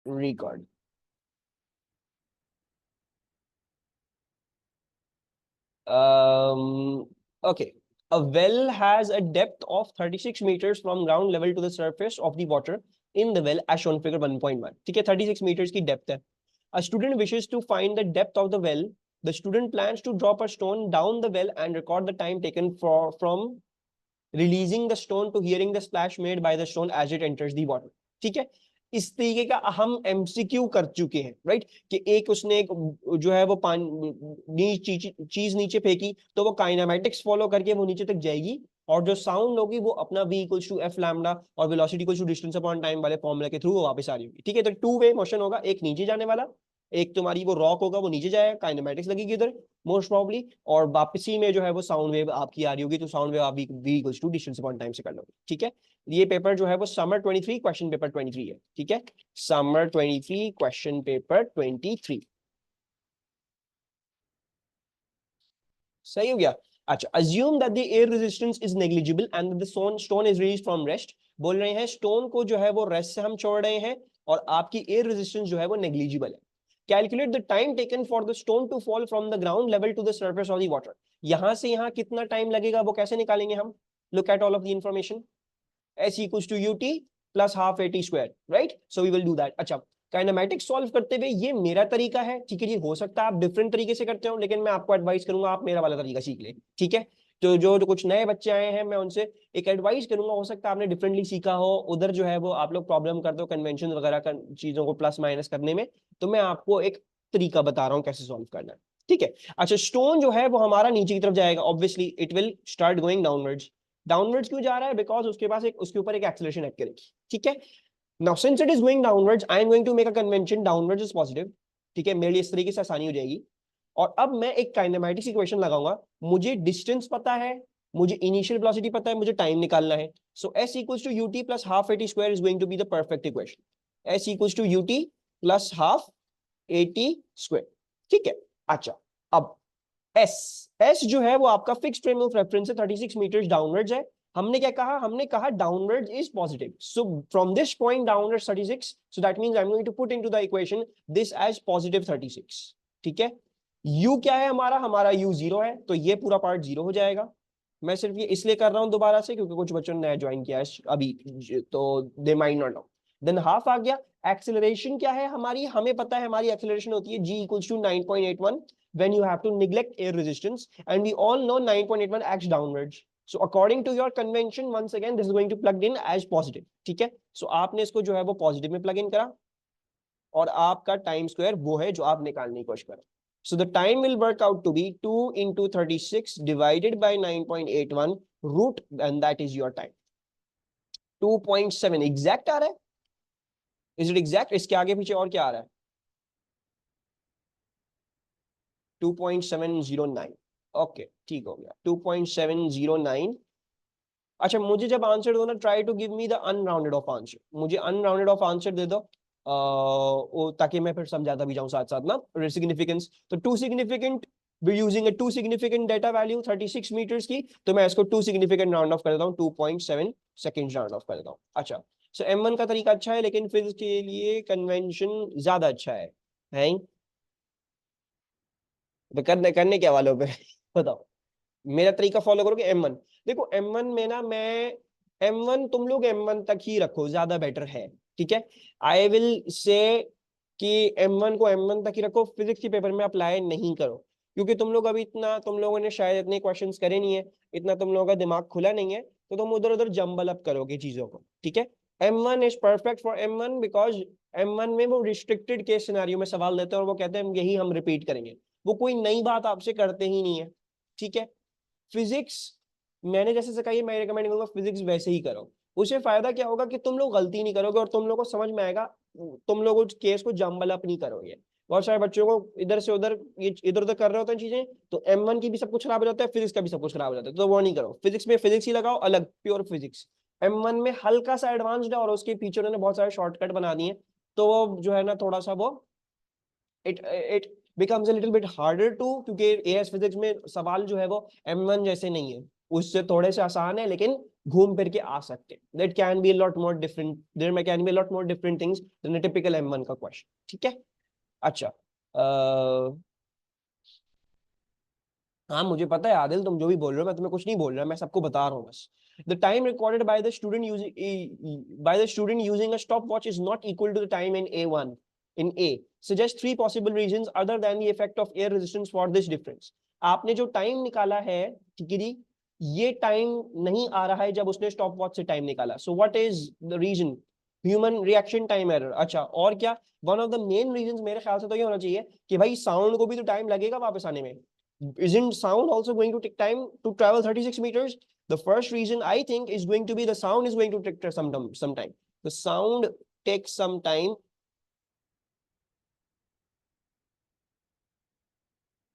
record. Okay. A well has a depth of 36 meters from ground level to the surface of the water in the well as shown figure 1.1. ठीक है, 36 meters की depth है. A student wishes to find the depth of the well. The student plans to drop a stone down the well and record the time taken from releasing the stone to hearing the splash made by the stone as it enters the water. ठीक है, इस तरीके का हम MCQ कर चुके हैं, right, कि एक उसने एक जो है वो पानी चीज नीचे फेंकी तो वो काइनेमेटिक्स फॉलो करके वो नीचे तक जाएगी और जो साउंड होगी वो अपना v equals to F lambda और velocity equals to distance upon time वाले फॉर्मूला के थ्रू वो वापस आ रही होगी. ठीक है, तो टू वे मोशन होगा, एक नीचे जाने वाला, एक तुम्हारी वो रॉक होगा वो नीचे जाएगा, काइनेमेटिक्स लगेगी इधर मोस्ट प्रॉब्ली, और वापसी में जो है वो साउंड वेव आपकी आ रही होगी, तो साउंड वेव आप v equals to distance upon time से कर लोगे. ठीक है, ये पेपर जो है वो समर 23 क्वेश्चन पेपर 23 है. ठीक है, समर 23 क्वेश्चन पेपर 23. सही हो गया. अच्छा, assume that the air resistance is negligible and that the stone is released from rest. बोल रहे हैं स्टोन को जो है वो रेस्ट से हम छोड़ रहे हैं और आपकी एयर रेजिस्टेंस जो है वो नेग्लिजिबल है. Calculate the time taken for the stone to fall from the ground level to the surface of the water. यहां से यहां कितना टाइम लगेगा वो कैसे निकालेंगे हम. Look at all of the information. S equals to ut plus half at square, right? So we will do that. अच्छा, काइनेमेटिक्स सॉल्व करते हुए ये मेरा तरीका है. ठीक है, ये हो सकता है आप डिफरेंट तरीके से करते हो, लेकिन मैं आपको एडवाइस करूंगा आप मेरा वाला तरीका सीख ले. ठीक है, तो जो कुछ नए बच्चे आए हैं मैं उनसे एक एडवाइस करूंगा, हो सकता है आपने डिफरेंटली सीखा हो, उधर जो है वो आप लोग प्रॉब्लम करते हो कन्वेंशन वगैरह का चीजों को प्लस माइनस करने में, तो मैं आपको एक तरीका बता रहा हूँ कैसे सॉल्व करना है. ठीक है, अच्छा, स्टोन जो है वो हमारा नीचे की तरफ जाएगा, obviously it will start going downwards. Downwards क्यों जा रहा है, बिकॉज उसके पास एक उसके ऊपर एक एक्सेलरेशन एक्ट करेगी. ठीक है, now since it is going downwards I am going to make a convention downwards is positive. ठीक है, मेरे लिए इस तरीके से आसानी हो जाएगी. और अब मैं एक काइनेमेटिक्स इक्वेशन लगाऊंगा. मुझे डिस्टेंस पता है, मुझे इनिशियल वेलोसिटी पता है, मुझे टाइम निकालना है. So s equals to ut plus half at square is going to be the perfect equation. s equals to ut plus half at square. ठीक है, अच्छा, अब S जो है वो आपका फिक्स्ड फ्रेम ऑफ रेफरेंस है, 36 मीटर्स डाउनवर्ड्स है. हमने क्या कहा, हमने कहा downwards is positive. So from this point downwards 36, so that means I am going to put into the equation this as positive 36. ठीक है, u क्या है हमारा u 0 है, तो ये पूरा पार्ट 0 हो जाएगा. मैं सिर्फ ये इसलिए कर रहा हूं दोबारा से क्योंकि कुछ बच्चों ने नया ज्वाइन किया है अभी, तो they might not know. Then half आ गया. एक्सेलरेशन क्या है हमारी, हमें पता है हमारी एक्सेलरेशन होती है g equals to 9.81 when you have to neglect air resistance, and we all know 9.81 acts downwards. So according to your convention, once again this is going to plugged in as positive. ठीक है, so आपने इसको जो है वो positive में plug in करा और आपका टाइम स्क्वायर वो है जो आप निकालने की कोशिश करें. So the time will work out to be 2 into 36 divided by 9.81 root, and that is your time. 2.7 exact आ रहा है. Is it exact? इसके आगे पीछे और क्या आ रहा है? 2.709. ओके, ठीक हो गया, 2.709. अच्छा, मुझे जब आंसर दो ना, try to give me the unrounded off answer. मुझे अनराउंडेड ऑफ आंसर दे दो, ताकि मैं फिर समझाता भी जाऊं साथ साथ ना सिग्निफिकेंस. तो two significant, we using a two significant data value 36 metres की, तो मैं इसको टू सिग्निफिकेंट राउंड ऑफ कर देता हूं, 2.7 सेकंड राउंड ऑफ कर देता हूं. अच्छा, सो M1 का तरीका अच्छा है, लेकिन फिजिक्स के लिए कन्वेंशन ज्यादा अच्छा है? तो करने क्या वालों पे बताओ, मेरा तरीका फॉलो करोगे M1. देखो M1 में ना मैं M1 तुम लोग M1 तक ही रखो, ज्यादा बेटर है. ठीक है, आई विल से कि M1 को M1 तक ही रखो, फिजिक्स के पेपर में अप्लाई नहीं करो, क्योंकि तुम लोग अभी इतना, तुम लोगों ने शायद इतने क्वेश्चंस करे नहीं है, इतना तुम लोगों का दिमाग खुला नहीं है, तो तुम उधर उधर जम्बल अप करोगे चीजों को. ठीक है, M1 is perfect for M1 because M1 में वो रिस्ट्रिक्टेड केस सिनेरियो में सवाल देते हैं और वो कहते हैं यही हम रिपीट करेंगे, वो कोई नई बात आपसे करते ही नहीं है. ठीक है, फिजिक्स मैंने जैसे सिखाई है, मैं रिकमेंड करूंगा फिजिक्स वैसे ही करो. उससे फायदा क्या होगा कि तुम लोग गलती नहीं करोगे और तुम लोग को समझ में आएगा, तुम लोग उस केस को जम्बल अप नहीं करोगे. बहुत सारे बच्चों को इधर से उधर इधर उधर कर रहे होते हैं चीजें, तो M1 की भी सब कुछ खराब हो जाता है, फिजिक्स का भी सब कुछ खराब हो जाता है, तो वो नहीं करो. फिजिक्स में फिजिक्स ही लगाओ अलग, प्योर फिजिक्स. M1 में हल्का सा एडवांस्ड है और उसके पीछे उन्होंने बहुत सारे शॉर्टकट बना दिए, तो वो जो है ना थोड़ा सा वो it becomes a little bit harder to, क्योंकि एएस फिजिक्स में सवाल जो है वो M1 जैसे नहीं है, उससे थोड़े से आसान है, लेकिन घूम फिर के आ सकते हैं. That can be lot more different, there can be lot more different things than a typical M1 का क्वेश्चन. ठीक है. अच्छा, हाँ मुझे पता है आदिल, तुम जो भी बोल रहे हो मैं तुम्हें कुछ नहीं बोल रहा, मैं सबको बता रहा हूँ बस. The time recorded by the student using a stopwatch is not equal to the time in A1 in A. Suggest three possible reasons other than the effect of air resistance for this difference. आपने जो time निकाला है, ठीक है जी, ये time नहीं आ रहा है जब उसने स्टॉप वॉच से टाइम निकाला. So what is the reason? Human reaction time error. अच्छा, और क्या? One of the main reasons मेरे ख्याल से तो ये होना चाहिए कि भाई साउंड को भी तो टाइम लगेगा वापस आने में. Isn't sound also going to take time to travel 36 meters? The first reason I think is going to be the sound is going to take some time. The sound takes some time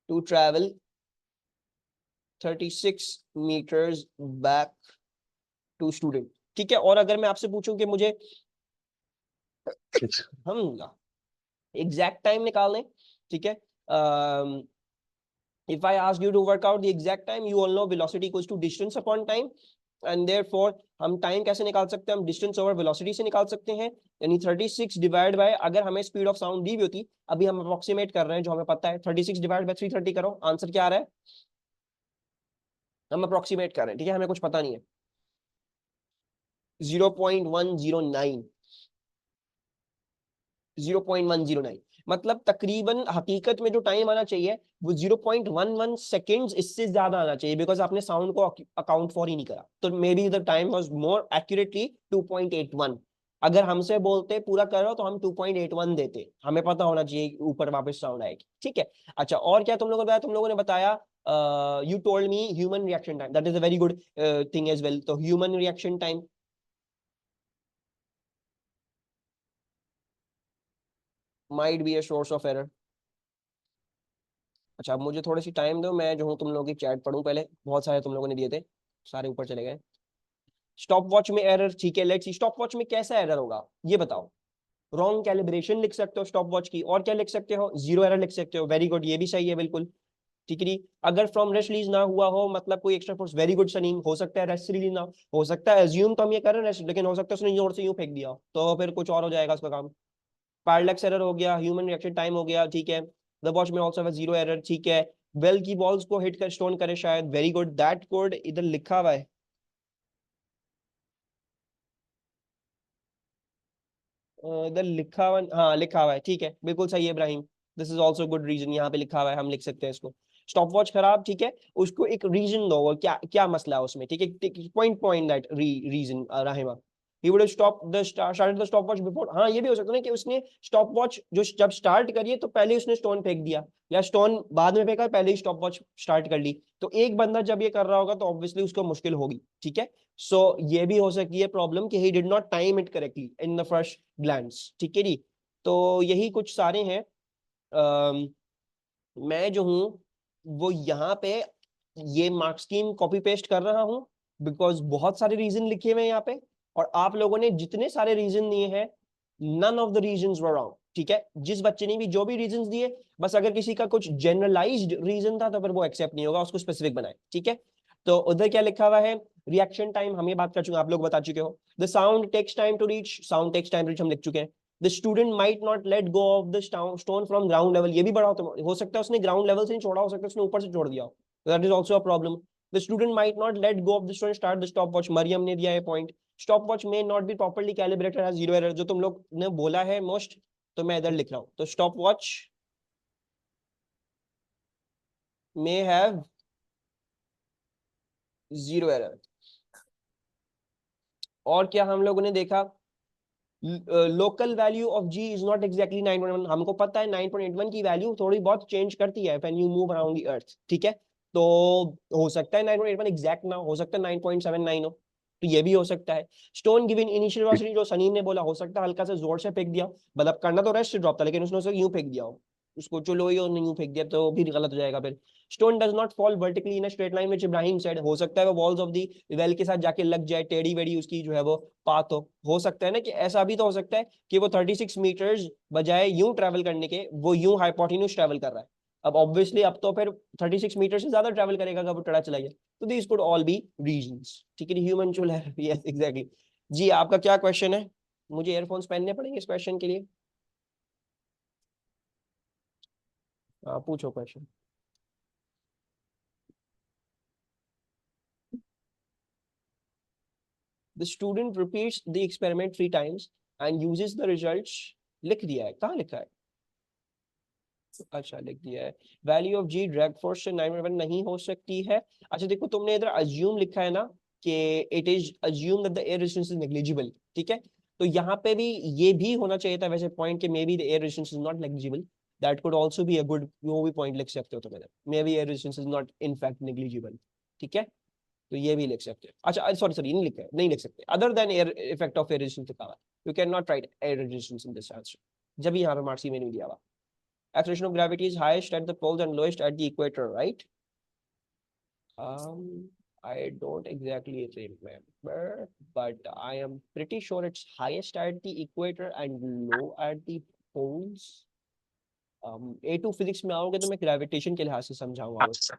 to travel 36 meters back to student. ठीक है. और अगर मैं आपसे पूछूं कि मुझे हम एग्जैक्ट टाइम निकाल लें, ठीक है, if I ask you to work out the exact time, you all know velocity equals to distance upon time, and therefore हम टाइम कैसे निकाल सकते हैं? हम डिस्टेंस ओवर वेलोसिटी से निकाल सकते हैं. यानी 36 डिवाइड बाय, अगर हमें स्पीड ऑफ साउंड दी भी होती, अभी हम अप्रोक्सीमेट कर रहे हैं जो हमें पता है, 36 डिवाइड बाय 330 करो, आंसर क्या आ रहा है? हम अप्रोक्सीमेट कर रहे हैं, ठीक है, हमें कुछ पता नहीं है. 0.109, 0.109 मतलब तकरीबन हकीकत में जो टाइम आना चाहिए वो 0.11 सेकेंड्स इससे ज्यादा आना चाहिए, बिकॉज आपने साउंड को अकाउंट फॉर ही नहीं करा. तो may be the time was more accurately 2.81. अगर हमसे बोलते पूरा करो तो हम 2.81 देते, हमें पता होना चाहिए ऊपर वापस साउंड आएगी. ठीक है. अच्छा, और क्या तुम लोगों ने बताया? तुम लोगों ने बताया you told me human reaction time, that is a very good thing as well. तो human reaction time might be a source of error. अच्छा, अब मुझे थोड़ी सी टाइम दो, मैं जो हूँ तुम लोगों की चैट पढ़ूं पहले. बहुत सारे तुम लोगों ने दिए थे, सारे ऊपर चले गए. स्टॉप वॉच में एरर, ठीक है, लेट्स सी स्टॉप वॉच में कैसा एरर होगा ये बताओ. रॉन्ग कैलिब्रेशन लिख सकते हो स्टॉप वॉच की, और क्या लिख सकते हो? जीरो एरर लिख सकते हो. वेरी गुड, ये भी सही है बिल्कुल. ठीक है. अगर फ्रॉम रेस्ट रिलीज ना हुआ हो, मतलब कोई extra force. Very good Salim, हो सकता है रेस्ट रिलीज ना हो सकता है, एज्यूम तो हम ये कर रहे हैं, लेकिन हो सकता है उसने जोर से यूं फेंक दिया तो फिर कुछ और हो जाएगा उसका काम. पैरालैक्स एरर हो गया, ह्यूमन रिएक्शन टाइम हो गया, ठीक है. द वॉच में आल्सो हैव जीरो एरर, ठीक है. वेल की बॉल्स को हिट कर स्टोन करे शायद. वेरी गुड, दैट कोड इधर लिखा हुआ है. इधर लिखा हुआ, हाँ लिखा हुआ है, ठीक है, बिल्कुल सही है Ibrahim. This is also good reason, यहाँ पे लिखा हुआ है, हम लिख सकते हैं इसको. स्टॉप वॉच खराब, ठीक है, उसको एक रीजन दो, वो क्या क्या मसला है उसमें, ठीक है. Point point that reason Rahima. he would have stopped the started the stopwatch before. हाँ ये भी हो सकता है ना कि उसने स्टॉप वॉच जो जब स्टार्ट करिए तो पहले उसने स्टोन फेंक दिया, या स्टोन बाद में फेंका, पहले ही स्टॉप वॉच स्टार्ट कर ली. तो एक बंदा जब ये कर रहा होगा तो ऑब्वियसली उसको मुश्किल होगी. ठीक है. सो ये भी हो सकती है प्रॉब्लम कि he did not time it correctly in the first glance. ठीक है जी. तो यही कुछ सारे हैं. मैं जो हूँ वो यहाँ पे ये मार्क स्कीम कॉपी पेस्ट कर रहा हूँ, बिकॉज बहुत सारे रीजन लिखे हुए हैं यहाँ पे, और आप लोगों ने जितने सारे रीजन दिए हैं, none of the reasons were wrong. ठीक है. जिस बच्चे ने भी जो भी रीजंस दिए, बस अगर किसी का कुछ जनरलाइज्ड रीजन था तो फिर वो एक्सेप्ट नहीं होगा, उसको स्पेसिफिक बनाए. ठीक है. तो उधर क्या लिखा हुआ है? रिएक्शन टाइम हम ये बात कर चुके हैं, आप लोग बता चुके हो. The sound takes time to reach, sound takes time to reach हम लिख चुके हैं. The student might not let go of the stone from ground level, ये भी बड़ा हो सकता है उसने ग्राउंड लेवल से नहीं छोड़ा, हो सकता है उसने ऊपर से छोड़ दिया. That is also a problem. The student might not let go of the stone start the stopwatch, Maryam ने दिया है point. Stopwatch may not be properly calibrated has zero error, जो तुम लोग ने बोला है मोस्ट, तो मैं इधर लिख रहा हूं. तो stopwatch may have zero error. और क्या हम लोगों ने देखा? Local value of g is not exactly 9.1. हमको पता है 9.81 की वैल्यू थोड़ी बहुत चेंज करती है when you move around the earth. ठीक है. तो हो सकता है 9.81 एग्जैक्ट ना हो, सकता है 9.79 हो, तो ये भी हो सकता है. स्टोन गिवन इनिशियल वेलोसिटी जो सनीम ने बोला, हो सकता है हल्का से जोर से फेंक दिया, मतलब करना तो रेस्ट से ड्रॉप था, लेकिन उसने उसे यूं फेंक दिया हो, उसको चलो ही और यूं फेंक दिया तो भी गलत हो जाएगा फिर. Stone does not fall vertically in a straight line which Ibrahim said, हो सकता है वो वॉल्स ऑफ दी वेल के साथ जाके लग जाए, टेढ़ी वेढ़ी उसकी जो है वो पाथ हो सकता है ना कि ऐसा भी तो हो सकता है कि वो 36 मीटर्स बजाय यूं ट्रेवल करने के वो यूं हाइपोटेन्यूज ट्रेवल कर रहा है. अब ऑब्वियसली अब तो फिर 36 मीटर से ज्यादा ट्रैवल करेगा अगर वो टेढ़ा चला गया। तो this could all B reasons, ठीक है, ह्यूमन चूल है। Yes exactly. जी आपका क्या क्वेश्चन है? मुझे एयरफोन्स पहनने पड़ेंगे इस क्वेश्चन के लिए? पूछो question. The student repeats the experiment 3 times and uses the results. लिख दिया है, कहाँ लिखा है? अच्छा लिख दिया है। Value of g drag force से 9 नहीं हो सकती है। अच्छा देखो तुमने इधर अज्यूम लिखा है ना कि it is assume that the air resistance is negligible, ठीक है। तो यहाँ पे भी ये भी होना चाहिए था वैसे पॉइंट के may be the air resistance is not negligible. That could also be a good, वो भी पॉइंट लिख सकते हो तुम इधर, may be air resistance is not in fact negligible, ठीक है। तो ये भी लिख सकते हो। अच्छा सॉरी सॉरी नहीं लिखा है, नहीं लिख सकते। Other than air effect of air resistance लिखा हुआ, you can not right air resistance in this answer, जब यहाँ पे मार्क्स में नहीं दिया हुआ। Acceleration of gravity is highest at the poles and lowest at the equator, right? Um, I don't exactly remember, but I am pretty sure it's highest at the equator and low at the poles. A2 physics में आओगे तो मैं gravitation के लिहाज से समझाऊंगा उसको,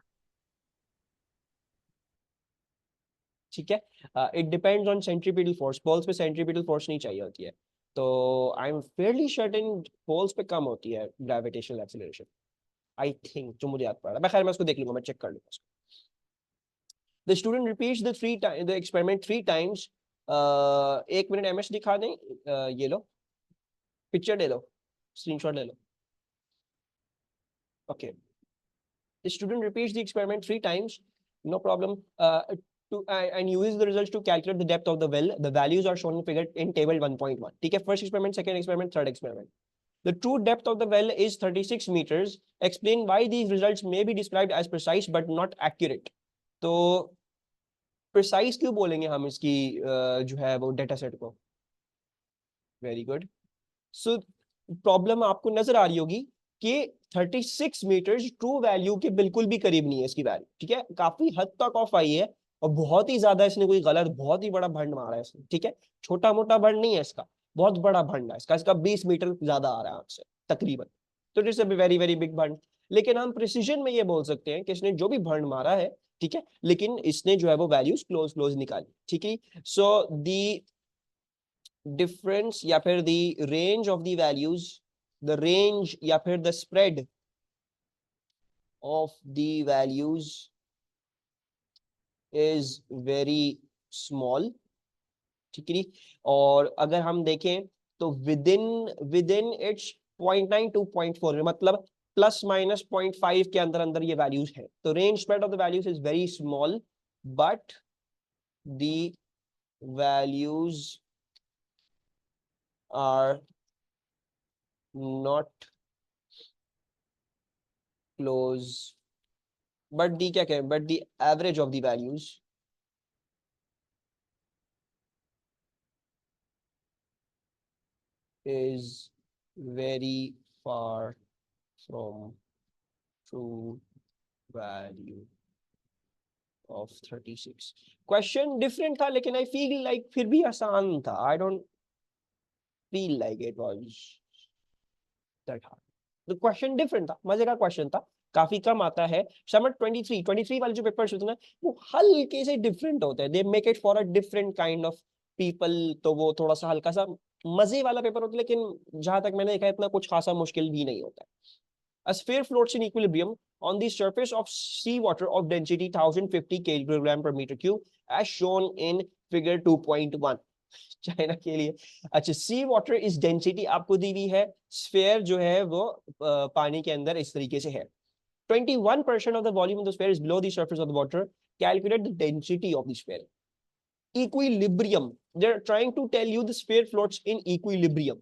ठीक है। It depends on centripetal force, poles पे सेंट्रीपिटल फोर्स नहीं चाहिए होती है, तो I am fairly certain poles पे कम होती है ग्रेविटेशनल एक्सीलरेशन, आई थिंक, जो मुझे याद पड़ रहा है। मैं खैर मैं उसको देख लूंगा, मैं चेक कर लूंगा। The student repeats the experiment 3 times. 1 minute MS दिखा दें, ये लो पिक्चर ले लो, स्क्रीनशॉट ले लो। Okay, the student repeats the experiment 3 times, no problem. And uses the results to calculate the depth of the well. The values are shown in figure in table 1.1. ठीक है, first experiment, second experiment, third experiment. The true depth of the well is 36 meters. Explain why these results may be described as precise but not accurate. तो precise क्यों बोलेंगे हम इसकी जो है वो डेटा सेट को? Very good. सो प्रॉब्लम आपको नजर आ रही होगी कि 36 मीटर ट्रू वैल्यू के बिल्कुल भी करीब नहीं है इसकी वैल्यू, ठीक है, काफी हद तक ऑफ आई है और बहुत ही ज्यादा इसने कोई गलत बहुत ही बड़ा भंड मारा है इसने, ठीक है। छोटा मोटा भंड नहीं है इसका, बहुत बड़ा भंड है इसका, 20 मीटर ज्यादा आ रहा है आपसे तकरीबन, तो it's a very very big भंड। लेकिन हम प्रिसीजन में ये बोल सकते हैं कि इसने जो भी भंड मारा है, ठीक है, लेकिन इसने जो है वो वैल्यूज क्लोज क्लोज निकाली, ठीक है। सो दी डिफरेंस या फिर the range of the values, the range या फिर the spread of the values is very small, ठीक है। और अगर हम देखें तो विदिन विदिन इट्स 0.9 to 0.4 मतलब प्लस माइनस 0.5 के अंदर अंदर ये वैल्यूज है। तो range spread of the values is very small but the values are not close, but the क्या कहें, but the average of the values is very far from true value of 36. Question different था लेकिन I feel like फिर भी आसान था, I don't feel like it was that hard. तो question different था, मजे का क्वेश्चन था, काफी कम आता है। समर 23 वाले जो पेपर्स होते हैं ना वो हल्के से डिफरेंट होते हैं, they make it for a different kind of people, तो वो थोड़ा सा हल्का सा मजे वाला पेपर होता है, लेकिन जहां तक मैंने देखा इतना कुछ खासा मुश्किल भी नहीं होता है। A sphere floats in equilibrium on the surface of seawater of density 1050 kg per meter cube as shown in figure 2.1. China के लिए। अच्छा, सी वाटर इस डेंसिटी आपको दी हुई है, स्फेयर जो है वो पानी के अंदर इस तरीके से है। 21% of the volume of the sphere is below the surface of the water. Calculate the density of the sphere. Equilibrium. They're trying to tell you the sphere floats in equilibrium.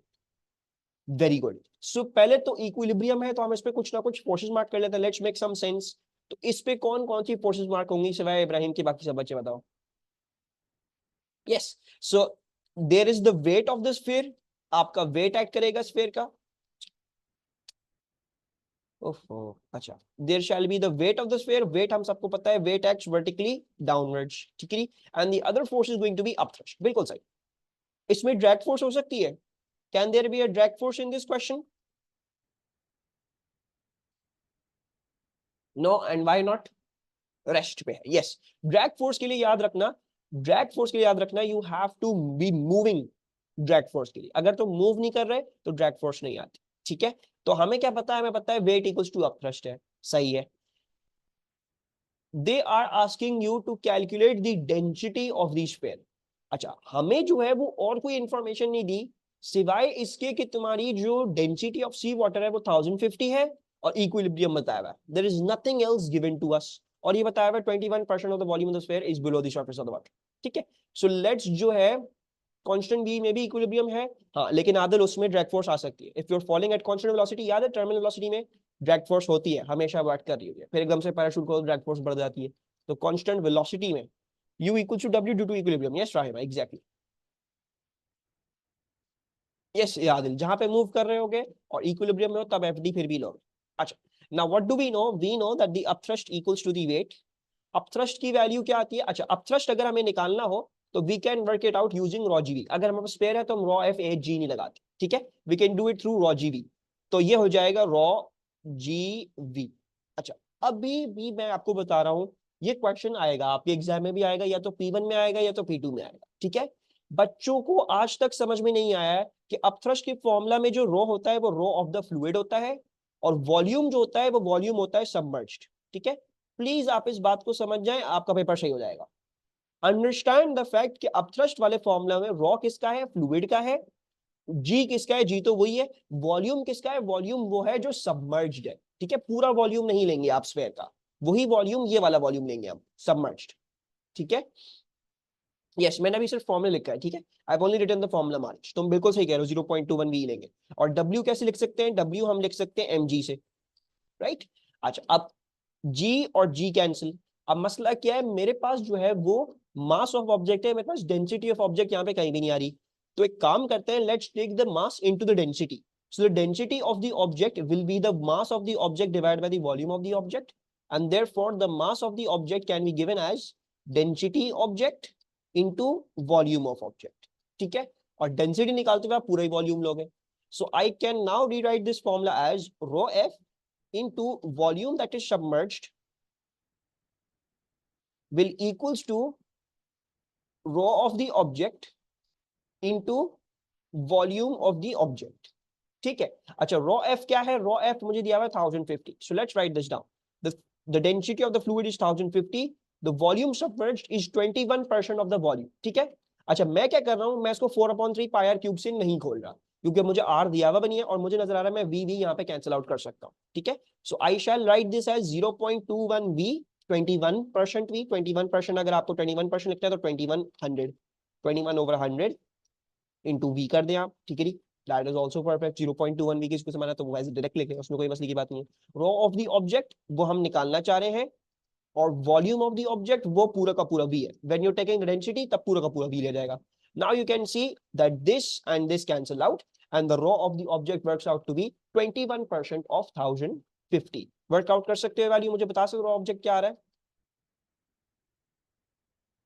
Very good. So पहले तो equilibrium है तो हम इस पे कुछ ना कुछ फोर्सेस मार्क कर लेते हैं, लेट्स मेक सम सेंस। तो इस पे कौन कौन सी फोर्सेस मार्क होंगी सिवाय इब्राहिम के, बाकी सब बच्चे बताओ। Yes, so there is the weight of the sphere, आपका वेट एक्ट करेगा स्फीयर का। ओहो अच्छा, there shall be the weight of the sphere, weight हम सबको पता है, वेट एक्ट्स वर्टिकली डाउनवर्ड्स, ठीक है, and the other force is going to be upthrust, बिल्कुल सही। इसमें ड्रैग फोर्स हो सकती है, can there be a drag force in this question? No, and why not? Rest पे है। यस, ड्रैग फोर्स के लिए याद रखना, ड्रैग फोर्स के लिए याद रखना, you have to be moving. Drag force के लिए अगर तुम मूव नहीं कर रहे तो ड्रैग फोर्स नहीं आती। ठीक है, तो हमें क्या पता है? हमें पता है वेट इक्वल्स टू अपथ्रस्ट है। सही है। They are asking you to calculate the density of the sphere. अच्छा, हमें जो है वो और कोई इंफॉर्मेशन नहीं दी सिवाय इसके कि तुम्हारी जो डेंसिटी ऑफ सी वाटर है वो 1050 है और इक्विलिब्रियम बताया हुआ है। There is nothing else given to us. और ये बताया हुआ है 21% of the volume of the sphere is below the surface of the water. ठीक है, सो लेट्स जो है कांस्टेंट बी में भी इक्विलिब्रियम है। हाँ, लेकिन आदल उसमें ड्रैग फोर्स आ सकती है। If you are falling at constant velocity, याद है टर्मिनल वेलोसिटी में ड्रैग फोर्स होती है, हमेशा वर्क कर रही होती है, फिर एकदम से पैराशूट को ड्रैग फोर्स बढ़ जाती है। तो कांस्टेंट वेलोसिटी में u equal to w due to equilibrium. Yes Rahima, exactly. Yes Adil, जहां पे मूव कर रहे होगे और इक्विलिब्रियम में हो तब fd फिर भी लोगे। अच्छा, now what do we know? We know that the upthrust equals to the weight. Upthrust की वैल्यू क्या आती है? अच्छा, अपथ्रस्ट अगर हमें निकालना हो तो we can work it out using rho g v. अगर हमारे पास स्पेयर है तो हम रॉ एफ ए जी नहीं लगाते। ठीक है, we can do it through rho g v. तो ये हो जाएगा रॉ जी वी। अच्छा, अभी भी मैं आपको बता रहा हूं, ये क्वेश्चन आएगा आपके एग्जाम में भी आएगा, या तो P1 में आएगा या तो P2 में आएगा। ठीक है, बच्चों को आज तक समझ में नहीं आया है कि अपथ्रस्ट के फॉर्मूला में जो रो होता है वो रो ऑफ द फ्लूइड होता है और वॉल्यूम जो होता है वो वॉल्यूम होता है सबमर्ज्ड। ठीक है, प्लीज आप इस बात को समझ जाएं, आपका पेपर सही हो जाएगा। अंडरस्टैंड द फैक्ट कि अपथ्रस्ट वाले फॉर्मूला में रॉ किसका है? फ्लूइड का है। जी किसका है? जी तो वही है। वॉल्यूम किसका है? वॉल्यूम वो है जो सबमर्ज्ड है। ठीक है, पूरा वॉल्यूम नहीं लेंगे आप स्फीयर का, वही वॉल्यूम, ये वाला वॉल्यूम लेंगे हम, सबमर्ज्ड। ठीक है, यस, मैंने अभी सिर्फ फॉर्मूला लिखा है। ठीक है, I have only written the formula march. तुम बिल्कुल सही कह रहे हो, 0.21 वी लेंगे। और डब्ल्यू कैसे लिख सकते हैं? डब्ल्यू हम लिख सकते हैं एम से। राइट। अच्छा, अब G और G कैंसिल। अब मसला क्या है? मेरे पास जो है वो मास ऑफ ऑब्जेक्ट है, मेरे पास डेंसिटी ऑफ ऑब्जेक्ट यहाँ पे कहीं भी नहीं आ रही। तो एक काम करते हैं, let's take the mass into the density. So the density of the object will be the mass of the object divided by the volume of the object, and therefore the mass of the object can be given as density object into volume of object. ठीक है, और density निकालते हुए आप पूरा ही volume लोगे। So I can now rewrite this formula as rho F into volume that is submerged will equals to rho of the object into volume of the object. ठीक है, अच्छा rho f क्या है? rho f मुझे दिया हुआ है 1050. So let's write this down. The density of the fluid is 1050. The volume submerged is 21% of the volume. ठीक है, अच्छा मैं क्या कर रहा हूं? मैं इसको 4/3 पाई आर क्यूब से नहीं खोल रहा क्योंकि मुझे r दिया हुआ बनी है और मुझे नजर आ रहा है मैं v v यहाँ पे कैंसिल आउट कर सकता हूँ। ठीक है, सो आई shall write this as 0.21 v, 21% v। 21% अगर आपको 21% लिखना है तो 2100, 21/100 इंटू वी कर दें आप। ठीक है जी, दैट इज आल्सो परफेक्ट। 0.21 वी किसको समाना तो वो वैसे डायरेक्ट लिखे, उसमें कोई मसले की बात नहीं है। रो ऑफ द ऑब्जेक्ट वो हम निकालना चाह रहे हैं और वॉल्यूम ऑफ द ऑब्जेक्ट वो पूरा का पूरा वी है। व्हेन यू टेकिंग डेंसिटी तब पूरा का पूरा वी ले जाएगा। Now you can see that this and this cancel out and the rho of the object works out to be 21% of 1050। Workout कर सकते हो वैल्यू, मुझे बता सकते हो ऑब्जेक्ट क्या आ रहा है?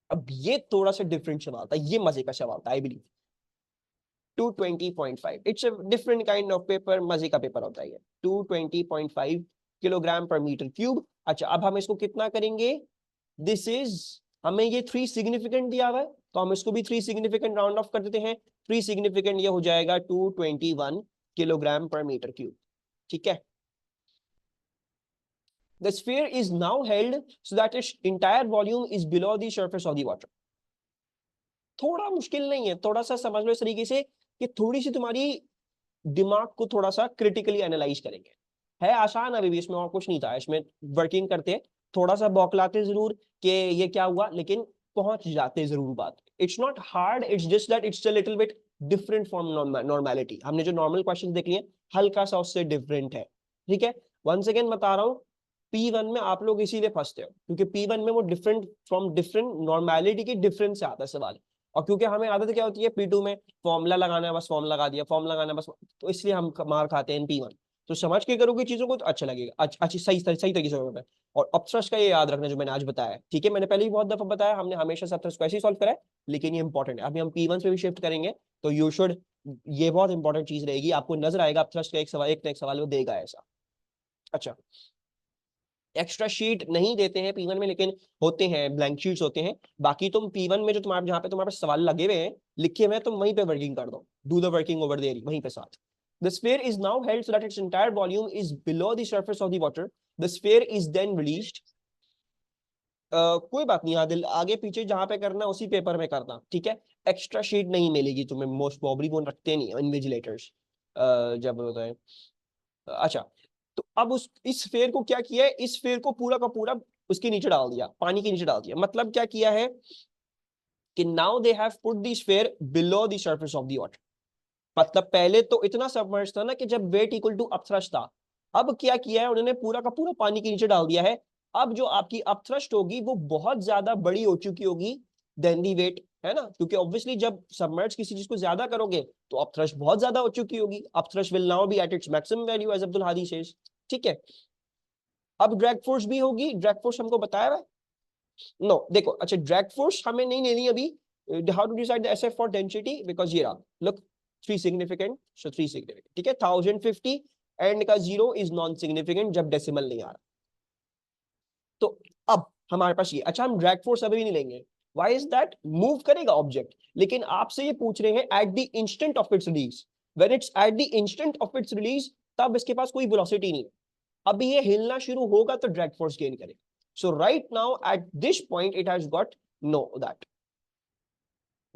अब ये थोड़ा सा डिफरेंट सवाल था, ये मजे का सवाल था I believe. 220.5, it's a different kind of paper, मजे का पेपर होता है ये। 220.5 किलोग्राम पर मीटर क्यूब। अच्छा, अब हम इसको कितना करेंगे? दिस इज, हमें ये 3 सिग्निफिकेंट दिया हुआ है तो हम इसको भी 3 सिग्निफिकेंट राउंड ऑफ कर देते हैं। 3 सिग्निफिकेंट ये हो जाएगा 221 किलोग्राम पर मीटर क्यूब। ठीक है, the sphere is now held so that its entire volume is below the surface of the water. थोड़ा मुश्किल नहीं है, थोड़ा सा समझ लो इस तरीके से कि थोड़ी सी तुम्हारी दिमाग को थोड़ा सा क्रिटिकली एनालाइज करेंगे। है आसान, अभी भी इसमें और कुछ नहीं था, इसमें वर्किंग करते थोड़ा सा बौखलाते जरूर कि ये क्या हुआ, लेकिन पहुंच जाते जरूर बात। It's not hard, it's just that it's a little bit different from normality. हमने जो नॉर्मल क्वेश्चन देख लिए हल्का सा उससे डिफरेंट है। ठीक है, वन सेकेंड बता रहा हूँ, P1 में आप लोग इसीलिए फंसते हो क्योंकि P1 में वो डिफरेंट फ्रॉम डिफरेंट नॉर्मेलिटी के डिफरेंस से आता है सवाल। और क्योंकि हमें आदत क्या होती है P2 में फॉर्मूला लगाना है, बस फॉर्मूला लगा दिया, फॉर्मूला लगाना है बस, तो इसलिए हम मार खाते हैं P1। तो समझ के करोगे चीजों को तो अच्छा लगेगा, अच्छी सही सही तरीके से होगा। और अपथ्रस्ट का ये याद रखना जो मैंने आज बताया। ठीक है, मैंने पहले भी बहुत दफा बताया, हमने हमेशा अपथ्रस्ट को ऐसे ही सॉल्व करा है, लेकिन ये इंपॉर्टेंट है। अभी हम P1 पे भी शिफ्ट करेंगे तो यू शुड, ये बहुत इंपॉर्टेंट चीज रहेगी, आपको नजर आएगा अपथ्रस्ट का एक सवाल, एक ना एक सवाल वो देगा ऐसा। अच्छा, एक्स्ट्रा शीट नहीं देते हैं P1 में, लेकिन होते हैं ब्लैंक शीट्स होते हैं। बाकी तुम P1 में जो तुम्हारे जहाँ पे तुम्हारे पास सवाल लगे हुए हैं, लिखे हुए हैं, तुम वहीं पे वर्किंग कर दो, do the working over there वहीं पे साथ। The sphere is now held so that its entire volume is below the surface of the water. The sphere is then released. कोई बात नहीं आदिल, आगे पीछे जहां पे करना उसी पेपर में करना, ठीक है। एक्स्ट्रा शीट नहीं मिलेगी तुम्हें, मोस्ट प्रॉब्ली वो रखते नहीं इन्विजिलेटर्स जब होता है। अच्छा, तो अब उस इस स्फीयर को क्या किया है, इस स्फीयर को पूरा का पूरा उसके नीचे डाल दिया, पानी के नीचे डाल दिया। मतलब क्या किया है कि now they have put the sphere below the surface of the water. मतलब पहले तो इतना सबमर्ज था ना कि जब वेट इक्वल टू अपथ्रस्ट था, अब क्या किया है उन्होंने, पूरा का पूरा पानी के नीचे डाल दिया है। अब जो आपकी अपथ्रस्ट होगी वो बहुत ज्यादा बड़ी हो चुकी होगी देन दी वेट, है ना, क्योंकि ऑब्वियसली जब सबमर्ज किसी चीज को ज्यादा करोगे तो अपथ्रस्ट बहुत ज्यादा हो चुकी होगी। Upthrust will now be at its maximum value as Abdul Hadi says, ठीक है। अब ड्रैग फोर्स भी होगी, ड्रैग फोर्स हमको बताया है नो, देखो अच्छा ड्रैग फोर्स हमें नहीं लेनी अभी। How to decide the SF for density, because ये रहा लुक 3 सिग्निफिकेंट, सो 3 सिग्निफिकेंट, ठीक है। 1050 एंड का 0 इज नॉन सिग्निफिकेंट जब डेसिमल नहीं आ रहा। तो अब हमारे पास ये, अच्छा हम ड्रैग फोर्स अभी नहीं लेंगे, व्हाई इज दैट, मूव करेगा ऑब्जेक्ट, लेकिन आपसे ये पूछ रहे हैं at the instant of its release. When it's at the instant of its release, तब इसके पास कोई वेलोसिटी नहीं है। अभी ये हिलना शुरू होगा तो ड्रैग फोर्स गेन करेगा। So right now at this point it has got no that,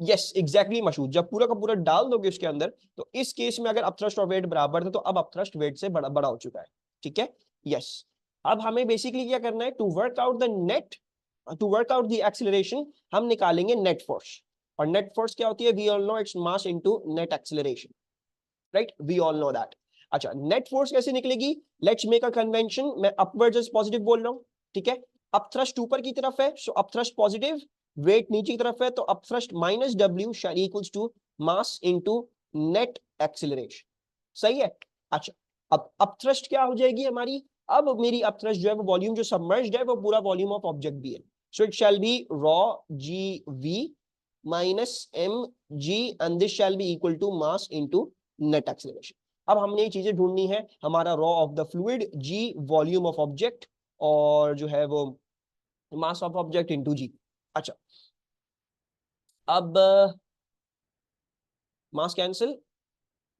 yes exactly Mashhoor, जब पूरा का पूरा डाल दोगे उसके अंदर, तो इस केस में अगर अपथ्रस्ट और वेट बराबर थे तो अब अपथ्रस्ट वेट से बड़ा हो चुका है, ठीक है। यस, अब हमें बेसिकली क्या करना है, to work out the net, to work out the acceleration, हम निकालेंगे नेट फोर्स। और नेट फोर्स क्या होती है, we all know it's mass into net acceleration, right, we all know that. अच्छा, नेट फोर्स कैसे निकलेगी, लेट्स मेक अ कन्वेंशन, मैं अपवर्ड्स पॉजिटिव बोल रहा हूं, ठीक है। अपथ्रस्ट ऊपर की तरफ है, सो अपथ्रस्ट पॉजिटिव, वेट नीचे की तरफ है, तो upthrust minus W equals to mass into net acceleration, सही है। अच्छा, अब अपथ्रस्ट क्या हो जाएगी हमारी, अब मेरी अपथ्रस्ट जो है वो वॉल्यूम जो सबमर्ज्ड है वो पूरा वॉल्यूम ऑफ ऑब्जेक्ट भी है, so it shall be rho g v minus m g and this shall be equal to mass into net acceleration. अब हमने ये चीजें ढूंढनी है, हमारा rho of the fluid g, volume of object, और जो है वो mass of object into g. अच्छा, अब मास कैंसिल,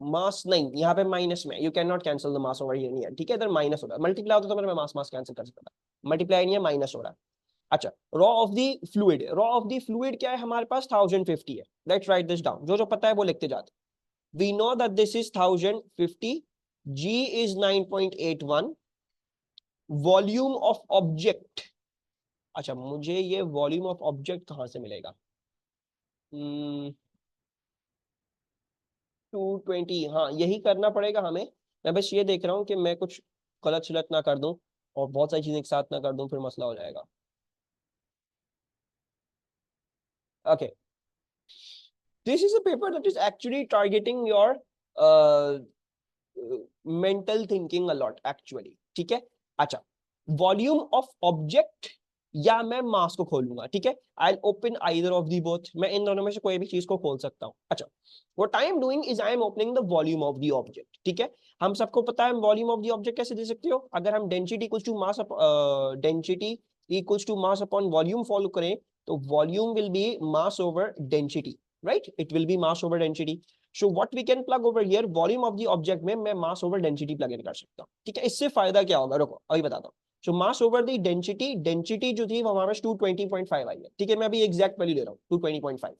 मास नहीं, यहाँ पे माइनस में, you can not cancel the mass over here, नहीं है, ठीक है, इधर माइनस हो रहा है, मल्टीप्लाई होता तो मैं मास मास कैंसिल कर सकता था, मल्टीप्लाई नहीं है, माइनस हो रहा है। अच्छा, raw of the fluid, raw of the fluid क्या है हमारे पास, 1050 है। लेट्स राइट दिस डाउन, जो जो पता है वो लिखते जाते। We know that this is 1050, G is 9.81, volume of object. अच्छा, मुझे ये वॉल्यूम ऑफ ऑब्जेक्ट कहां से मिलेगा, 220, हाँ यही करना पड़ेगा हमें। मैं बस ये देख रहा हूँ कि मैं कुछ गलत सलत ना कर दूं और बहुत सारी चीजें एक साथ ना कर दूं, फिर मसला हो जाएगा। Okay, this is a paper that is actually targeting your mental thinking a lot actually, ठीक है। अच्छा, वॉल्यूम ऑफ ऑब्जेक्ट या मैं मास को खोलूंगा, ठीक है, I open either of the both, मैं इन दोनों में से कोई भी चीज को खोल सकता हूं। अच्छा, what I am doing is I am opening the volume of the object, ठीक है। हम सबको पता है वॉल्यूम ऑफ द ऑब्जेक्ट कैसे दे सकते हो, अगर हम density equals to mass, density equals to mass upon volume follow करें, तो volume will be mass over density, right, it will be mass over density. So what we can plug over here, volume of the object में मैं mass over density plug in कर सकता हूँ, ठीक है। इससे फायदा क्या होगा, रुको अभी बताता हूँ। So mass over the density, density जो थी वो हमारे पास 220.5 आई है, ठीक है, मैं अभी एग्जैक्ट वैल्यू ले रहा हूँ 220.5,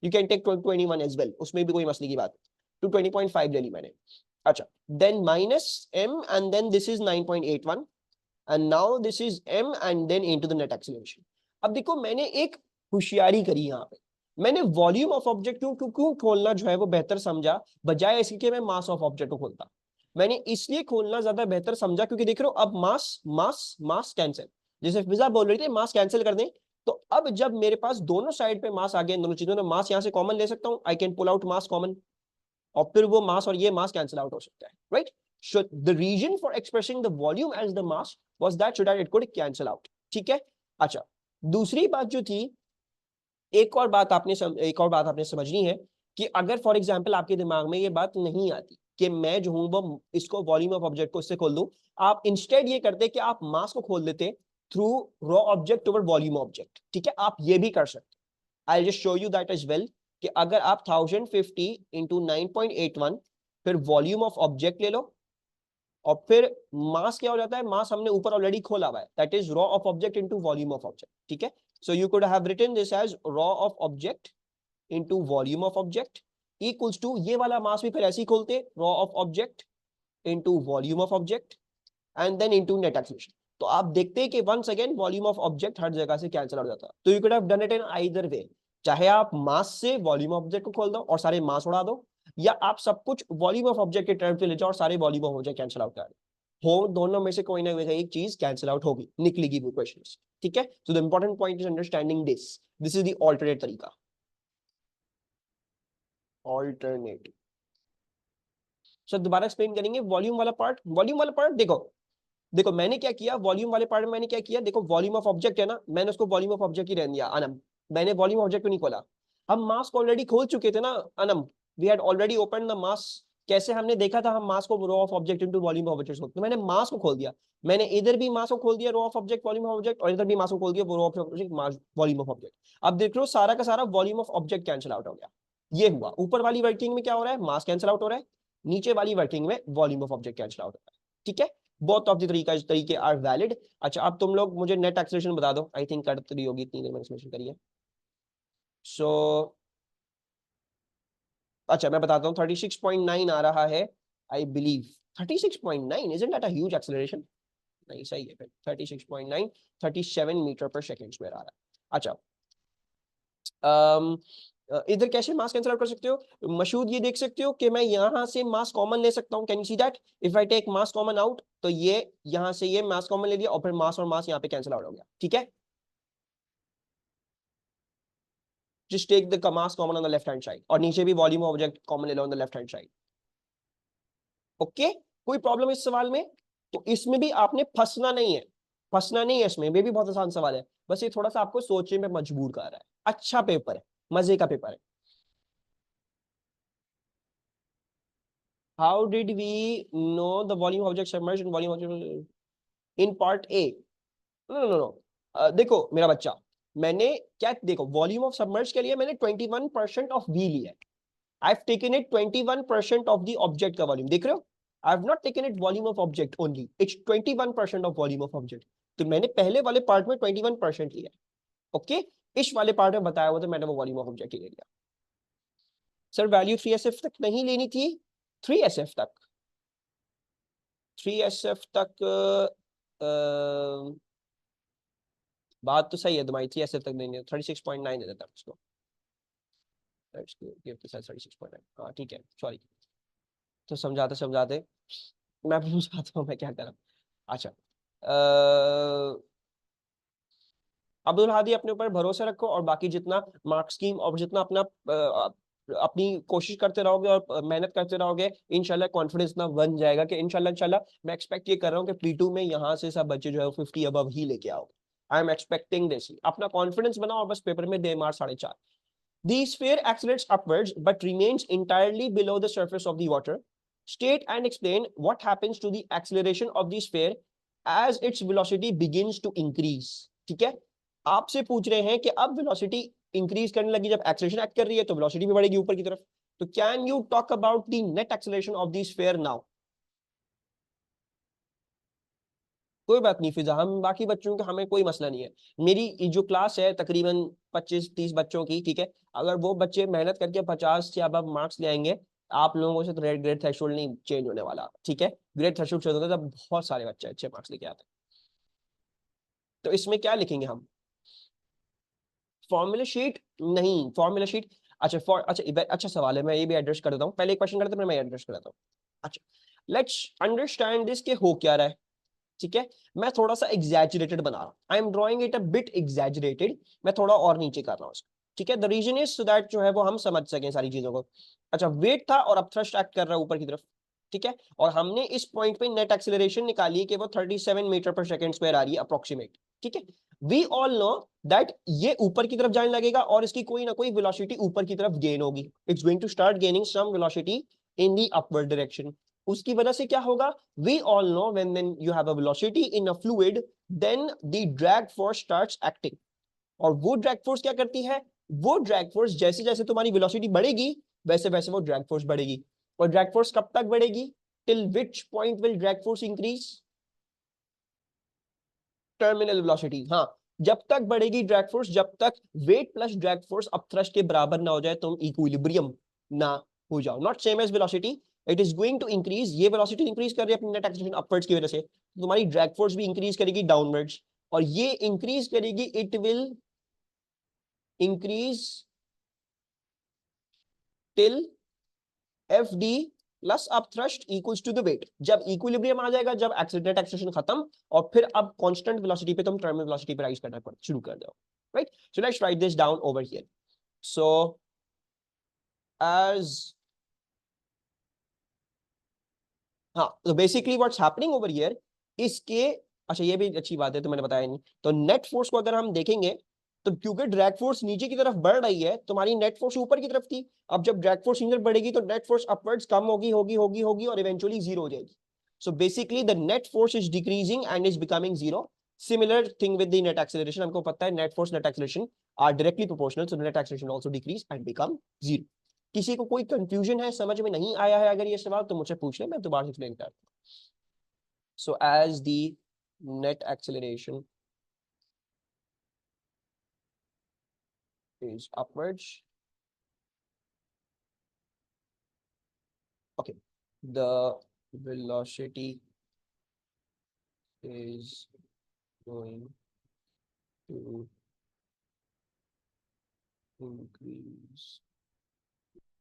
you can take 221 as well, उसमें भी कोई मसले की बात, 220.5 ले ली मैंने। अच्छा, then minus m and then this is 9.81 and now this is m and then into the net acceleration. अब देखो मैंने एक होशियारी करी यहाँ पे, मैंने वॉल्यूम ऑफ ऑब्जेक्ट क्यों खोलना जो है वो बेहतर समझा, बजाय इसके कि मैं मास ऑफ ऑब्जेक्ट को खोलता। मैंने इसलिए खोलना ज्यादा बेहतर समझा क्योंकि देख रहे हो अब मास मास मास कैंसिल, जैसे फिजा बोल रही थी मास कैंसिल कर दें, तो अब जब मेरे पास दोनों साइड पे मास आ गए, दोनों चीजों में मास यहां से कॉमन ले सकता हूं, I can pull out mass common, और फिर वो मास और ये मास कैंसिल आउट हो सकता है, right. So the reason for expressing the volume as the mass was that so that it could cancel out, ठीक है। अच्छा, दूसरी बात जो थी, एक और बात आपने समझनी है कि अगर फॉर एग्जांपल आपके दिमाग में ये बात नहीं आती, कि मैं जो हूं वो इसको वॉल्यूम ऑफ ऑब्जेक्ट को इससे खोल दूं, आप इंस्टेड ये करते कि आप मास को खोल देते through rho object over volume object. ठीक है, आप ये भी कर सकते। I just show you that as well कि अगर आप 1050 इंटू 9.81 फिर वॉल्यूम ऑफ ऑब्जेक्ट ले लो, और फिर मास क्या हो जाता है, मास हमने ऊपर ऑलरेडी खोला हुआ है, that is rho of object into volume of object. ठीक है, so you could have written this as rho of object into volume of object equals to, ये वाला मास भी फिर ऐसे ही खोलते, rho of object into volume of object and then into net acceleration. तो आप देखते हैं कि once again volume of object हर जगह से कैंसिल हो जाता है। तो you could have done it in either way, चाहे आप मास से वॉल्यूम ऑफ ऑब्जेक्ट को खोल दो और सारे मास उड़ा दो, या आप सब कुछ वॉल्यूम ऑफ ऑब्जेक्ट के टर्म पे ले जाओ और सारे volume of object cancel out कर हो, दोनों में से कोई ना कोई एक चीज कैंसिल आउट होगी, निकलेगी वो क्वेश्चन। ठीक है, so the important point is understanding this is the alternate तरीका, ऑल्टरनेट। सर दोबारा एक्सप्लेन करेंगे वॉल्यूम वाला पार्ट। वॉल्यूम वाला पार्ट देखो, देखो मैंने क्या किया, वॉल्यूम वाले पार्ट में मैंने क्या किया, देखो वॉल्यूम ऑफ ऑब्जेक्ट है ना, मैंने उसको वॉल्यूम ऑफ ऑब्जेक्ट ही रहने दिया अनम, मैंने वॉल्यूम ऑब्जेक्ट को नहीं खोला। हम मास को ऑलरेडी खोल चुके थे ना um, we had already open the mass. कैसे हमने देखा था हम मास को rho of object into volume of object, तो मैंने मास को खोल दिया, मैंने इधर भी मास को खोल दिया rho of object volume of object, और इधर भी मास को खोल दिया rho of object volume of object. अब देख लो सारा का सारा volume of object cancel out हो गया, ये हुआ। ऊपर वाली वर्किंग में क्या हो रहा है, मास कैंसिल आउट हो रहा है, नीचे वाली वर्किंग में volume of object cancel out हो रहा है। ठीक है, बोथ ऑफ द तरीके आर वैलिड। अच्छा अब तुम लोग मुझे नेट एक्सेलरेशन बता दो, आई थिंक कर रही होगी, इतनी देर में एक्सप्लेनेशन करिए। सो अच्छा मैं बताता हूँ, 36.9 आ रहा है I believe, 36.9 isn't that a huge acceleration? नहीं सही है फिर, 36.9 37 मीटर पर सेकंड स्क्वायर आ रहा है। अच्छा इधर कैसे मास कैंसिल आउट कर सकते हो, मशहूद ये देख सकते हो कि मैं यहां से मास कॉमन ले सकता हूं, can you see that, if I take mass common out, तो ये यहां से ये मास कॉमन ले लिया और फिर मास और मास यहाँ पे कैंसिल आउट हो गया। ठीक है, just take the mass common on the left hand side, और नीचे भी वॉल्यूम ऑब्जेक्ट कॉमन ले लो on the left hand side. Okay, कोई प्रॉब्लम इस सवाल में? तो इसमें भी आपने फंसना नहीं है, फंसना नहीं है इसमें, ये भी बहुत आसान सवाल है, बस ये थोड़ा सा आपको सोचने में मजबूर कर रहा है। अच्छा पेपर है, मजे का पेपर है। How did we know the volume object submerged in volume object in part A? No. देखो मेरा बच्चा, मैंने क्या देखो वॉल्यूम ऑफ सबमर्ज के लिए मैंने 21% ऑफ V लिया है। I've taken it 21% of the object का वॉल्यूम, देख रहे हो? I've not taken it volume of object only. It's 21% of volume of object. तो मैंने पहले वाले पार्ट में 21% लिया। ओके, इस वाले पार्ट में बताया हुआ था मैंने वो वॉल्यूम ऑफ ऑब्जेक्ट ले लिया। सर वैल्यू 3SF तक नहीं लेनी थी, 3SF तक, 3SF तक बात तो सही है तुम्हारी, 3SF तक नहीं, 36.9 दे देता उसको, 36.9, हाँ ठीक है, सॉरी। तो समझाते समझाते मैं भूल जाता हूँ मैं क्या करा। अच्छा अब्दुल हादी अपने ऊपर भरोसा रखो, और बाकी जितना मार्क स्कीम और जितना अपना अपनी कोशिश करते रहोगे और मेहनत करते रहोगे, इंशाल्लाह कॉन्फिडेंस ना बन जाएगा कि इंशाल्लाह मैं एक्सपेक्ट ये कर रहा हूँ कि P2 में यहाँ से सब बच्चे जो है 50 अबव ही लेके आओ। आई एम एक्सपेक्टिंग दिस, अपना कॉन्फिडेंस बनाओ और बस पेपर में दे मार 4.5। The sphere accelerates upwards but remains entirely below the surface of the water. State and explain what happens to the acceleration of the sphere as its velocity begins to increase. ठीक है, आपसे पूछ रहे हैं कि अब वेलोसिटी इंक्रीज करने लगी, जब एक्सेलरेशन एक्ट कर रही है तो वेलोसिटी भी बढ़ेगी ऊपर की तरफ। तो can you talk about the net acceleration of the sphere now? कोई बात नहीं फिजा, हम बाकी बच्चों का हमें कोई मसला नहीं है। मेरी जो क्लास है तकरीबन 25-30 बच्चों की, ठीक है, अगर वो बच्चे मेहनत करके 50 से अब मार्क्स ले आएंगे, आप लोगों से तो ग्रेड थ्रेशोल्ड नहीं चेंज होने वाला। ठीक है, ग्रेड थ्रेशोल्ड चेंज होता है जब बहुत सारे बच्चे अच्छे मार्क्स लेके आते हैं। तो इसमें क्या लिखेंगे हम, फॉर्मूला शीट? नहीं फॉर्मूला शीट, अच्छा सवाल है, मैं ये भी एड्रेस कर देता हूँ, पहले एक क्वेश्चन करते हैं मैं एड्रेस कर देता हूँ। अच्छा लेट्स अंडरस्टैंड दिस के हो क्या रहा है। ठीक है, मैं थोड़ा सा एग्जैजुरेटेड बना रहा हूँ, I am drawing it a bit exaggerated, मैं थोड़ा और नीचे कर रहा हूँ उसको। ठीक है, the reason is so that जो है वो हम समझ सकें सारी चीजों को। अच्छा वेट था और अब थ्रस्ट एक्ट कर रहा है ऊपर की तरफ। ठीक है, और हमने इस पॉइंट पे नेट एक्सेलरेशन निकाली है कि वो 37 मीटर पर सेकंड स्क्वायर आ रही है अप्रोक्सीमेट। ठीक है, वी ऑल नो दैट ये ऊपर की तरफ जाने लगेगा और इसकी कोई ना कोई वेलोसिटी ऊपर की तरफ गेन होगी, it's going to start gaining some velocity in the upward direction. उसकी वजह से क्या होगा, we all know when you have a velocity in a fluid then the drag force starts acting. और वो ड्रैग फोर्स क्या करती है, वो ड्रैग फोर्स जैसे जैसे तुम्हारी वेलोसिटी बढ़ेगी वैसे वैसे वो ड्रैग फोर्स बढ़ेगी। और ड्रैग फोर्स कब तक बढ़ेगी, till which point will drag force increase, terminal velocity. हाँ, जब तक बढ़ेगी ड्रैग फोर्स, जब तक weight plus drag force upthrust के बराबर ना हो जाए, तुम इक्विलिब्रियम ना हो जाओ। Not same as velocity, it is going to increase. ये वेलोसिटी इंक्रीज कर रही है अपनी नेट एक्सीलरेशन अपवर्ड्स की वजह से, तो तुम्हारी ड्रैग फोर्स भी इंक्रीज करेगी डाउनवर्ड्स। और ये इंक्रीज करेगी, it will increase till F D plus upthrust equals to the weight. जब इक्विलिब्रियम आ जाएगा, जब एक्सीलरेट एक्सेलरेशन खत्म, और फिर अब कांस्टेंट वेलोसिटी पे तुम टर्मिनल वेलोसिटी पे राइज करना शुरू कर दो। Right, so let's write this down over here. So as, हाँ, तो basically what's happening over here, इसके, अच्छा ये भी अच्छी बात है तो मैंने बताया नहीं, तो नेट फोर्स को अगर हम देखेंगे तो क्योंकि ड्रैग फोर्स नीचे की तरफ बढ़ रही है, तुम्हारी नेट फोर्स ऊपर की तरफ थी। अब जब ड्रैग फोर्स नीचे बढ़ेगी तो नेट फोर्स अपवर्ड्स कम होगी होगी होगी होगी और इवेंचुअली जीरो हो जाएगी। So basically the net force is decreasing and is becoming zero. Similar thing with the net acceleration, हमको पता है net force net acceleration are directly proportional, so net acceleration also decrease and become zero. किसी को कोई confusion है, समझ में नहीं आया है अगर ये सवाल, तो मुझसे पूछ ले, मैं दोबारा एक्सप्लेन करता हूँ। So as the net acceleration is upwards, okay, the velocity is going to increase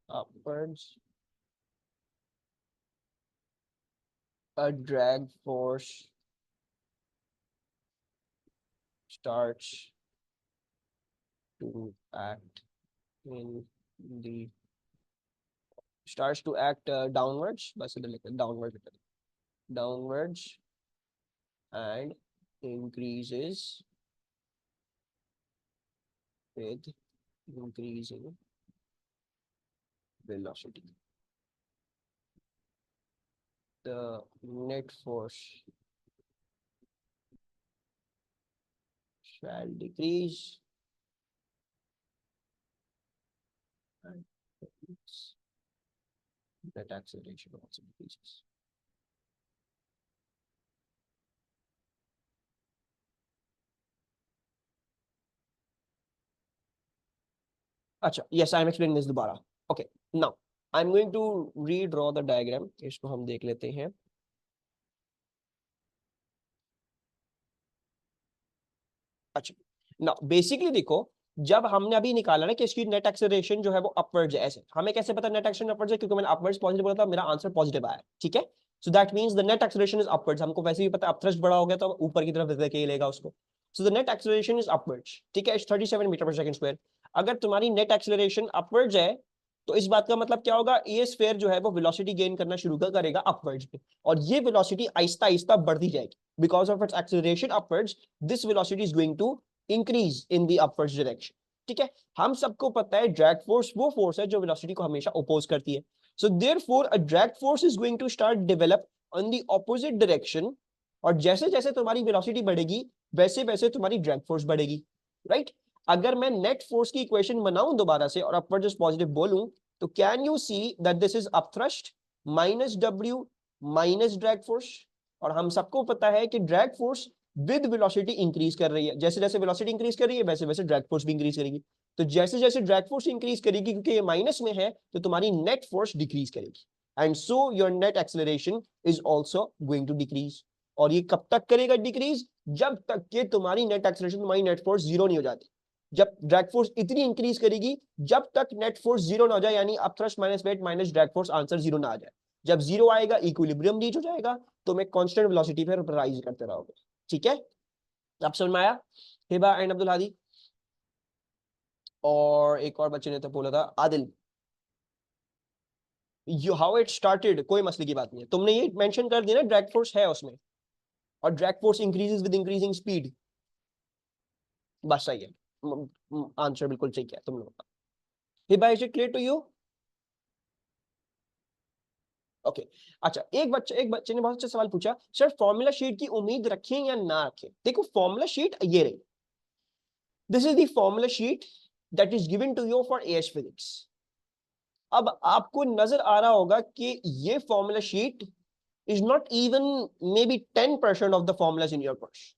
upwards. A drag force starts to act in the downwards, बस इधर लिखते हैं downwards and increases with increasing velocity. The net force shall decrease and its net acceleration also decreases. अच्छा, yes, I am explaining this दोबारा. Okay, now I am going to redraw the diagram. इसको हम देख लेते हैं. अच्छा, now basically देखो, जब हमने अभी निकाला ना कि इसकी नेट एक्सेलरेशन जो है वो अपवर्ड्स है, ऐसे हमें कैसे पता नेट एक्सेलरेशन अपवर्ड्स है, क्योंकि मैंने अपवर्ड्स पॉजिटिव बोला था, मेरा आंसर पॉजिटिव आया, ठीक है। सो that means the net acceleration is upwards. हमको वैसे भी पता है अपथ्रस्ट बड़ा हो गया तो ऊपर की तरफ लेके ही लेगा उसको। So the net acceleration is upwards, ठीक है, 37 मीटर पर सेकंड स्क्वायर। अगर तुम्हारी नेट एक्सेलरेशन अपवर्ड्स है तो इस बात का मतलब क्या होगा, ये स्फीयर जो है वो वेलोसिटी गेन करना शुरू करेगा अपवर्ड्स पे, और ये वेलोसिटी आहिस्ता आहिस्ता बढ़ती जाएगी because of its acceleration upwards. This velocity is going to increase in the upwards direction, ठीक है। हम सबको पता है ड्रैग फोर्स वो फोर्स है जो वेलोसिटी को हमेशा अपोज करती है। So therefore a drag force is going to start develop on the opposite direction. और जैसे जैसे तुम्हारी वेलोसिटी बढ़ेगी वैसे वैसे तुम्हारी ड्रैग फोर्स बढ़ेगी, राइट। अगर मैं नेट फोर्स की इक्वेशन बनाऊं दोबारा से और अपवर्ड पॉजिटिव बोलूं, तो can you see that this is upthrust minus W minus drag force. और हम सबको पता है कि drag force with velocity increase कर रही है, जैसे जैसे वेलोसिटी इंक्रीज कर रही है वैसे वैसे ड्रैग फोर्स भी इंक्रीज करेगी। तो जैसे जैसे ड्रैग फोर्स इंक्रीज करेगी, क्योंकि ये माइनस में है, तो तुम्हारी नेट फोर्स डिक्रीज करेगी, and so your net acceleration is also going to decrease. और ये कब तक करेगा डिक्रीज, जब तक कि तुम्हारी नेट एक्सेलरेशन, तुम्हारी नेट फोर्स जीरो नहीं हो जाती। जब ड्रैग फोर्स इतनी इंक्रीज करेगी जब तक नेट फोर्स जीरो ना हो जाए, यानी upthrust minus weight minus drag force answer zero ना आ जाए। जब जीरो आएगा इक्विलिब्रियम रीच हो जाएगा, तो मैं कांस्टेंट वेलोसिटी पर राइज करते रहोगे, ठीक है। आप समझ में आया, हिबा एंड अब्दुल हादी। और एक और बच्चे ने तो बोला था Adil, you how it started, कोई मसले की बात नहीं है, तुमने ये मेंशन कर दिया ना ड्रैग फोर्स है उसमें, और drag force increases with increasing speed, बस सही है, आंसर बिल्कुल सही है तुम लोगों का। Hiba is it clear to you? Okay अच्छा, एक बच्चे ने बहुत अच्छा सवाल पूछा, सर फॉर्मूला शीट की उम्मीद रखें या ना रखें? देखो फॉर्मूला शीट ये रही, this is the formula sheet that is given to you for AS physics. अब आपको नजर आ रहा होगा कि ये formula sheet is not even maybe 10% of the formulas in your course.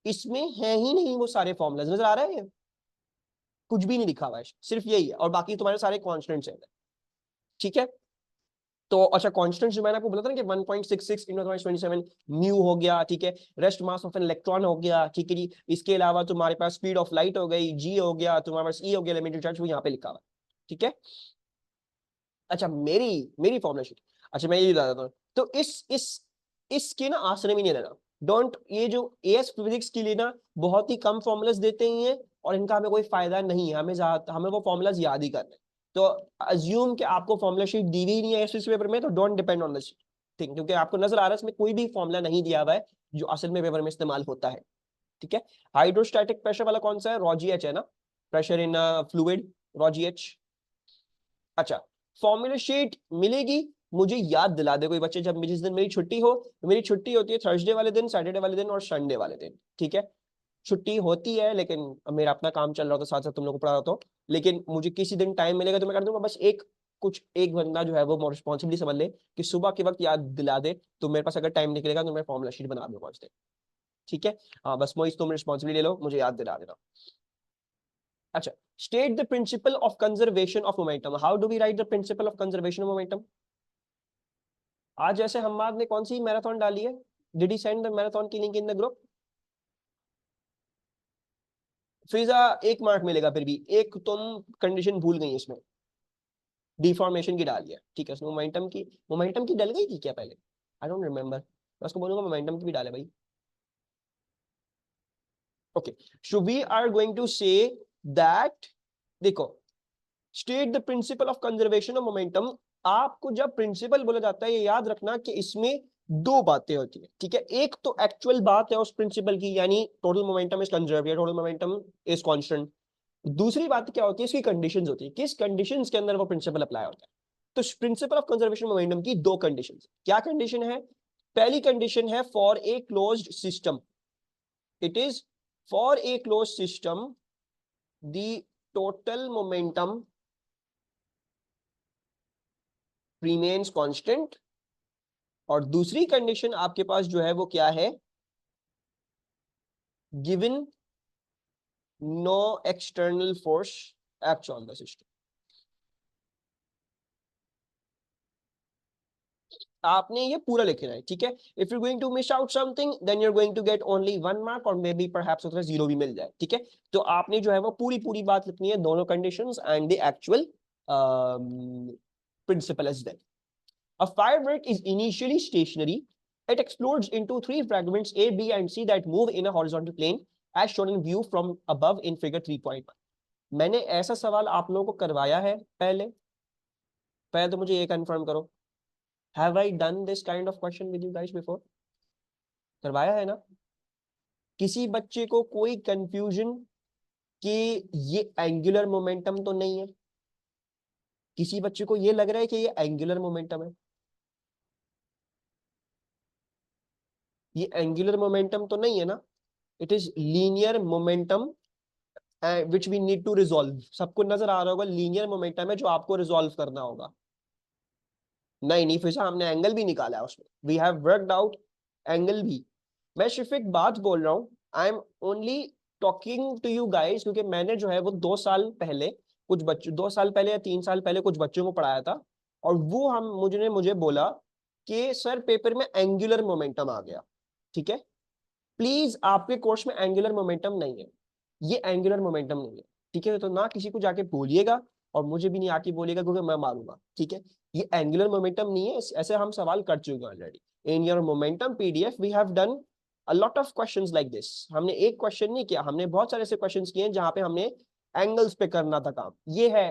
इसमें है ही नहीं वो सारे फॉर्मूलाज, नजर आ रहे हैं? कुछ भी नहीं लिखा हुआ है, सिर्फ यही है, और बाकी तुम्हारे सारे कॉन्स्टेंट्स हैं। ठीक है, तो अच्छा कांस्टेंट जो मैंने आपको बोला था ना कि 1.66 × 27 म्यू हो गया, ठीक है, rest mass of an electron हो गया, ठीक है जी, इसके अलावा तुम्हारे पास स्पीड ऑफ लाइट हो गई, जी हो गया, तुम्हारे पास ई हो गया, एलिमेंटरी चार्ज, वो यहाँ पे लिखा हुआ है। ठीक है, अच्छा मेरी मेरी फॉर्मूला शीट, अच्छा मैं ये बता देता हूँ, तो इसके ना आश्रय में नहीं लेना, डोंट, ये जो एएस फिजिक्स के लिए ना बहुत ही कम फॉर्मूलाज देते हैं और इनका हमें कोई फायदा नहीं है, हमें वो फॉर्मूलाज याद ही करने। तो अज्यूम कि आपको फॉर्मूला शीट दी हुई नहीं है एस पेपर में, तो don't depend on this thing, क्योंकि आपको नजर आ रहा है इसमें कोई भी फॉर्मूला नहीं दिया हुआ है जो असल में पेपर में इस्तेमाल होता है। ठीक है, हाइड्रोस्टैटिक प्रेशर वाला कौन सा है? रॉजी एच है ना, pressure in fluid, rosy H. अच्छा, फॉर्मूला शीट मिलेगी, मुझे याद दिला दे कोई बच्चे, जब जिस दिन मेरी छुट्टी हो, मेरी छुट्टी होती है थर्सडे वाले दिन, सैटरडे वाले दिन और संडे वाले दिन। ठीक है, छुट्टी होती है, लेकिन अब मेरा अपना काम चल रहा था, साथ साथ तुम लोग को पढ़ा रहा था, लेकिन मुझे किसी दिन टाइम मिलेगा तो मैं कर दूंगा। बस एक बंदा जो है वो रिस्पॉन्सिबिलिटी समझ ले कि सुबह के वक्त याद दिला दे, तो मेरे पास अगर टाइम निकलेगा तो मैं फॉर्मूला शीट बना दूंगा उस दिन। ठीक है, हाँ बस मोइस तुम रिस्पॉन्सिबिलिटी ले लो, मुझे याद दिला देना। अच्छा, state the principle of conservation of momentum. How do we write the principle of conservation of momentum? आज जैसे हम्माद ने कौन सी मैराथन डाली है? Did he send the marathon की link in the group? Fiza 1 mark मिलेगा, फिर भी एक तुम कंडीशन भूल गई इसमें, डिफॉर्मेशन की डाली है। ठीक है, उसमें मोमेंटम की डल गई थी क्या पहले? आई डोंट रिमेम्बर, मैं उसको बोलूंगा मोमेंटम की भी डाले भाई। Okay, so we are going to say that, देखो, state the principle of conservation of momentum. आपको जब प्रिंसिपल बोला जाता है, ये याद रखना कि इसमें दो बातें होती है। ठीक है, एक तो एक्चुअल बात है उस प्रिंसिपल की, यानी टोटल मोमेंटम इज कंजर्व या टोटल मोमेंटम इज कांस्टेंट। दूसरी बात क्या होती है, इसकी कंडीशंस होती है, किस कंडीशंस के अंदर वो प्रिंसिपल अप्लाई होता है। तो प्रिंसिपल ऑफ कंजर्वेशन मोमेंटम की दो कंडीशंस, क्या कंडीशन है? पहली कंडीशन है for a closed system, it is for a closed system the total momentum remains constant. और दूसरी कंडीशन आपके पास जो है वो क्या है? Given no external force acts on the system. आपने ये पूरा लिखना है। ठीक है, if you going to miss out something then you are going to get only 1 mark, और मे बी परहैप्स उसमें 0 भी मिल जाए। ठीक है, तो आपने जो है वो पूरी पूरी बात लिखनी है, दोनों conditions and the actual principle as well. A firework is initially stationary. It explodes into 3 fragments A, B, and C that move in a horizontal plane, as shown in view from above in figure 3.1. मैंने ऐसा सवाल आप लोगों को करवाया है पहले? पहले तो मुझे ये कंफर्म करो, have I done this kind of question with you guys before? करवाया है ना? किसी बच्चे को कोई कंफ्यूजन कि ये एंगुलर मोमेंटम तो नहीं है? किसी बच्चे को ये लग रहा है कि ये एंगुलर मोमेंटम है? ये एंगुलर मोमेंटम तो नहीं है ना? It is linear momentum which we need to resolve. सबको नजर आ रहा होगा लीनियर मोमेंटम है जो आपको रिजॉल्व करना होगा। नहीं नहीं, फिर से हमने एंगल भी निकाला है उसमें, we have worked out angle भी। मैं सिर्फ एक बात बोल रहा हूँ, I am only talking to you guys, क्योंकि मैंने जो है वो 2 साल पहले कुछ बच्चों, 2 साल पहले या 3 साल पहले कुछ बच्चों को पढ़ाया था, और वो मुझे बोला कि सर पेपर में एंगुलर मोमेंटम आ गया। ठीक है, प्लीज आपके कोर्स में एंगुलर मोमेंटम नहीं है, ये एंगुलर मोमेंटम नहीं है। ठीक है, तो ना किसी को जाके बोलिएगा और मुझे भी नहीं आके बोलिएगा, क्योंकि मैं मारूंगा। ठीक है, ये एंगुलर मोमेंटम नहीं है, ऐसे हम सवाल कर चुके हैं already in your momentum PDF. We have done a lot of questions like this. हमने एक क्वेश्चन नहीं किया, हमने बहुत सारे ऐसे क्वेश्चंस किए हैं जहां पे हमने एंगल्स पे करना था काम। ये है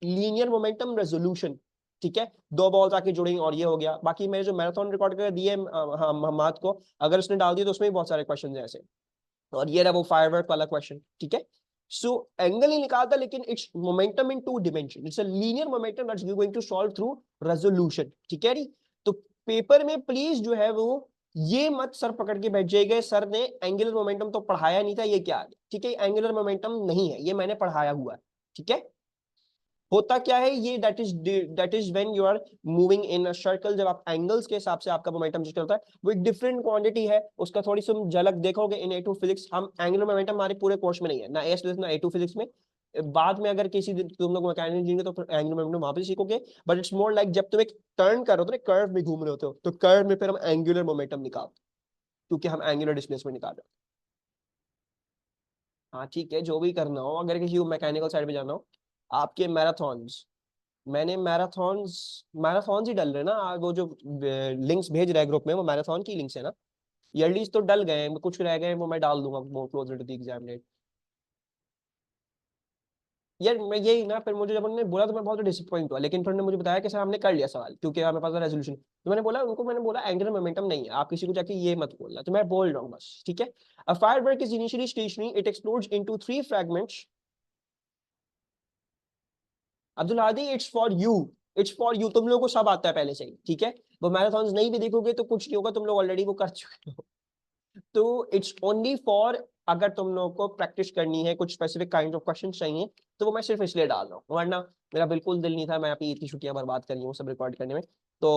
लीनियर मोमेंटम रेजोल्यूशन। ठीक है, 2 बॉल्स आके जुड़ेंगे और ये हो गया। बाकी मेरे जो मैराथन रिकॉर्ड कर दिए हम को, अगर उसने डाल दिया तो उसमें भी बहुत सारे क्वेश्चन है ऐसे। और ये रहा वो फायरवर्क वाला क्वेश्चन। ठीक है, सो एंगल ही निकालता, लेकिन it's momentum in 2 dimension, it's a linear momentum that's going to solve through resolution. ठीक है, पेपर में प्लीज जो है वो ये मत सर पकड़ के बैठ जाइएगा सर ने एंगुलर मोमेंटम तो पढ़ाया नहीं था, ये क्या आ गया, ठीक है, एंगुलर मोमेंटम नहीं है, ये मैंने पढ़ाया हुआ है, ठीक है। होता क्या है ये, that is when you are moving in a circle, जब आप एंगल्स के हिसाब से आपका मोमेंटम चेंज होता है, वो एक डिफरेंट क्वांटिटी है, उसका थोड़ी सी झलक देखोगे इन A2 फिजिक्स। हम एंगुलर मोमेंटम हमारे पूरे कोर्स में नहीं है, ना एस ना A2 फिजिक्स में। बाद में अगर किसी दिन तुम लोग मैकेनिक्स लेंगे तो फिर एंगुलर मोमेंटम वहां पे सीखोगे, बट इट्स मोर लाइक जब तुम एक टर्न कर रहे हो तो कर्व में घूम रहे होते हो, तो कर्व में फिर हम एंगुलर मोमेंटम निकालते, क्योंकि हम एंगुलर डिस्प्लेसमेंट निकाल रहे हैं। हाँ ठीक है, जो भी करना हो, अगर किसी को मैकेनिकल साइड पे जाना हो, आपके मैराथॉन्स, मैंने मैराथॉन्स, मैराथॉन्स ही डल रहे ना, वो जो लिंक्स भेज रहे हैं ग्रुप में वो मैराथन की लिंक्स है ना, ईयरलीज तो डल गए हैं, कुछ रह गए हैं, वो मैं डाल दूंगा more closer to the exam date. यार मैं यही ना, फिर मुझे जब उन्होंने बोला तो मैं बहुत डिसअपॉइंट हुआ, लेकिन फिर उन्होंने मुझे बताया कि सर हमने कर लिया सवाल, क्योंकि हमें पास रेजोल्यूशन, तो मैंने बोला उनको, मैंने बोला एंगुलर मोमेंटम नहीं है, आप किसी को जाके ये मत बोलना, तो मैं बोल रहा हूँ बस, ठीक है। A firework is initially stationary, it explodes into 3 fragments. Abdul Hadi it's for you, it's for you, तुम लोगों को सब आता है पहले से ही, ठीक है। वो मैराथन नहीं भी देखोगे तो कुछ नहीं होगा, तुम लोग ऑलरेडी वो कर चुके हो। तो इट्स ओनली फॉर, अगर तुम लोगों को प्रैक्टिस करनी है, कुछ स्पेसिफिक काइंड ऑफ क्वेश्चन चाहिए, तो वो मैं सिर्फ इसलिए डाल रहा हूँ, वरना मेरा बिल्कुल दिल नहीं था, मैं अपनी इतनी छुट्टियां बर्बाद करी हूँ सब रिकॉर्ड करने में। तो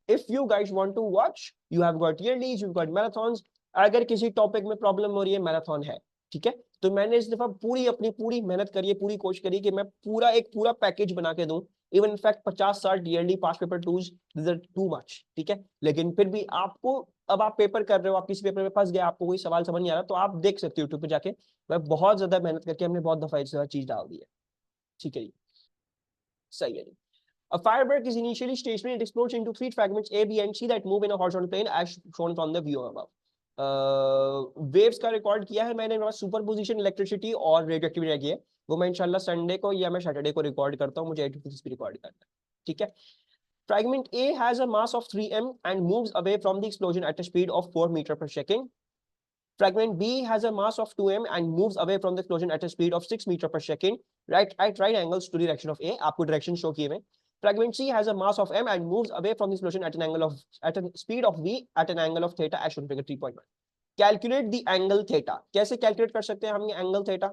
if you guys want to watch, you have got yearlies, you got marathons. अगर किसी टॉपिक में प्रॉब्लम हो रही है, मैराथन है, ठीक है, तो मैंने इस दफा पूरी अपनी पूरी मेहनत करी है, पूरी कोशिश करी कि मैं पूरा एक पूरा पैकेज बना के दूं। Even in fact 50-60 yearly pass paper twos, this are too much, ठीक है। लेकिन फिर भी आपको, अब आप पेपर कर रहे हो, आप किसी पेपर में फंस गए, आपको कोई सवाल समझ नहीं आ रहा, तो आप देख सकते हो यूट्यूब पे जाके, मैं बहुत ज्यादा मेहनत करके हमने बहुत दफा इस चीज डाल दी है, ठीक है जी, सही है जी। A firebird is initially stationary. It explodes into 3 fragments A, B, and C that move in a horizontal plane as shown from the view above. Waves का रिकॉर्ड किया है मैंने, मेरे पास सुपर पोजिशन, इलेक्ट्रिसिटी और रेडियो एक्टिविटी की है, वो मैं इंशाल्लाह संडे को या मैं सैटरडे को रिकॉर्ड करता हूँ, मुझे 8 फिजिक्स भी रिकॉर्ड करना है, ठीक है। Fragment A has a mass of 3m and moves away from the explosion at a speed of 4 meter per second. Fragment B has a mass of 2m and moves away from the explosion at a speed of 6 meter per second, right at right angles to the direction of A. आपको direction show किए हैं। Fragment C has a mass of m and moves away from the explosion at an angle of, at a speed of v at an angle of theta as shown in figure 3.1. Calculate the angle theta. कैसे calculate कर सकते हैं हम ये angle theta,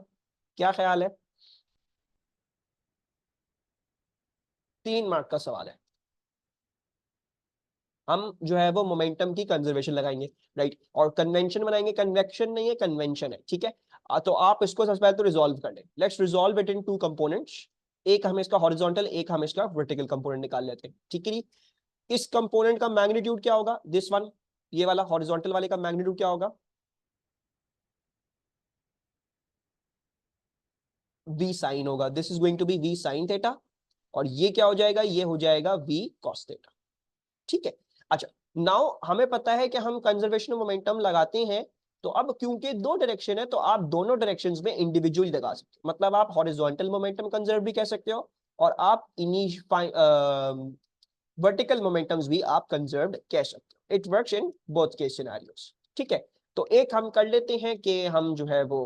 क्या ख्याल है? 3 mark का सवाल है। हम जो है वो मोमेंटम की कंजर्वेशन लगाएंगे, राइट, और कन्वेंशन बनाएंगे, कन्वेक्शन नहीं है कन्वेंशन है, ठीक है। तो आप इसको सबसे पहले तो रिजॉल्व कर लें, let's resolve it in 2 components. एक हम इसका हॉरिजॉन्टल, एक हम इसका वर्टिकल कंपोनेंट निकाल लेते हैं, ठीक है जी। इस कंपोनेंट का मैग्नीट्यूड क्या होगा, दिस वन, ये वाला हॉरिजॉन्टल वाले का मैग्नीट्यूड क्या होगा, v साइन होगा, this is going to be v sine theta, और ये क्या हो जाएगा, ये हो जाएगा v cos थीटा, ठीक है। अच्छा, नाउ हमें पता है कि हम कंजर्वेशन ऑफ मोमेंटम लगाते हैं, तो अब क्योंकि 2 डायरेक्शन है, तो आप दोनों डायरेक्शंस में इंडिविजुअली लगा सकते हो, मतलब आप हॉरिजॉन्टल मोमेंटम कंजर्व भी कह सकते हो, और आप वर्टिकल मोमेंटम्स भी आप कंजर्व्ड कह सकते हो, it works in both case scenarios, ठीक है। तो एक हम कर लेते हैं कि हम जो है वो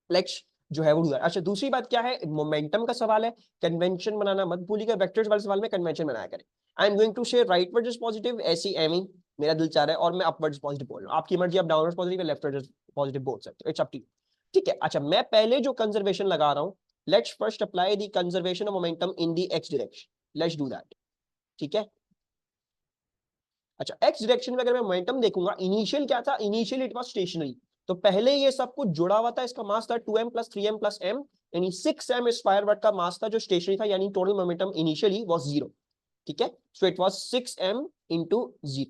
लेट्स जो है वो, अच्छा दूसरी बात क्या है, मोमेंटम का सवाल है, कन्वेंशन बनाना मत भूलिएगा, वेक्टर्स वाले सवाल में कन्वेंशन बनाया करें। आई एम गोइंग टू से राइटवर्ड इज पॉजिटिव, ऐसी एम ही मेरा दिल चाह रहा है, और मैं अपवर्ड पॉजिटिव बोल रहा हूँ, आपकी मर्जी, आप डाउनवर्ड पॉजिटिव या लेफ्टवर्ड पॉजिटिव बोल सकते हो, इट्स अप टू यू, ठीक है। अच्छा, मैं पहले जो कंजर्वेशन लगा रहा हूँ, let's first apply the conservation of momentum in the x direction, let's do that, ठीक है। अच्छा, एक्स डायरेक्शन में अगर मैं मोमेंटम देखूंगा, इनिशियल क्या था, इनिशियल इट वाज स्टेशनरी, तो पहले ये सब कुछ जुड़ा हुआ था, इसका मास था 2m + 3m + m, यानी 6m इस फायरवर्क का मास था जो स्टेशनरी था, यानी टोटल मोमेंटम इनिशियली वाज 0, ठीक है। So it was 6m × 0।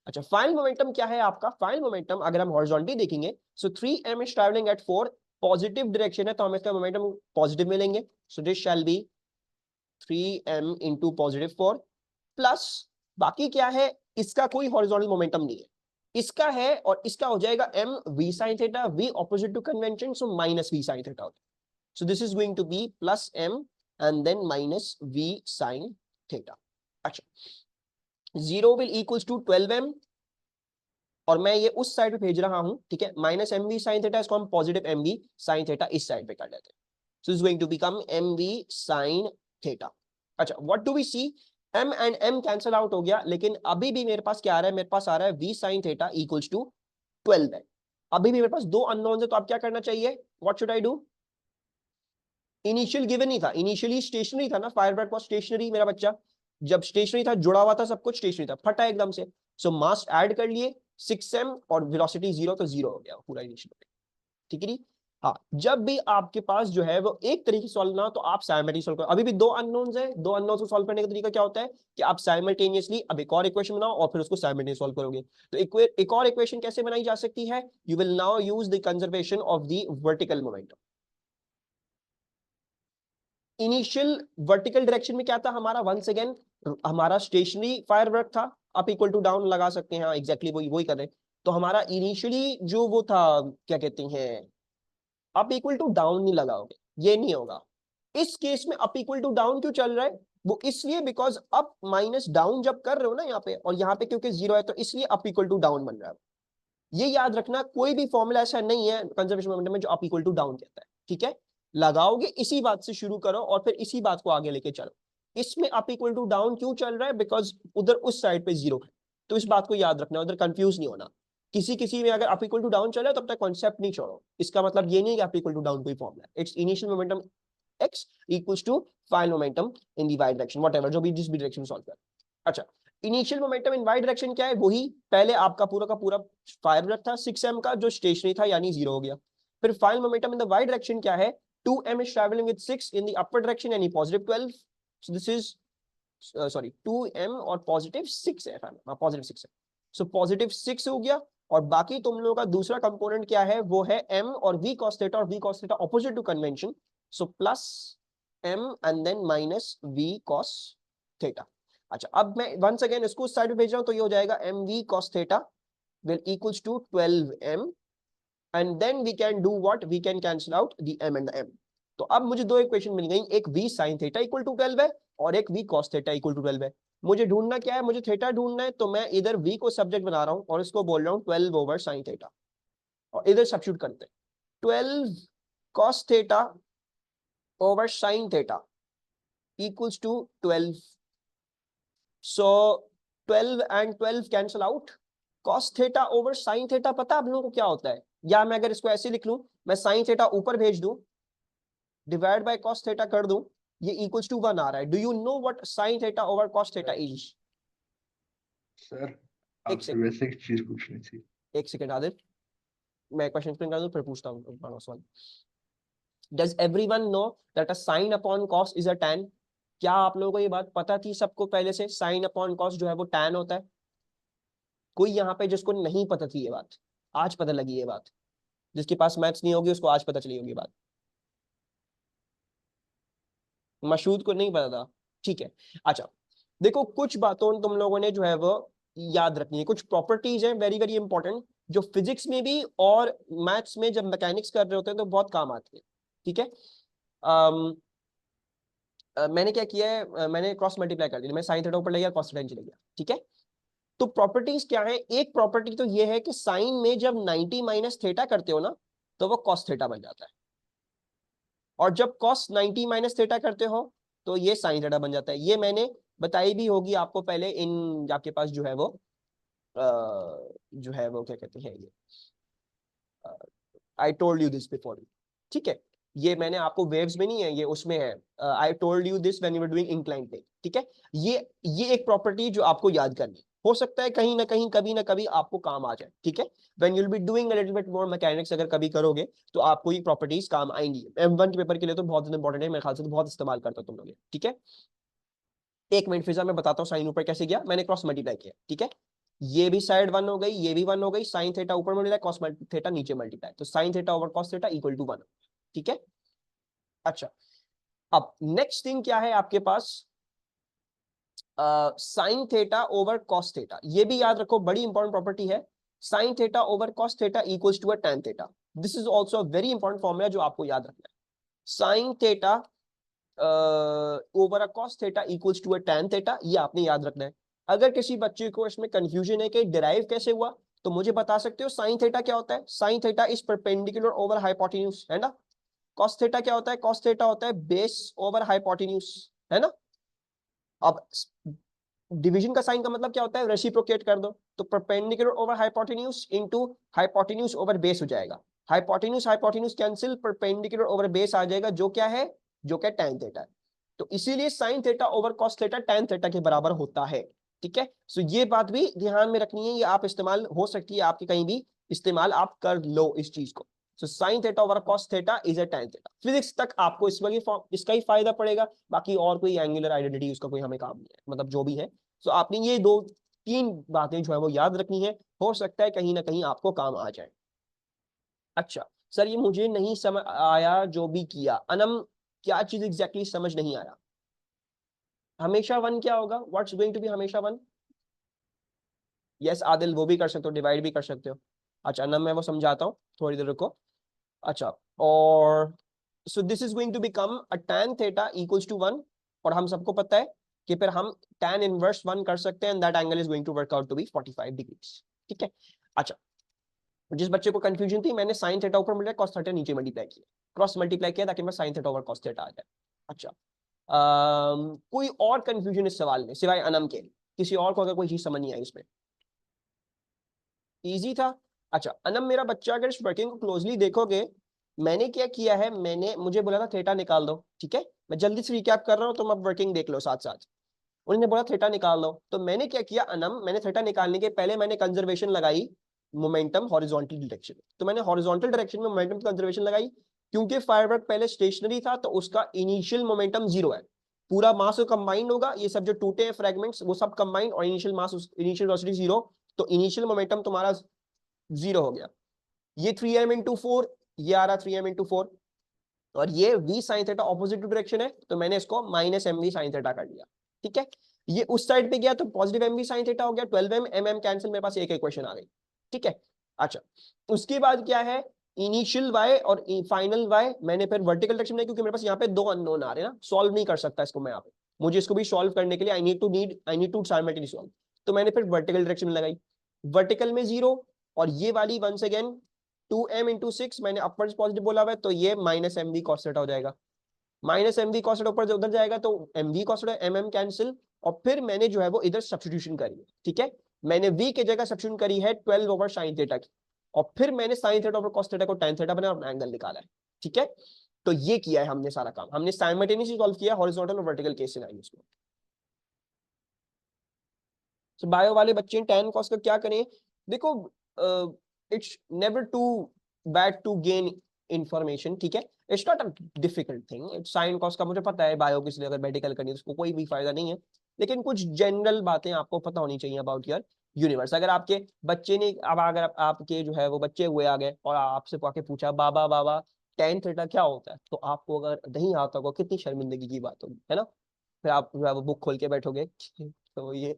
अच्छा, फाइनल मोमेंटम क्या है आपका, फाइनल मोमेंटम अगर हम हॉरिजॉन्टली देखेंगे, सो 3m is travelling eight 4, positive direction है, तो हम इसका मोमेंटम पॉजिटिव में लेंगे, so this shall B 3m × +4 plus, बाकी क्या है, इसका कोई हॉरिजॉन्टल मोमेंटम नहीं है, इसका है, और इसका हो जाएगा m v sin theta, v opposite to convention, so -v sin theta होता है, so this is going to be +m and then -v sin theta. अच्छा, 0 विल इक्वल्स टू 12m, और मैं ये उस साइड पे भेज रहा हूं, ठीक है, -mv sin थीटा, इसको हम पॉजिटिव mv sin थीटा इस साइड पे कर लेते हैं, so is going to become mv sin theta. अच्छा, what do we see, m and m cancel out हो गया, लेकिन अभी भी मेरे पास क्या आ रहा है, मेरे पास आ रहा है v sin theta equals to 12 है। अभी भी मेरे पास दो अननोन्स है, तो अब क्या करना चाहिए, what should I do. Initial given ही था, इनिशियली स्टेशनरी था ना, फायरवर्क वॉज स्टेशनरी मेरा बच्चा, जब स्टेशनरी था, जुड़ा हुआ था, सब कुछ स्टेशनरी था, फटा एकदम से। सो मास ऐड कर लिए 6m और वेलोसिटी 0, तो 0 हो गया पूरा इनिशियल। ठीक है जी। हाँ, जब भी आपके पास जो है वो एक तरीके से सॉल्व ना हो, तो आप साइमल्टेनियसली सॉल्व करो। अभी भी दो अननोन्स है, दो अननोन्स को सॉल्व करने का तरीका क्या होता है कि आप साइमल्टेनियसली अब एक और इक्वेशन बनाओ और फिर उसको साइमल्टेनियसली सॉल्व करोगे। तो एक और इक्वेशन कैसे बनाई जा सकती है, you will now use the conservation of the vertical momentum. Initial vertical direction में क्या था हमारा, वंस अगेन हमारा स्टेशनरी फायरवर्क था, अप इक्वल टू डाउन लगा सकते हैं, एग्जैक्टली वही वही कर रहे हैं। तो हमारा इनिशियली जो वो था, क्या कहते हैं, अप इक्वल टू डाउन नहीं लगाओगे, ये नहीं होगा। इस केस में अप इक्वल टू डाउन क्यों चल रहा है, वो इसलिए बिकॉज अप माइनस डाउन जब कर रहे हो ना यहाँ पे, और यहाँ पे क्योंकि 0 है, तो इसलिए अप इक्वल टू डाउन बन रहा है। ये याद रखना, कोई भी फॉर्मूला ऐसा नहीं है कंजर्वेशन मोमेंटम में जो अप इक्वल टू डाउन कहता है। ठीक है, लगाओगे इसी बात से शुरू करो और फिर इसी बात को आगे लेके चलो। इसमें अप इक्वल टू डाउन क्यों चल रहा है, बिकॉज उधर उस साइड पे 0 है, तो इस बात को याद रखना, उधर कंफ्यूज नहीं होना। किसी किसी में अगर अप इक्वल टू डाउन चले तब तक कॉन्सेप्ट नहीं छोड़ो, इसका मतलब ये नहीं कि अप इक्वल टू डाउन कोई फॉर्मूला है। It's initial momentum x equals to final momentum in the y direction, whatever जो भी जिस भी डायरेक्शन सॉल्व कर। अच्छा, इनिशियल मोमेंटम इन y डायरेक्शन क्या है, वही पहले आपका पूरा का पूरा फायरवर्क था 6m का, जो स्टेशनरी था, यानी 0 हो गया। फिर final momentum in the y direction क्या है, 2m is traveling with 6 in the upper direction यानी positive 12, so this is sorry 2m और positive 6 है, positive 6 है, so positive 6 हो गया। और बाकी तुम लोगों का दूसरा कंपोनेंट क्या है, वो है m और v cos थीटा, और v cos theta opposite to convention, so plus m and then minus v cos theta. अच्छा, अब मैं वंस अगेन इसको उस साइड पे भेज रहा हूं, तो ये हो जाएगा mv cos theta will equals to 12m, and then we can do what, we can cancel out the m and the m। तो अब मुझे दो इक्वेशन मिल गई, एक v sin theta equal to 12 है और एक v cos theta equal to 12 है। मुझे ढूंढना क्या है, मुझे थीटा ढूंढना है, तो मैं इधर v को सब्जेक्ट बना रहा हूं और इसको बोल रहा हूं 12 ओवर sin थीटा, और इधर सब्स्टिट्यूट करते हैं 12 cos theta over sin theta equals to 12, so 12 and 12 cancel out, cos theta over sin theta पता आप लोगों को क्या होता है, या मैं अगर इसको ऐसे लिख लूं, मैं sin theta ऊपर भेज दूं, डिवाइड बाय cos theta कर दूं, ये equals to 1 आ रहा है। Do you know what sin theta over cos theta is. Sir एक आपसे सेकंड, वैसे एक चीज पूछनी थी। एक सेकंड आदित्य, मैं क्वेश्चन एक्सप्लेन कर दूं फिर पूछता हूं पहला सवाल। Does everyone know that a sin upon cos is a tan। क्या आप लोगों को ये बात पता थी सबको पहले से, sin अपॉन cos जो है वो tan होता है। कोई यहाँ पे जिसको नहीं पता थी ये बात, आज पता लगी ये बात, जिसके पास मैथ्स नहीं होगी उसको आज पता चली होगी बात, मशहूद को नहीं पता था। ठीक है, अच्छा देखो, कुछ बातों तुम लोगों ने जो है वो याद रखनी है, कुछ प्रॉपर्टीज हैं वेरी वेरी इंपॉर्टेंट, जो फिजिक्स में भी और मैथ्स में जब मैकेनिक्स कर रहे होते हैं तो बहुत काम आती है। ठीक है, मैंने क्या किया है, मैंने क्रॉस मल्टीप्लाई कर दिया, मैं साइन थीटा ऊपर ले गया, कॉस थीटा नीचे ले गया। ठीक है, तो प्रॉपर्टीज क्या है, एक प्रॉपर्टी तो ये है कि साइन में जब 90 माइनस थीटा करते हो ना, तो वो कॉस थीटा बन जाता है, और जब कॉस 90 माइनस थीटा करते हो तो ये साइन थीटा बन जाता है। ये मैंने बताई भी होगी आपको पहले, इन आपके पास जो है वो जो है वो क्या कहते हैं, ये आई टोल्ड यू दिस बिफोर। ठीक है, ये मैंने आपको वेव्स में नहीं है, ये उसमें है, I told you this when you were doing incline plane. ठीक है, ये एक प्रॉपर्टी जो आपको याद करनी है, हो सकता है कहीं ना कहीं कभी ना कभी आपको काम आ जाए। ठीक है, when you will be doing a little bit more mechanics, अगर कभी करोगे तो आपको ये प्रॉपर्टीज काम आएंगी। M1 के पेपर के लिए तो बहुत इंपॉर्टेंट है, मेरे ख्याल से तो बहुत इस्तेमाल करता तुम लोग। ठीक है, एक मिनट फिर मैं बताता हूँ साइन ऊपर कैसे गया, मैंने क्रॉस मल्टीप्लाई किया। ठीक है, ये भी साइड 1 हो गई, ये भी 1 हो गई, साइन थीटा ऊपर मल्टीप्लाई, कॉस थीटा नीचे मल्टीप्लाई, तो sine theta over cos theta equal to 1। ठीक है, अच्छा अब नेक्स्ट थिंग क्या है आपके पास, sine theta over cos theta, ये भी याद रखो, बड़ी इंपॉर्टेंट प्रॉपर्टी है। Sine theta over cos theta equals to a tan theta, this is also a very important formula जो आपको याद रखना है। Sine theta over a cos theta equals to a tan theta, ये आपने याद रखना है। अगर किसी बच्चे को इसमें कंफ्यूजन है कि डिराइव कैसे हुआ, तो मुझे बता सकते हो साइन थीटा क्या होता है। Sine theta is perpendicular over hypotenuse, है ना। कॉस थीटा क्या होता है, कॉस थीटा होता है बेस ओवर हाइपोटेन्यूज, है ना। अब डिवीजन का साइन का मतलब क्या होता है, रेसिप्रोकेट कर दो, तो perpendicular over hypotenuse into hypotenuse over base हो जाएगा, hypotenuse hypotenuse cancel, perpendicular over base आ जाएगा, जो क्या है, जो क्या tan थीटा है। तो इसीलिए sign theta over cos theta tan theta के बराबर होता है। ठीक है, सो ये बात भी ध्यान में रखनी है, ये आप इस्तेमाल हो सकती है आपके कहीं भी इस्तेमाल आप कर लो इस चीज को। So sine theta over cos theta is a tan theta. Physics तक आपको इसका ही फायदा पड़ेगा, बाकी और कोई एंगुलर आइडेंटिटी उसका कोई हमें काम नहीं है, मतलब जो भी है। सो आपने ये दो तीन बातें जो है वो याद रखनी है, हो सकता है कहीं ना कहीं आपको काम आ जाए। अच्छा सर, ये मुझे नहीं समझ आया जो भी किया, अनम क्या चीज एग्जैक्टली समझ नहीं आया। हमेशा वन क्या होगा, व्हाट्स गोइंग टू बी हमेशा वन? यस आदिल, वो भी कर सकते हो, डिवाइड भी कर सकते हो। अच्छा अनम मैं वो समझाता हूँ, थोड़ी देर रुको। अच्छा, और so this is going to become a tan theta equals to 1, और हम सबको पता है कि फिर हम tan इनवर्स 1 कर सकते हैं, and that angle is going to work out to be 45 degrees. ठीक है। अच्छा, जिस बच्चे को कंफ्यूजन थी, मैंने sin थीटा ऊपर मल्टीप्लाई cos थीटा नीचे मल्टीप्लाई किया, क्रॉस मल्टीप्लाई किया ताकि मैं sin theta over cos theta आ जाए। अच्छा, कोई और कंफ्यूजन इस सवाल में सिवाय अनम के, किसी और को अगर कोई चीज समझ नहीं आई इसमें? इजी था। अच्छा अनम मेरा बच्चा, अगर इस वर्किंग को क्लोजली देखोगे, मैंने क्या किया है, मैंने मुझे बोला था थीटा निकाल दो। ठीक है, मैं जल्दी से रिकैप कर रहा हूँ, तुम अब वर्किंग देख लो साथ साथ। उन्होंने बोला थीटा निकाल लो, तो मैंने क्या किया अनम, मैंने थीटा निकालने के पहले मैंने कंजर्वेशन लगाई मोमेंटम हॉरिजॉन्टल डायरेक्शन, तो मैंने हॉरिजॉन्टल डायरेक्शन में मोमेंटम की कंजर्वेशन लगाई, क्योंकि फायरवर्क पहले स्टेशनरी था तो उसका इनिशियल मोमेंटम 0 है, पूरा मास कंबाइंड होगा, ये सब जो टूटे हैं फ्रेगमेंट्स वो सब कंबाइंड, और इनिशियल मास इनिशियल वेलोसिटी 0, तो इनिशियल मोमेंटम तुम्हारा 0 हो गया। ये 3m इंटू 4, ये आ रहा 3m इंटू 4, और ये v sine theta opposite direction है, तो मैंने इसको minus M V sine theta कर लिया। ठीक है, ये उस साइड पे गया तो positive M V sine theta हो गया, 12m mm कैंसिल, मेरे पास एक इक्वेशन आ गई। ठीक है। अच्छा, उसके बाद क्या है, इनिशियल y और फाइनल y मैंने फिर वर्टिकल डायरेक्शन में, क्योंकि मेरे पास यहाँ पे दो अननोन आ रहे हैं ना, सॉल्व नहीं कर सकता इसको मैं यहाँ पे, मुझे इसको भी सॉल्व करने के लिए I need to simultaneously solve, तो मैंने फिर वर्टिकल डायरेक्शन में लगाई, वर्टिकल में 0, और ये वाली वंस अगेन 2m इंटू 6, मैंने अपवर्ड पॉजिटिव बोला हुआ है, तो ये minus M V cos theta हो जाएगा, minus M V cos theta ऊपर उधर जाएगा तो M V cos theta M M cancel, और फिर मैंने जो है वो इधर सब्स्टिट्यूशन करी है। ठीक है, मैंने v की जगह सब्स्टिट्यूशन करी है 12 ओवर साइन थीटा की, और फिर मैंने sign theta over cos theta को tan थीटा बनाया और एंगल निकाला है। ठीक है, तो ये किया है हमने सारा काम, हमने साइमल्टेनियसली सॉल्व किया हॉरिजॉन्टल और वर्टिकल केस सिनेरियोस को। तो बायो वाले बच्चे tan cos का क्या करें, देखो it's never too bad to gain information. ठीक है, it's not a difficult thing, it's sine cos का मुझे पता है, बायो किसी अगर मेडिकल करनी है उसको कोई भी फायदा नहीं है, लेकिन कुछ जनरल बातें आपको पता होनी चाहिए अबाउट योर यूनिवर्स। अगर आपके बच्चे ने, अब अगर आपके जो है वो बच्चे हुए आ गए और आपसे आके पूछा बाबा बाबा tan थीटा क्या होता है, तो आपको अगर नहीं आता होगा, कितनी शर्मिंदगी की बात होगी, है ना? फिर आप जो है वो बुक खोल के बैठोगे तो ये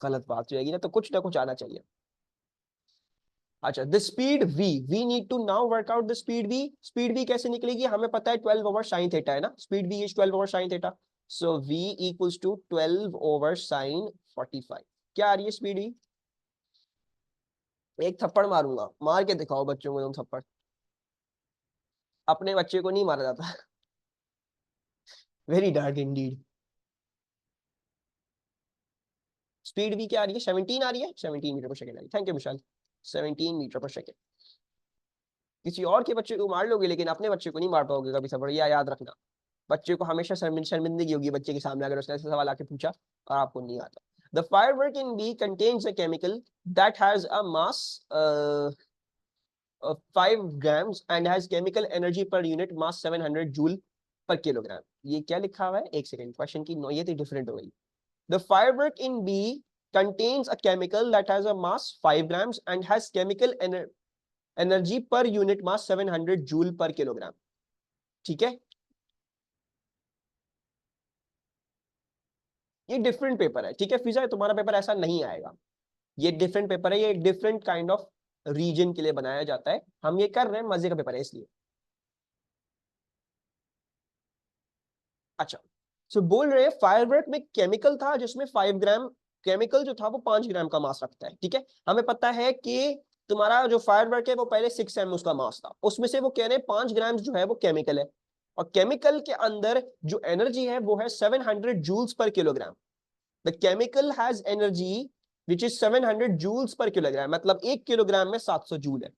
गलत बात हो जाएगी ना कुछ आना चाहिए। अच्छा, the speed we need to now work out the speed V कैसे निकलेगी, हमें पता है 12 ओवर साइन थीटा है ना, speed V is 12 over sine theta, so v equals to 12 over sine 45। क्या आ रही है स्पीड वी? एक थप्पड़ मारूंगा, मार के दिखाओ बच्चों को तुम थप्पड़, अपने बच्चे को नहीं मारा जाता very dark indeed. Speed V क्या आ रही है, 17 आ रही है, 17 मीटर पर सेकंड आ रही है, थैंक यू विशाल, 17 मीटर पर सेकंड। किसी और के बच्चे को मार लोगे लेकिन अपने बच्चे को नहीं मार पाओगे कभी थप्पड़, या याद रखना, बच्चे को हमेशा शर्मिंदगी होगी बच्चे के सामने अगर उसने ऐसे सवाल आके पूछा और आपको नहीं आता। The firework in B contains a chemical that has a mass of 5 grams and has chemical energy per unit mass 700 joule per kilogram। ये क्या लिखा हुआ है, एक सेकंड, क्वेश्चन की नौयत ही डिफरेंट हो गई। The firework in B contains a chemical that has a mass 5 grams and has chemical energy per unit mass 700 joule per kilogram। ठीक है, ये डिफरेंट पेपर है। ठीक है फिजा, तुम्हारा पेपर ऐसा नहीं आएगा, ये डिफरेंट पेपर है, ये डिफरेंट काइंड ऑफ रीजन के लिए बनाया जाता है, हम ये कर रहे हैं मजे का पेपर है इसलिए। अच्छा, सो बोल रहे हैं फायरवर्क में केमिकल था जिसमें 5 ग्राम, केमिकल जो था वो 5 ग्राम का मास रखता है। ठीक है, हमें पता है कि तुम्हारा जो फायरवर्क है वो पहले 6 m उसका मास था, उसमें से वो कह रहे हैं 5 ग्राम जो है वो केमिकल है। और केमिकल के अंदर जो एनर्जी है वो है 700 joules per kilogram. The chemical has energy which is 700 joules per kilogram, मतलब 1 किलोग्राम में 700 जूल है।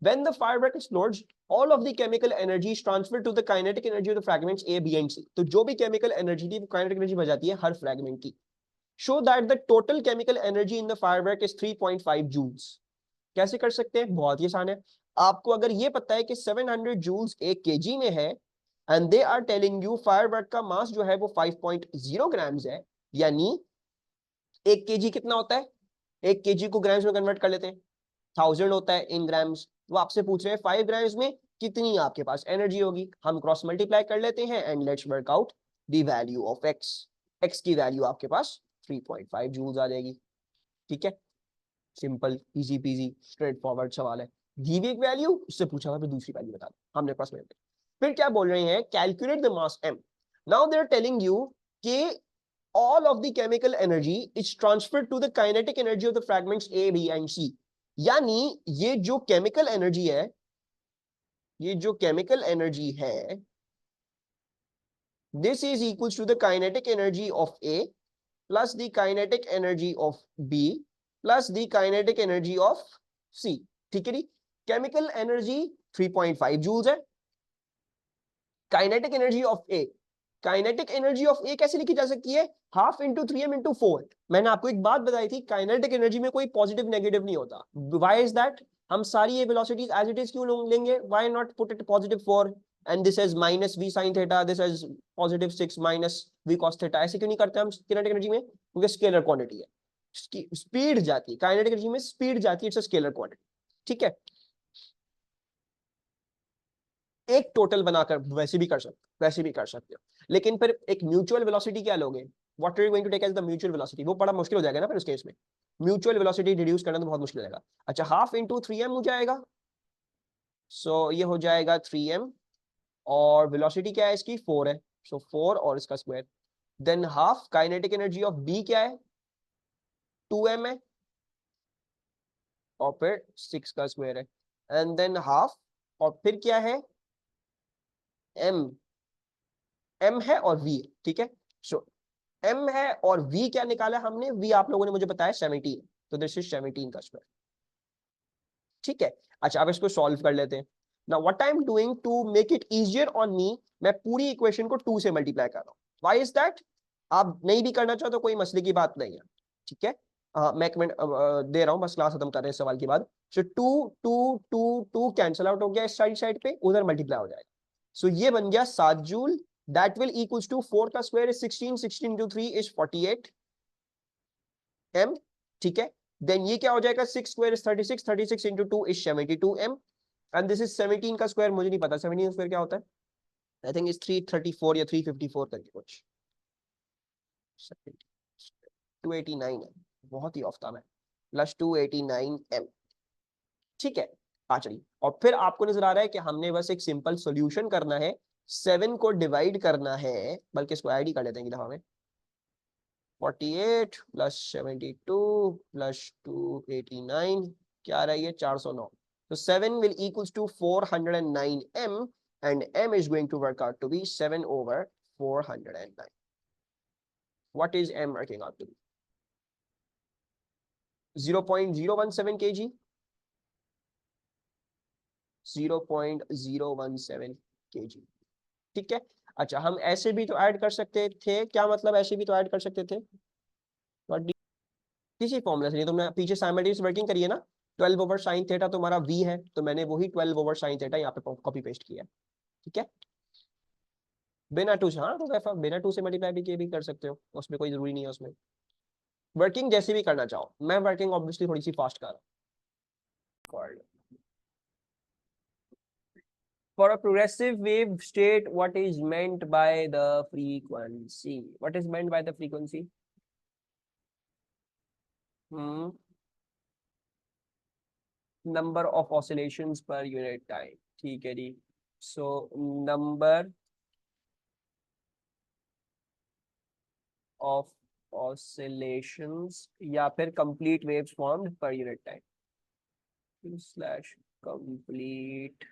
When the firework explodes, all of the chemical energy is transferred to the kinetic energy of the fragments A, B and C. तो जो भी chemical energy थी वो kinetic energy बन जाती है हर fragment की। Show that the total chemical energy in the firework is 3.5 joules. कैसे कर सकते हैं? बहुत ही आसान है। आपको अगर ये पता है कि 700 joules 1 kg में है and they are telling you firework का मास जो है वो 5.0 grams है, यानी 1 kg कितना होता है? 1 kg को ग्राम्स में कन्वर्ट कर लेते हैं, 1000 होता है इन ग्राम्स। वो आपसे पूछ रहे हैं 5 ग्राम्स में कितनी आपके पास एनर्जी होगी। हम क्रॉस मल्टीप्लाई कर लेते हैं and let's work out the value of x. X की वैल्यू आपके पास 3.5 जूल्स आ जाएगी। ठीक है, simple easy PG straight forward सवाल है। दी हुई एक वैल्यू, उससे पूछा था फिर दूसरी वैल्यू बता दो, हमने क्रॉस मल्टीप्लाई। फिर क्या बोल रहे हैं? Calculate the mass m। Now they are telling you कि all of the chemical energy is transferred to the kinetic energy of the fragments A, B and C। यानी ये जो केमिकल एनर्जी है, ये जो केमिकल एनर्जी है, this is equals to the kinetic energy of A plus the kinetic energy of B plus the kinetic energy of C। ठीक है जी, केमिकल एनर्जी 3.5 जूल्स है। Kinetic energy of A, kinetic energy of A कैसे लिखी जा सकती है? Half into 3m into 4। मैंने आपको एक बात बताई थी, काइनेटिक एनर्जी में कोई पॉजिटिव नेगेटिव नहीं होता। Why is that? हम सारी ये वेलोसिटीज एज इट इज क्यों लेंगे? Why not put it positive 4 and this is minus v sin theta, this is positive 6 minus v cos theta. ऐसे क्यों नहीं करते हम काइनेटिक एनर्जी में? क्योंकि स्केलर क्वांटिटी है, स्पीड जाती है काइनेटिक एनर्जी में, स्पीड जाती है, इट्स अ स्केलर क्वांटिटी। ठीक है, एक टोटल बनाकर वैसे भी कर सकते, वैसे भी कर सकते हो, लेकिन फिर एक म्यूचुअल वेलोसिटी क्या लोगे? What are you going to take as the mutual velocity? वो बड़ा मुश्किल हो जाएगा ना फिर उस केस में, म्यूचुअल वेलोसिटी रिड्यूस करना तो बहुत मुश्किल हो जाएगा। अच्छा, हाफ इंटू 3m हो जाएगा, सो ये हो जाएगा 3m, और वेलोसिटी क्या है इसकी? 4 है, सो 4 और इसका square. Than half kinetic energy of b क्या है? 2m है, और फिर 6 का स्क्वायर है, एंड देन हाफ, और फिर क्या है? m है और v है। ठीक है, सो m है और v क्या निकाला हमने? v आप लोगों ने मुझे बताया 17, तो दिस इज 17 का स्क्वायर। ठीक है, अच्छा अब इसको सॉल्व कर लेते हैं। Now what I am doing to make it easier on me, मैं पूरी इक्वेशन को 2 से मल्टीप्लाई कर रहा हूं। Why is that? आप नहीं भी करना चाहो तो कोई मसले की बात नहीं है। ठीक है, मैं एक मिनट दे रहा हूं, बस क्लास खत्म कर रहे हैं इस सवाल के बाद। सो 2 2 2 2 कैंसिल आउट हो गया, इस साइड साइड पे उधर मल्टीप्लाई हो जाएगा। सो ये बन गया 7 joule, that will equals to 4 का square is 16, 16 into 3 is 48 m। ठीक है, देन ये क्या हो जाएगा? 6 square is 36, 36 into 2 is 72 m, and this is 17 का स्क्वायर, मुझे नहीं पता 17 स्क्वायर क्या होता है, आई थिंक इज 334 या 354 करके कुछ, 289 है, बहुत ही ऑफ था मैं, प्लस 289 m। ठीक है, आ चलिए, और फिर आपको नजर आ रहा है कि हमने बस एक सिंपल सॉल्यूशन करना है, 7 को डिवाइड करना है, बल्कि इसको ऐड ही कर लेते हैं दफा में। 48 प्लस 72 प्लस 289 क्या आ रहा है? ये 409। तो 7 will equals to 409 m, and m is going to work out to be 7 over 409. What is m working out to be? 0.017 kg, 0.017 kg। ठीक है, अच्छा हम ऐसे भी तो ऐड कर सकते थे, क्या मतलब ऐसे भी तो ऐड कर सकते थे? किसी फॉर्मूला से नहीं, तुमने पीछे साइमल्टेनियस वर्किंग करी है ना, 12 ओवर साइन थीटा तुम्हारा v है, तो मैंने वही 12 ओवर साइन थीटा यहाँ पे कॉपी पेस्ट किया है। ठीक है, बिना 2 से, हाँ तो बिना 2 से मल्टीप्लाई भी किए भी कर सकते हो, उसमें कोई जरूरी नहीं है, उसमें वर्किंग जैसे भी करना चाहो। मैं वर्किंग ऑब्वियसली थोड़ी सी फास्ट कर रहा हूँ। For a progressive wave state, what is meant by the frequency? What is meant by the frequency? Number of oscillations per unit time। ठीक है जी, so number of oscillations या फिर complete waves formed per unit time slash complete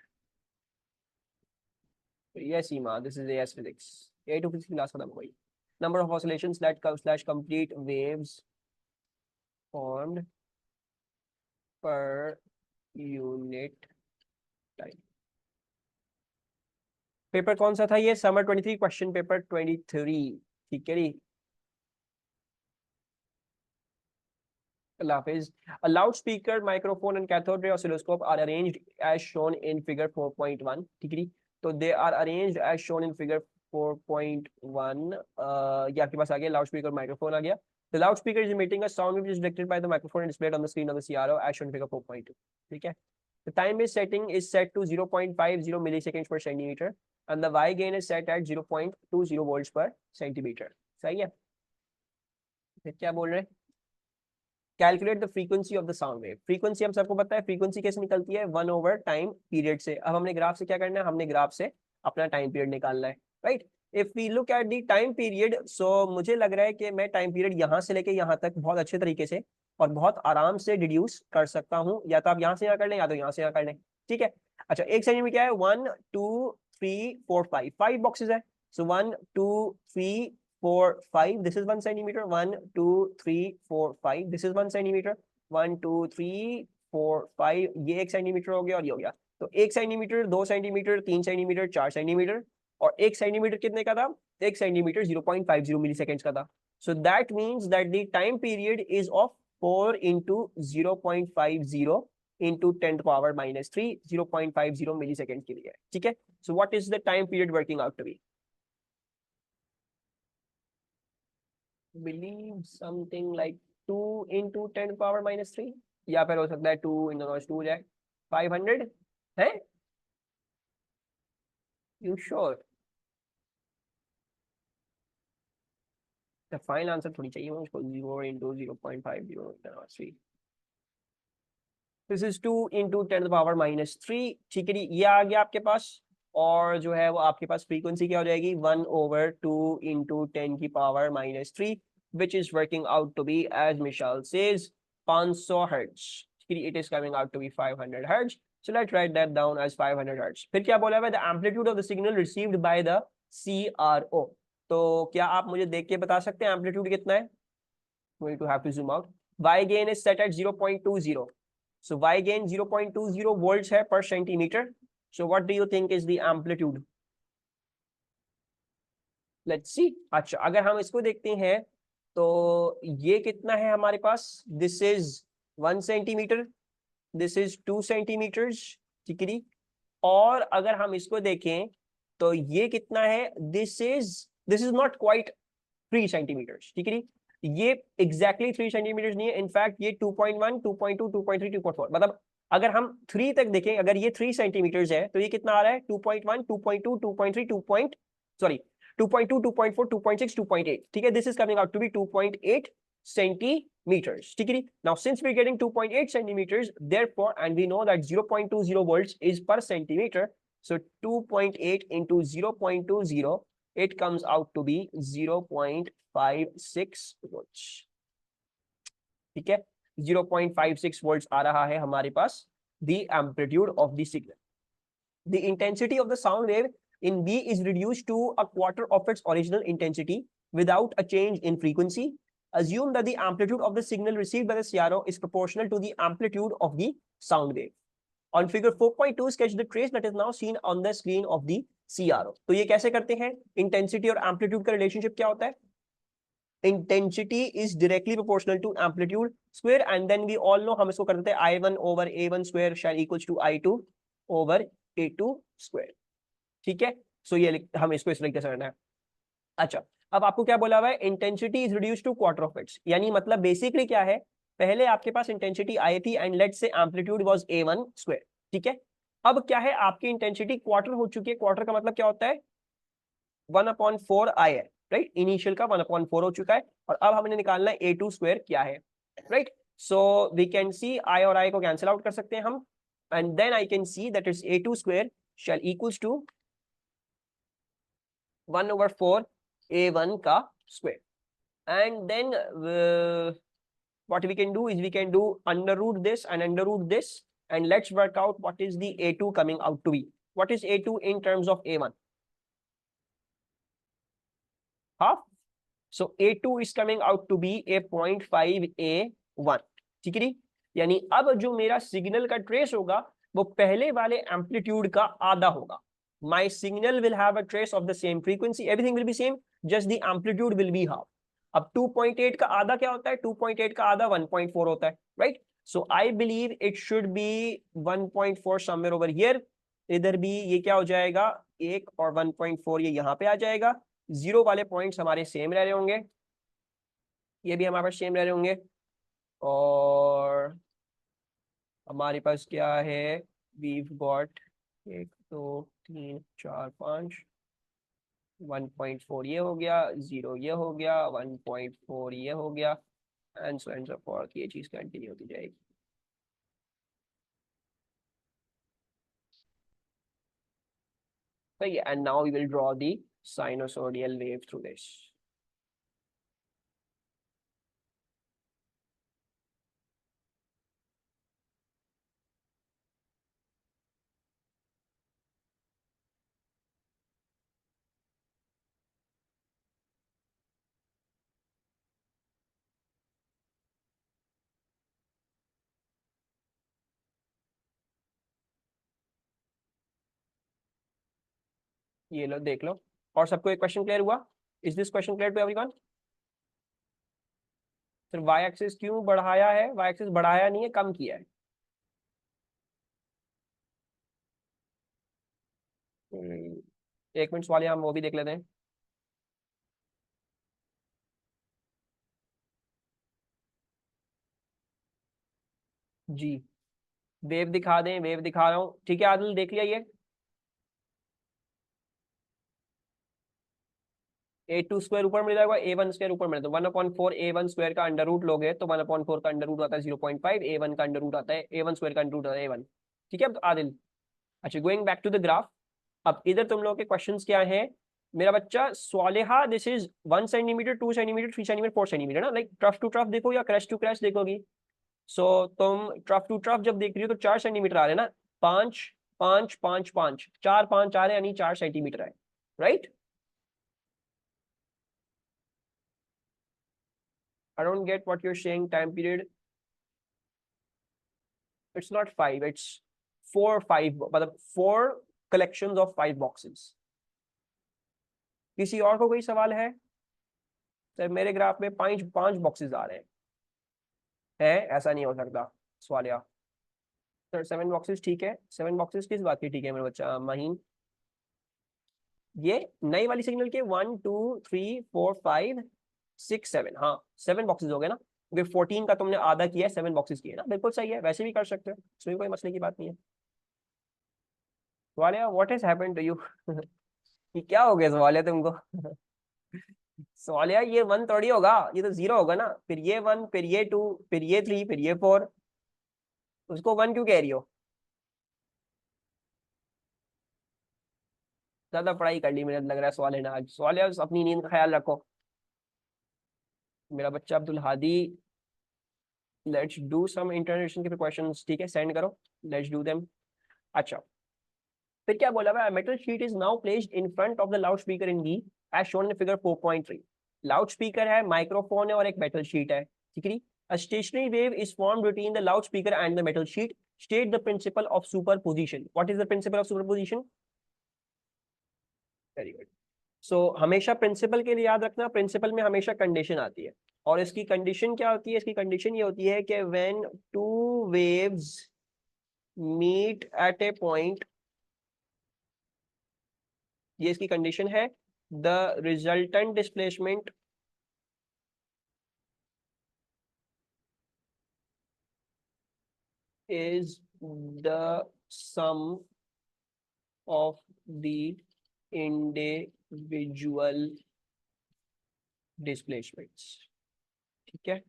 Yes, Seema, this is AS physics. A2 physics class खत्म हो गई. Number of oscillations that slash complete waves formed per unit time. Paper कौन सा था ये? Summer 23, question paper 23. ठीक है जी. Hafiz. A loudspeaker, microphone, and cathode ray oscilloscope are arranged as shown in figure 4.1. ठीक है. तो they are arranged as shown in figure 4.1. ये आपके पास आ गया लाउडस्पीकर, माइक्रोफोन आ गया. The loudspeaker is emitting a sound which is detected by the microphone and displayed on the screen of the CRO as shown in figure 4.2. ठीक है. The time-based setting is set to 0.50 milliseconds per centimeter and the Y gain is set at 0.20 volts per centimeter. सही है. फिर क्या बोल रहे हैं? Calculate the frequency of the sound wave. Frequency हम सबको पता है, फ्रीक्वेंसी कैसे निकलती है? 1 टाइम पीरियड से. अब हमने ग्राफ से क्या करना है? हमने ग्राफ से अपना टाइम पीरियड निकालना है, right? If we look at the time period, so मुझे लग रहा है कि मैं टाइम पीरियड यहाँ से लेके यहाँ तक बहुत अच्छे तरीके से और बहुत आराम से डिड्यूस कर सकता हूँ. या तो आप यहाँ से यहाँ कर लें या तो यहाँ से यहाँ कर लें. ठीक है. अच्छा, एक सेकंड में क्या है? 1 2 3 4 5 5 बॉक्सेस है. सो 1 2 3 4 5, this is 1 centimeter. 1 2 3 4 5, this is 1 centimeter. 1 2 3 4 5, ये 1 सेंटीमीटर हो गया और ये हो गया. तो 1 सेंटीमीटर, 2 सेंटीमीटर, 3 सेंटीमीटर, 4 सेंटीमीटर. और 1 सेंटीमीटर कितने का था? 1 सेंटीमीटर 0.50 मिलीसेकेंड्स का था. So that means that the time period is of 4 into 0.50 into 10 to the power minus 3, 0.50 millisecond के लिए. ठीक है. So what is the time period working out to be? Believe something like 2 into 10 to the power minus 3, या फिर हो सकता है 2 into 2 जाए 500 है. You sure? The final answer थोड़ी चाहिए मुझको. 0 into 0.50 into 3. This is 2 into 10 to the power minus 3. ठीक है. ये आ गया आपके पास. और जो है वो आपके पास फ्रीक्वेंसी क्या हो जाएगी? 1/2 into 10 की power minus 3, which is working out to be, as Michelle says, 500 hertz. It is coming out to be 500 hertz. So let's write that down as 500 hertz. फिर क्या बोला है? The amplitude of the signal received by the CRO. तो क्या आप मुझे देख के बता सकते हैं एम्पलीट्यूड कितना है? Going to have to zoom out. Y gain is set at 0.20. So Y gain 0.20 volts है per centimeter. So what do you think is the amplitude? Let's see. अच्छा, अगर हम इसको देखते हैं तो ये कितना है हमारे पास? This is 1 centimeter. This is 2 centimeters. ठीक है. और अगर हम इसको देखें तो ये कितना है? This is not quite 3 centimeters. ठीक है. ये exactly 3 centimeters नहीं है. इनफैक्ट ये 2.1, 2.2, 2.3, 2.4. मतलब अगर हम 3 तक देखें, अगर ये 3 सेंटीमीटर्स है तो ये कितना आ रहा है? 2.1, 2.2, 2.3, 2.4, 2.6, 2.8. ठीक है. This is coming out to be 2.8 centimeters. ठीक है. Now since we're getting 2.8 centimeters, therefore, and we know that 0.20 volts is per centimeter, so 2.8 into 0.20, it comes out to be 0.56 volts. ठीक है. 0.56 volts आ रहा है हमारे पास the amplitude of the signal. The intensity of the sound wave in B is reduced to a quarter of its original intensity without a change in frequency. Assume that the amplitude of the signal received by the CRO is proportional to the amplitude of the sound wave. On figure 4.2, sketch the trace that is now seen on the screen of the CRO. तो ये कैसे करते हैं? Intensity और amplitude का relationship क्या होता है? Intensity is directly proportional to amplitude square, and then we all know हम इसको कर देते हैं I1 over A1 square shall equals to I2 over A2 square. ठीक है. सो ये हम इसको इस तरीके से करना है. अच्छा, अब आपको क्या बोला हुआ है? Intensity is reduce to quarter of its. यानी मतलब बेसिकली क्या है? पहले आपके पास इंटेंसिटी आई थी and let's say amplitude was A1 square. ठीक है. अब क्या है? आपकी इंटेंसिटी क्वार्टर हो चुकी है. क्वार्टर का मतलब क्या होता है? 1/4 I है, राइट? इनिशियल का 1/4 हो चुका है और अब हमने निकालना है A2 स्क्वायर क्या है, right? So we can see I और I को कैंसिल आउट कर सकते हैं हम, and then I can see that is A2 square shall equals to 1/4 A1 का square. And then what we can do is we can do under root this and under root this, and let's work out what is the A2 coming out to be. What is A2 in terms of A1? half. So A2 is coming out to be a 0.5 A1. ठीक है जी, यानी अब जो मेरा signal का trace होगा वो पहले वाले एम्पलीट्यूड का आधा होगा. My signal will have a trace of the same frequency, everything will be same, just the amplitude will be half. अब 2.8 का आधा क्या होता है? 2.8 का आधा 1.4 होता है, right? So I believe it should be 1.4 somewhere over here. इधर भी ये क्या हो जाएगा? 1 और 1.4 ये यहाँ पे आ जाएगा. जीरो वाले पॉइंट्स हमारे सेम रह रहे होंगे, ये भी हमारे पास सेम रह रहे होंगे, और हमारे पास क्या है? वीव गॉट 1 2 3 4 5, 1.4 ये हो गया, 0 ये हो गया, 1.4 ये हो गया, and so and so forth. ये चीज कंटिन्यू होती जाएगी. So yeah, and now we will draw the sinusoidal wave through this. ये लो देख लो. और सबको एक क्वेश्चन क्लियर हुआ? Is this question clear to everyone? Sir Y axis क्यों बढ़ाया है? वाई एक्सिस बढ़ाया नहीं है, कम किया है. एक मिनट वाले हम वो भी देख लेते हैं. जी वेव दिखा दें, वेव दिखा रहा हूँ. ठीक है आदिल, देख लिया ये? A2 स्क्वायर ऊपर मिल जाएगा, A1 स्क्वायर ऊपर मिल जाएगा. 1/4 A1 स्क्वायर का अंडर रूट लोगे तो 1/4 का अंडर रूट आता है 0.5, A1 का अंडर रूट आता है, A1 स्क्वायर का अंडर रूट आता है A1. ठीक है अब आदिल. अच्छा going back to the graph. अब इधर तुम लोगों के क्वेश्चंस क्या हैं मेरा बच्चा? Swaleha, this is 1 centimetre, 2 centimetre, 3 centimetre, 4 centimetre ना. लाइक ट्रफ टू ट्रफ देखो या क्रैश टू क्रैश देखोगी. सो तुम ट्रफ टू ट्रफ जब देख रही हो तो 4 सेंटीमीटर आ रहे हैं ना. 5 5 5 5 4 5 आ रहे हैं, यानी 4 सेंटीमीटर है, right? I don't get what you're saying. Time period. It's not 5. It's 4 5. मतलब 4 collections of 5 boxes. किसी और को कोई सवाल है? सर मेरे ग्राफ में 5 बॉक्सेस आ रहे हैं, ऐसा नहीं हो सकता सवालिया. सर 7 बॉक्सेस ठीक है. 7 बॉक्सेस किस बात की ठीक है मेरा बच्चा महीन? ये नई वाली सिग्नल के 1 2 3 4 5 6 7, हाँ 7 बॉक्सेस हो गए ना. क्योंकि 14 का तुमने आधा किया है, 7 बॉक्सेस किए ना. बिल्कुल सही है, वैसे भी कर सकते हो, इसमें कोई मसले की बात नहीं है. सवालिया what has happened to you? ये क्या हो गया सवालिया तुमको? सवालिया ये 1 थोड़ी होगा, ये तो 0 होगा ना. फिर ये 1, फिर ये 2, फिर ये 3, फिर ये 4. उसको 1 क्यों कह रही हो? ज्यादा पढ़ाई कर ली मुझे लग रहा है सवालिया ने आज. सवालिया अपनी नींद का ख्याल रखो मेरा बच्चा. Abdul Hadi, let's do some इंटरनेशन के क्वेश्चंस. ठीक है सेंड करो, लेट्स डू देम. अच्छा फिर क्या बोला हुआ? Metal sheet is now placed in front of the loud speaker in B as shown in figure 4.3. Loud speaker है, माइक्रोफोन है और एक मेटल शीट है. ठीक है. A stationary wave is formed between the loudspeaker and the metal sheet. State the principle of superposition. What is the principle of superposition? Very good. So हमेशा principal के लिए याद रखना, प्रिंसिपल में हमेशा कंडीशन आती है. और इसकी कंडीशन क्या होती है? इसकी कंडीशन ये होती है कि when two waves meet at a point, ये इसकी कंडीशन है, the resultant displacement is the sum of the individual displacements. ठीक है.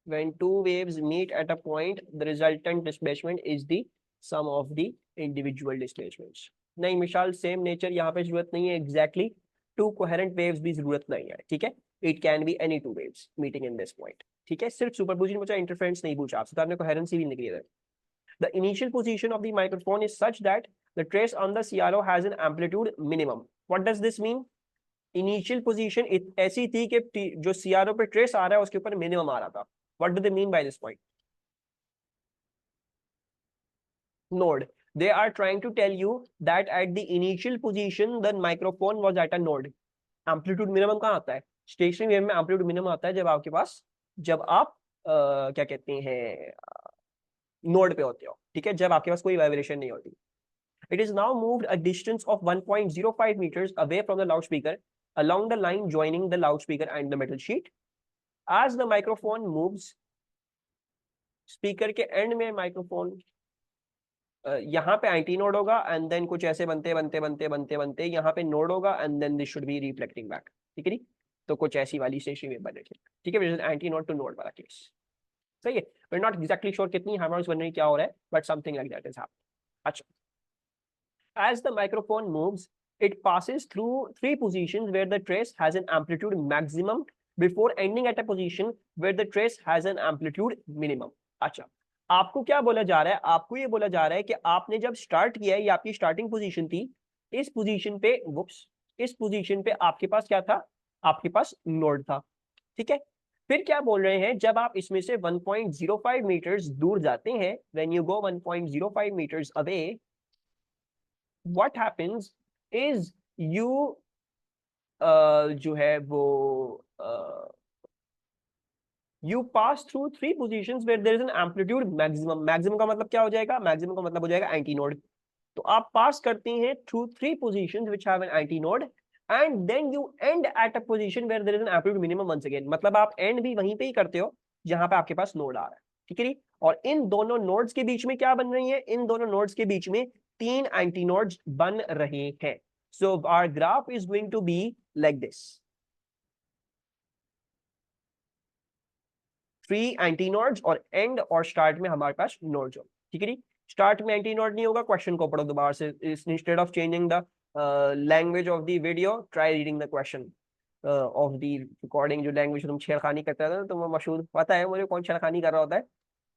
When two waves meet at a point, the resultant displacement is the sum of the individual displacements. नहीं मिसाल same nature यहाँ पे जरूरत नहीं है. एग्जैक्टली टू कोहेरेंट वेव्स भी जरूरत नहीं है. ठीक है. It can be any two waves meeting in this point. ठीक है. सिर्फ सुपरपोजिशन पूछा, इंटरफेरेंस नहीं पूछा आपसे, तो आपने कोहेरेंसी भी निकली है. The initial position of the microphone is such that the trace on the CRO has an amplitude minimum. What does this mean? Initial position ऐसी थी कि जो सीआरओ पे ट्रेस आ रहा है उसके ऊपर मिनिमम आ रहा था. What do they mean by this point? node. They are trying to tell you that at the initial position the microphone was at a node. Amplitude minimum कहाँ आता है? स्टेशनरी वेव में एम्पलीट्यूड मिनिमम आता है जब आप क्या कहते हैं नोड पे होते हो. ठीक है, जब आपके पास कोई वाइब्रेशन नहीं होती. It is now moved a distance of 1.05 meters away from the loudspeaker along the line joining the loudspeaker and the metal sheet. As the microphone moves, speaker के एंड में माइक्रोफोन यहाँ पे एंटी नोड होगा and then कुछ ऐसे बनते यहाँ पे नोड होगा and then this should be reflecting back. ठीक है नी? तो कुछ ऐसी वाली स्टेशनरी वेव बन रही है. ठीक है, एंटी नोड टू नोड वाला केस. सही है. We are not exactly sure कितनी हार्मोनिक्स बन रही क्या हो रहा है, but something like that is happening. अच्छा, as the microphone moves it passes through three positions where the trace has an amplitude maximum before ending at a position where the trace has an amplitude minimum. अच्छा, आपको क्या बोला जा रहा है? आपको ये बोला जा रहा है कि आपने जब स्टार्ट किया है, ये आपकी स्टार्टिंग पोजीशन थी, इस पोजीशन पे आपके पास क्या था? आपके पास नोड था. ठीक है, फिर क्या बोल रहे हैं? जब आप इसमें से 1.05 मीटर्स दूर जाते हैं, when you go 1.05 meters away, what happens is you जो है वो you pass through three positions where there is an amplitude maximum. maximum का मतलब क्या हो जाएगा? maximum का मतलब हो जाएगा एंटी नोड. तो आप पास करते हैं through three positions which have an anti node and then you end at a position where there is an amplitude minimum once again. मतलब आप एंड भी वहीं पे ही करते हो जहां पे आपके पास नोड आ रहा है. ठीक है, और इन दोनों नोड्स के बीच में क्या बन रही है? इन दोनों नोड्स के बीच में तीन एंटी नोड्स बन रहे हैं. So our graph is going to be like this. 3 anti nodes और एंड और स्टार्ट में हमारे पास नोड्स हो. ठीक है, स्टार्ट में एंटी नोड नहीं होगा. क्वेश्चन को पढ़ो दोबारा से. Instead of changing the language of the video, try reading the question of the recording. जो लैंग्वेज तुम छेड़खानी करते हो तो वो मशहूर पता है मुझे कौन छेड़खानी कर रहा होता है.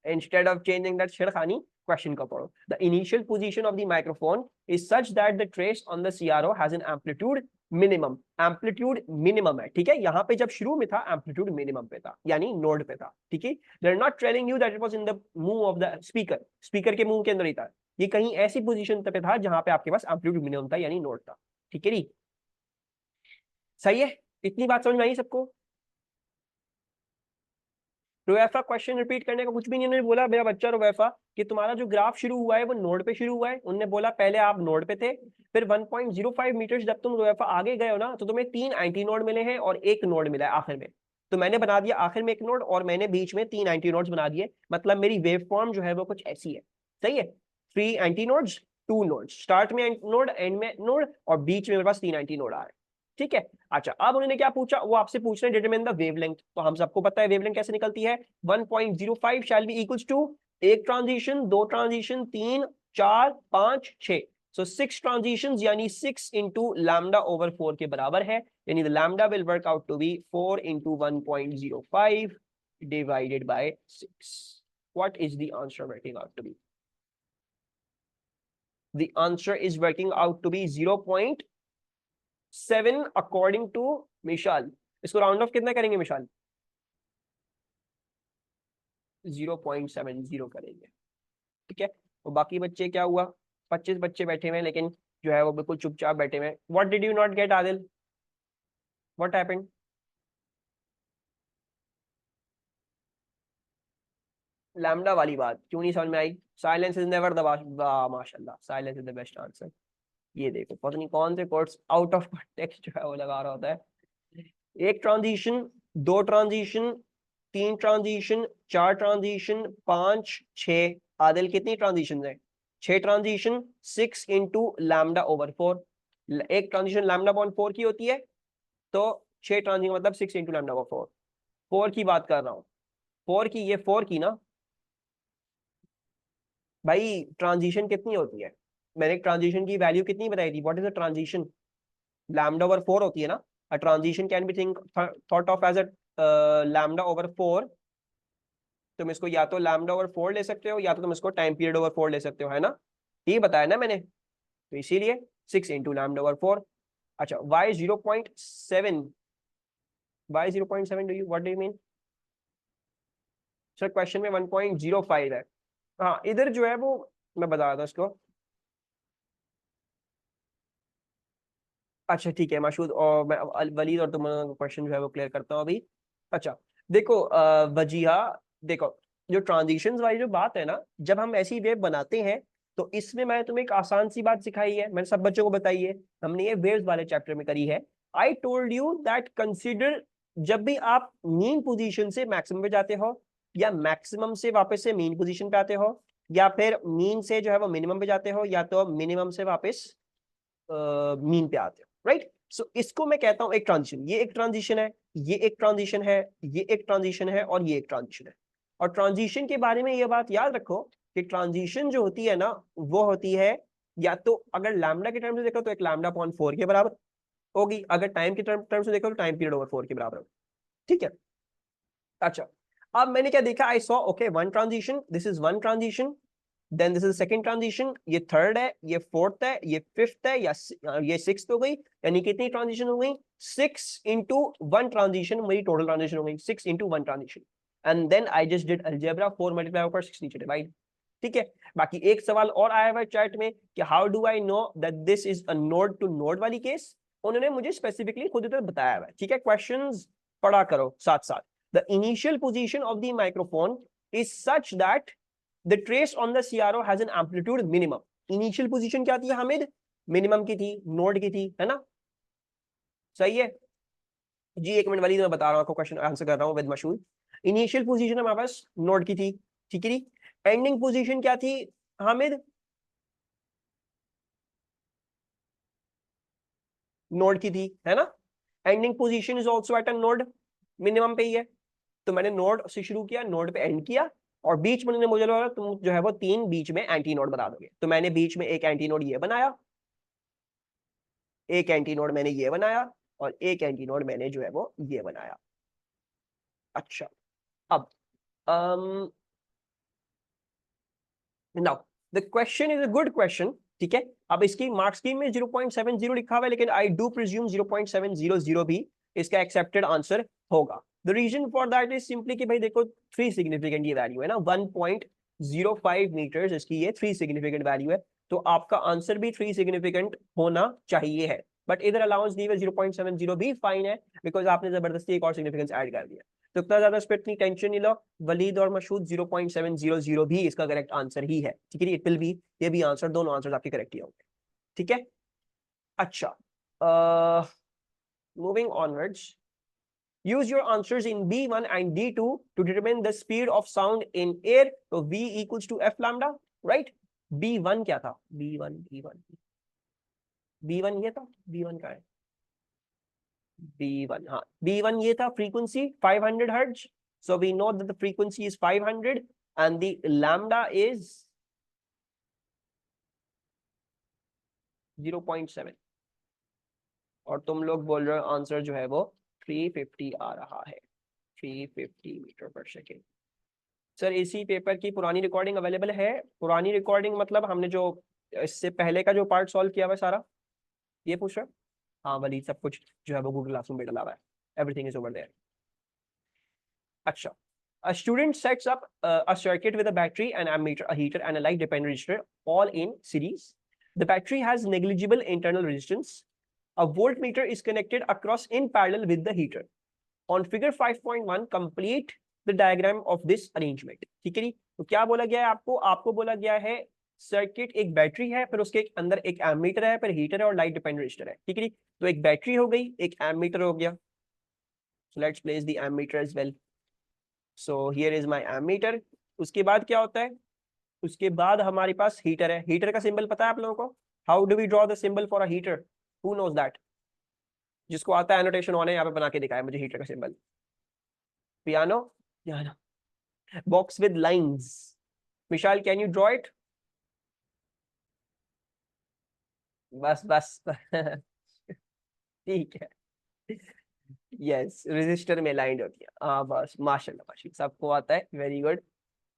Instead of changing that छेड़खानी, question को पढ़ो. The initial position of the microphone is such that the trace on the CRO has an amplitude minimum. Amplitude minimum है. ठीक है, यहाँ पे जब शुरू में था amplitude minimum पे था, यानी नोड पे था. ठीक है, they are not telling you that it was in the move of the speaker. Speaker के मुंह के अंदर ही था. ये कहीं ऐसी पोजीशन पे था जहां पे आपके पास amplitude minimum था, यानी नोड था. ठीक है, सही है. इतनी बात समझ में आई सबको? रोएफा क्वेश्चन रिपीट करने का कुछ भी नहीं. उन्होंने बोला मेरा बच्चा रोएफा कि तुम्हारा जो ग्राफ शुरू हुआ है वो नोड पे शुरू हुआ है. उन्होंने बोला पहले आप नोड पे थे, फिर 1.05 मीटर जब तुम रोएफा आगे गए हो ना, तो तुम्हें 3 एंटी नोड मिले हैं और एक नोड मिला है आखिर में. तो मैंने बना दिया आखिर में एक नोड और मैंने बीच में 3 एंटी नोड्स बना दिए. मतलब मेरी वेव फॉर्म जो है वो कुछ ऐसी है. सही है, 3 एंटी नोड्स, 2 नोड्स, स्टार्ट में नोड, एंड में नोड, और बीच में मेरे पास 3 एंटी नोड आ रहे हैं. ठीक है. अच्छा, अब उन्होंने क्या पूछा? वो आपसे पूछ रहे हैं डिटरमाइन द वेवलेंथ. तो हम सबको पता है वेवलेंथ कैसे निकलती है. 1.05 शैल बी इक्वल्स टू एक ट्रांजिशन, दो ट्रांजिशन, 3, 4, 5, 6. सो 6 ट्रांजिशंस यानी 6 into लैम्डा ओवर 4 के बराबर है. यानी the lambda will work out to be 4 into 1.05 divided by 6. What is the answer working out to be? The answer is working out to be 0.7 according to मिशाल. इसको round of कितना करेंगे मिशाल? 0.70 करेंगे. ठीक है, और बाकी बच्चे क्या हुआ? 25 बच्चे बैठे हुए हैं लेकिन जो है वो बिल्कुल चुपचाप बैठे हुए हैं. What did you not gate Adil? What happened? Lambda वाली बात क्यों नहीं समझ में आई? साइलेंस इज नेवर द माशाल्लाह, silence is the best answer. ये देखो पता नहीं कौन से कोट्स आउट ऑफ कॉन्टेक्स्ट जो है वो लगा रहा होता है. एक ट्रांजिशन, दो ट्रांजिशन, 3 ट्रांजिशन, 4 ट्रांजिशन, 5, 6. आदिल कितनी ट्रांजिशन है? 6 ट्रांजिशन, 6 into लैम्डा ओवर 4. एक ट्रांजिशन लैम्डा अपॉन 4 की होती है, तो 6 ट्रांजिशन मतलब 6 into लैम्डा ओवर 4. 4 की बात कर रहा हूँ. 4 की, ये 4 की ना भाई. ट्रांजिशन कितनी होती है? मैंने ट्रांजिशन की वैल्यू कितनी बताई थी? What is a transition? Lambda over 4 होती है ना. A transition can be thought of as a lambda over 4. तुम इसको या तो लैम्डा ओवर 4 ले सकते हो या तो तुम इसको टाइम पीरियड ओवर 4 ले सकते हो, है ना. ये बताया ना मैंने. तो इसीलिए 6 into लैम्डा ओवर 4. अच्छा y 0.7, y 0.7 do you what do you mean sir? Question में 1.05 है। हाँ इधर जो है वो मैं बता रहा था इसको। अच्छा ठीक है माशूद, और मैं वलीद और तुम्हारा क्वेश्चन जो है वो क्लियर करता हूँ अभी। अच्छा देखो वजीहा, देखो जो ट्रांजिशंस वाली जो बात है ना, जब हम ऐसी वेव बनाते हैं तो इसमें मैंने तुम्हें एक आसान सी बात सिखाई है, मैंने सब बच्चों को बताई है, हमने ये वेव्स वाले चैप्टर में करी है। I told you that consider, जब भी आप मीन पोजीशन से मैक्सिमम पे जाते हो, या मैक्सिमम से वापस से मीन पोजीशन पे आते हो, या फिर मीन से जो है वो मिनिमम पे जाते हो, या तो मिनिमम से वापस मीन पे आते हो, राइट? सो इसको मैं कहता हूं एक ट्रांजिशन। ये एक ट्रांजिशन है, ये एक ट्रांजिशन है, ये एक ट्रांजिशन है, और ये एक ट्रांजिशन है। और ट्रांजिशन के बारे में ये बात याद रखो कि ट्रांजिशन जो होती है ना, वो होती है या तो अगर लैम्डा के टर्म से देखो तो एक लैम्डा अपॉन 4 के बराबर होगी, अगर टाइम के टर्म से देखो तो टाइम पीरियड ओवर 4 के बराबर होगी, ठीक है? अच्छा अब मैंने क्या देखा, I saw okay one transition, this is one transition, then this is second transition, ये थर्ड है, ये फोर्थ है, ये फिफ्थ है, या ये सिक्स्थ हो गई। यानी कितनी ट्रांजिशन हो गई? 6 इंटू वन ट्रांजिशन मेरी टोटल ट्रांजिशन हो गई, 6 into one transition. And then I just did algebra, 4 multiply ऊपर 6 नीचे डिवाइड, ठीक है? बाकी एक सवाल और आया हुआ है चैट में कि how do I know that this is a node to node वाली केस, उन्होंने मुझे स्पेसिफिकली खुद इधर बताया हुआ है, ठीक है? क्वेश्चंस पढ़ा करो साथ साथ। The initial position of the microphone is such that the trace on the CRO has an amplitude minimum। Initial position क्या थी हामिद? मिनिमम की थी, नोड की थी, है ना? सही है जी। एक मिनट वाली मैं बता रहा हूँ आपको, क्वेश्चन आंसर कर रहा हूँ विद मशहूर। इनिशियल पोजीशन हमारे पास नोड की थी, ठीक है? एंडिंग पोजीशन क्या थी हामिद? नोड की थी, है ना? Ending position is also at a node, minimum पे ही है। तो मैंने नोड से शुरू किया, नोड पे एंड किया, और बीच में मुझे लगा तुम जो है वो 3 बीच में एंटी नोड बना दोगे, तो मैंने बीच में एक एंटी नोड ये बनाया, एक एंटी नोड मैंने ये बनाया, और एक एंटी नोड मैंने जो है वो ये बनाया। अच्छा अब now the question is a good question, ठीक है? अब इसकी मार्क्स स्कीम में 0.70 लिखा हुआ है, लेकिन आई डू प्रिज्यूम 0.700 भी इसका एक्सेप्टेड आंसर होगा। The reason for that is simply कि भाई देखो 3 सिग्निफिकेंट ये वैल्यू है ना, 1.05 मीटर्स इसकी ये 3 सिग्निफिकेंट वैल्यू है, तो आपका आंसर भी 3 सिग्निफिकेंट होना चाहिए है। बट इधर अलाउंस दी हुई 0.70 भी फाइन है, बिकॉज आपने जबरदस्ती एक और सिग्निफिकेंस ऐड कर दिया। तो इतना ज्यादा इस पर इतनी टेंशन नहीं लो। वलीद और मशहूद 0.700 भी इसका करेक्ट आंसर ही है, ठीक है? इट विल बी, ये भी आंसर, दोनों आंसर आपके करेक्ट ही होंगे, ठीक है? अच्छा moving onwards, use your answers in B1 and D2 to determine the speed of sound in air, तो V equals to F lambda, right? B1 क्या था? B1 ये था, B1 का है, B1 हाँ, B1 ये था frequency 500 hertz, so we know that the frequency is 500 and the lambda is 0.7, और तुम लोग बोल रहे हो आंसर जो है वो 350 आ रहा है, 350 मीटर पर सेकेंड। सर इसी पेपर की पुरानी रिकॉर्डिंग अवेलेबल है? पुरानी रिकॉर्डिंग मतलब हमने जो इससे पहले का जो पार्ट सॉल्व किया हुआ है सारा, ये पूछ रहा? हाँ वली, सब कुछ जो है वो गूगल क्लासरूम पे डला हुआ है, एवरीथिंग इज ओवर देयर। अच्छा, a student sets up a circuit with a battery, an ammeter, a heater, and a light dependent resistor, all in series. The battery has negligible internal resistance. A voltmeter is connected across in parallel with the heater. On figure 5.1, complete the diagram of this arrangement। ठीक है जी? तो क्या बोला गया है आपको? आपको बोला गया है सर्किट, एक बैटरी है, फिर उसके अंदर एक एमीटर है, फिर हीटर है, और लाइट डिपेंडेंट रजिस्टर है, ठीक है जी? तो एक बैटरी हो गई, एक एमीटर हो गया, so let's place the ammeter as well। so here is my ammeter। उसके बाद क्या होता है? उसके बाद हमारे पास हीटर है। हीटर का सिंबल पता है आप लोगों को? How do we draw the symbol for a heater? Who knows that? जिसको आता है एनोटेशन ऑन है, यहाँ पे बना के दिखाया मुझे हीटर का symbol. Piano, piano, box with lines। Vishal, can you draw it? बस बस ठीक है, यस, रेजिस्टर में लाइन होती है, हाँ बस, माशाल्लाह माशाल्लाह, सबको आता है, वेरी गुड।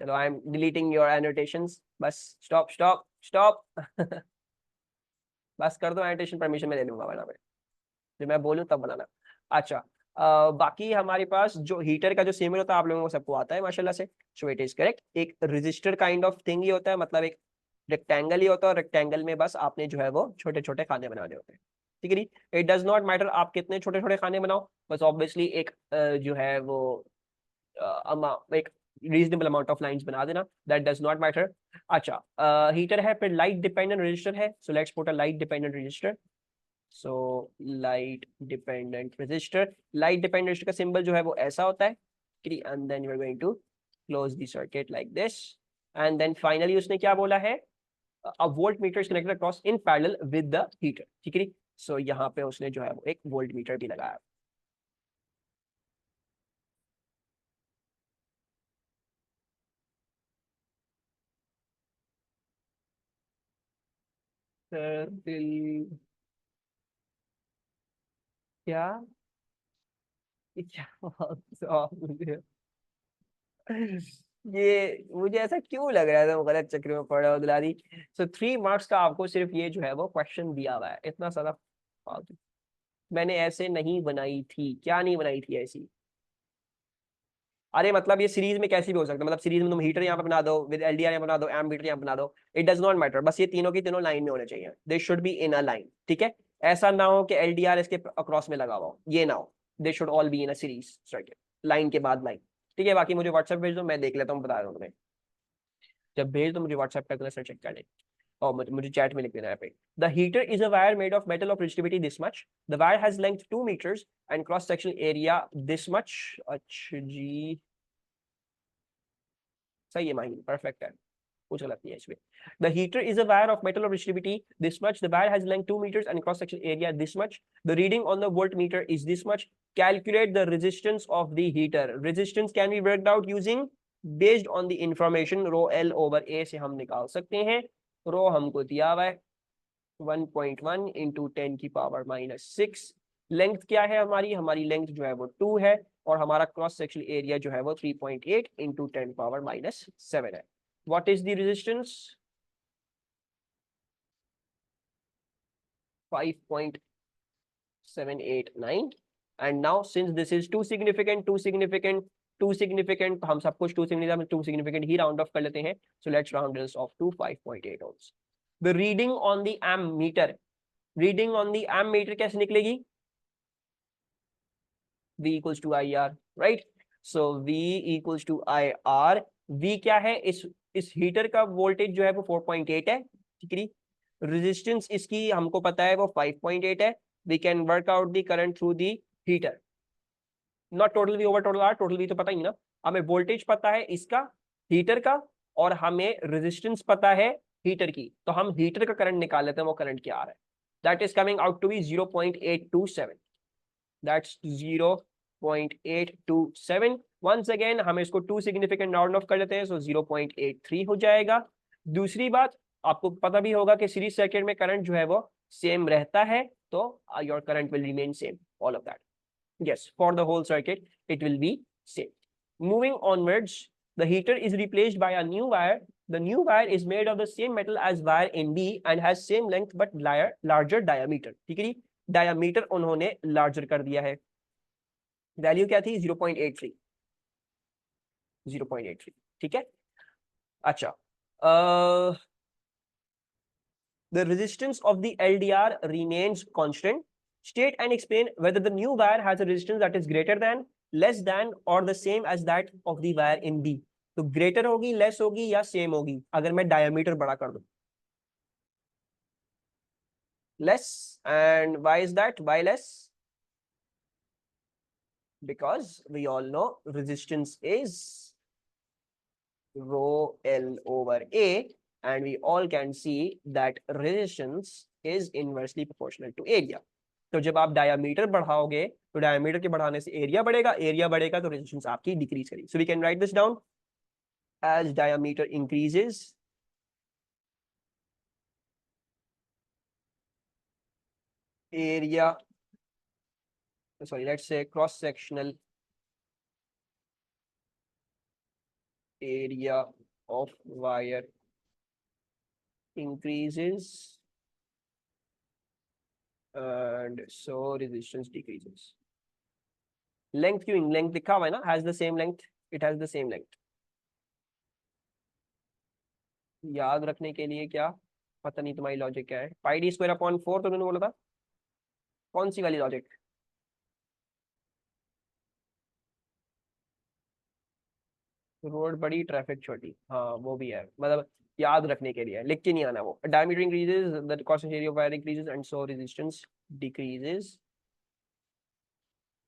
चलो I am deleting your annotations, bus stop stop stop bus कर दो एनोटेशन, परमिशन में ले लूंगा वरना मैं। जो मैं बोलूँ तब बनाना। अच्छा, बाकी हमारे पास जो हीटर का जो सिंबल होता है आप लोगों को सबको आता है माशाल्लाह से, सो इट इज करेक्ट। एक register kind of thing he होता है, मतलब एक रेक्टेंगल ही होता है, और रेक्टेंगल में बस आपने जो है वो छोटे छोटे खाने बनाने होते हैं, ठीक है नी। इट डज नॉट मैटर आप कितने छोटे छोटे खाने बनाओ, बस ऑब्वियसली एक जो है वो एक रीजनेबल अमाउंट ऑफ लाइंस बना देना, दैट डज नॉट मैटर। अच्छा, हीटर है, फिर लाइट डिपेंडेंट रजिस्टर है, so let's put a light dependent resistor. So light dependent resistor, light dependent resistor का सिंबल जो है वो ऐसा होता है, and then you are going to close the circuit like this, and then finally उसने क्या बोला है, a volt meter is connected across in parallel with the heater, ठीक है। सो यहाँ पे उसने जो है वो एक वोल्ट मीटर भी लगाया। फिर क्या, क्या मुझे ये मुझे ऐसा क्यों लग रहा था वो गलत चक्कर में पड़ रहा हूँ दुलारी। सो 3 मार्क्स का आपको सिर्फ ये जो है वो क्वेश्चन दिया हुआ है, इतना सारा फालतू। मैंने ऐसे नहीं बनाई थी, क्या नहीं बनाई थी ऐसी। अरे मतलब ये सीरीज में कैसी भी हो सकता है, मतलब सीरीज में तुम हीटर यहाँ पे बना दो, विद एलडीआर यहाँ बना दो, एम मीटर यहाँ बना दो, इट डज नॉट मैटर, बस ये तीनों की तीनों लाइन में होने चाहिए, they should be in a line, ठीक है। ऐसा ना हो कि एलडीआर इसके अक्रॉस में लगा हुआ हो, ये ना हो, they should all be in a series circuit, line के बाद लाइन, ठीक है। बाकी मुझे व्हाट्सएप भेज दो, मैं देख लेता हूँ, बता रहा हूँ तुम्हें। जब भेज दो मुझे व्हाट्सएप पे सर चेक कर ले, और मुझे चैट में लिख देना है पे। The heater is a wire made of metal of resistivity this much, the wire has length 2 meters and cross sectional area this much। अच्छा जी, सही है माही, परफेक्ट है, कुछ गलत नहीं है इसमें। The heater is a wire of metal of rigidity this much, the wire has length 2 meters and cross section area this much, the reading on the voltmeter is this much, calculate the resistance of the heater। resistance can be worked out using based on the information rho L over A से हम निकाल सकते हैं। रो हमको दिया हुआ है 1.1 into 10 की पावर -6। लेंथ क्या है हमारी, हमारी लेंथ जो है वो 2 है, और हमारा क्रॉस सेक्शनल एरिया जो है वो 3.8 इंटू 10 पावर -7 है। What is the resistance, 5.789। And now since this is two significant, two significant, हम सब कुछ टू सिग्निफिकेंट ही राउंड ऑफ कर लेते हैं, so let's round this off to 5.8 ohms। The reading on the ammeter, reading on the ammeter कैसे निकलेगी, V equals to IR, right? So V equals to IR। V क्या है, इस heater का वोल्टेज जो है वो 4.8 है, ठीक है। रेजिस्टेंस इसकी हमको पता है वो 5.8 है। We can work out the current through the heater, not total V over total R, total V तो पता ही ना, हमें वोल्टेज पता है इसका हीटर का, और हमें रेजिस्टेंस पता है हीटर की, तो हम हीटर का करंट निकाल लेते हैं, वो करंट क्या आ रहा है, that is coming out to be 0.827, that's 0.827। Once again हम इसको टू सिग्निफिकेंट राउंड ऑफ कर लेते हैं, सो 0.83 हो जाएगा। दूसरी बात, आपको पता भी होगा कि सीरीज सर्किट में करंट जो है वो सेम रहता है, तो your current will remain same, all of that, yes, for the whole circuit it will be same। moving onwards, the heater is replaced by a new wire, the new wire is made of the same metal as wire in B and has same length but larger diameter, ठीक है। Diameter उन्होंने larger कर दिया है, value क्या थी 0.83, 0.83, ठीक है। अच्छा, the resistance of the LDR remains constant, state and explain whether the new wire has a resistance that is greater than, less than or the same as that of the wire in B। तो greater होगी, less होगी या same होगी अगर मैं diameter बड़ा कर दूं, less. And why is that, why less, because we all know resistance is rho L over A, and we all can see that resistance is inversely proportional to area। तो जब आप diameter बढ़ाओगे तो diameter के बढ़ाने से area बढ़ेगा, area बढ़ेगा तो रेजिस्टेंस आपकी डिक्रीज करेगी। So we can write this down as diameter increases, area, sorry, let's say cross sectional area of wire increases, and so resistance decreases. Length क्यों length लिखा हुआ है ना, has the same length, it has the same length. याद रखने के लिए क्या, पता नहीं तुम्हारी लॉजिक क्या है, पाई डी स्क्वायर अपॉन 4 तो मैंने बोला था, कौन सी वाली लॉजिक? रोड बड़ी ट्रैफिक छोटी, हाँ वो भी है, मतलब याद रखने के लिए, लिख के नहीं आना वो. Diameter increases, the constant area of wire increases and so resistance decreases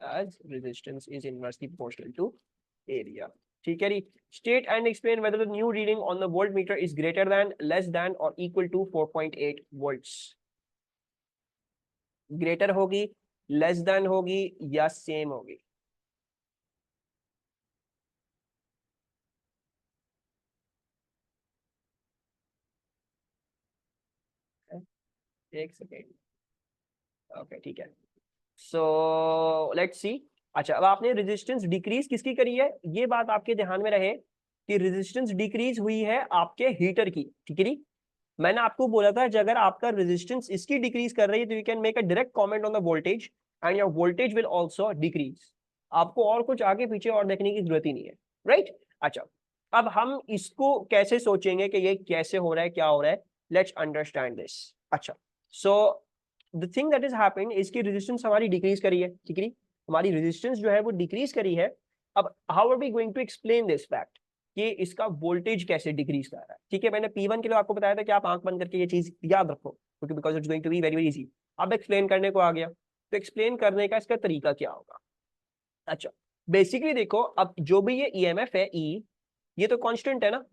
as resistance is inversely proportional to area. ठीक है जी. State and explain whether the new reading on the voltmeter is greater than, less than or equal to 4.8 volts. Greater होगी, less than होगी या same होगी? एक second. Okay ठीक है. So let's see. अच्छा, अब आपने रेजिस्टेंस डिक्रीज किसकी करी है, ये बात आपके ध्यान में रहे कि रेजिस्टेंस डिक्रीज हुई है आपके हीटर की. ठीक है. मैंने आपको बोला था कि अगर आपका रेजिस्टेंस इसकी डिक्रीज कर रही है तो you can make a direct comment on the voltage and your voltage will also decrease. आपको और कुछ आगे पीछे और देखने की जरूरत ही नहीं है, राइट? अच्छा, अब हम इसको कैसे सोचेंगे कि ये कैसे हो रहा है, क्या हो रहा है. Let's understand this. अच्छा, so the thing that is happening, इसकी रेजिस्टेंस हमारी डिक्रीज करी है. ठीक है, हमारी रेजिस्टेंस जो है वो डिक्रीज करी है. अब how are we going to explain this fact कि इसका वोल्टेज कैसे डिक्रीज कर रहा है. ठीक है, मैंने P1 के लिए आपको बताया था कि आप आंख बंद करके ये चीज याद रखो, क्योंकि because it's going to be very very easy. अब एक्सप्लेन करने को आ गया, तो एक्सप्लेन करने का इसका तरीका क्या होगा. अच्छा, बेसिकली देखो, अब जो भी ये ईएमएफ है E, ये तो कांस्टेंट है ना,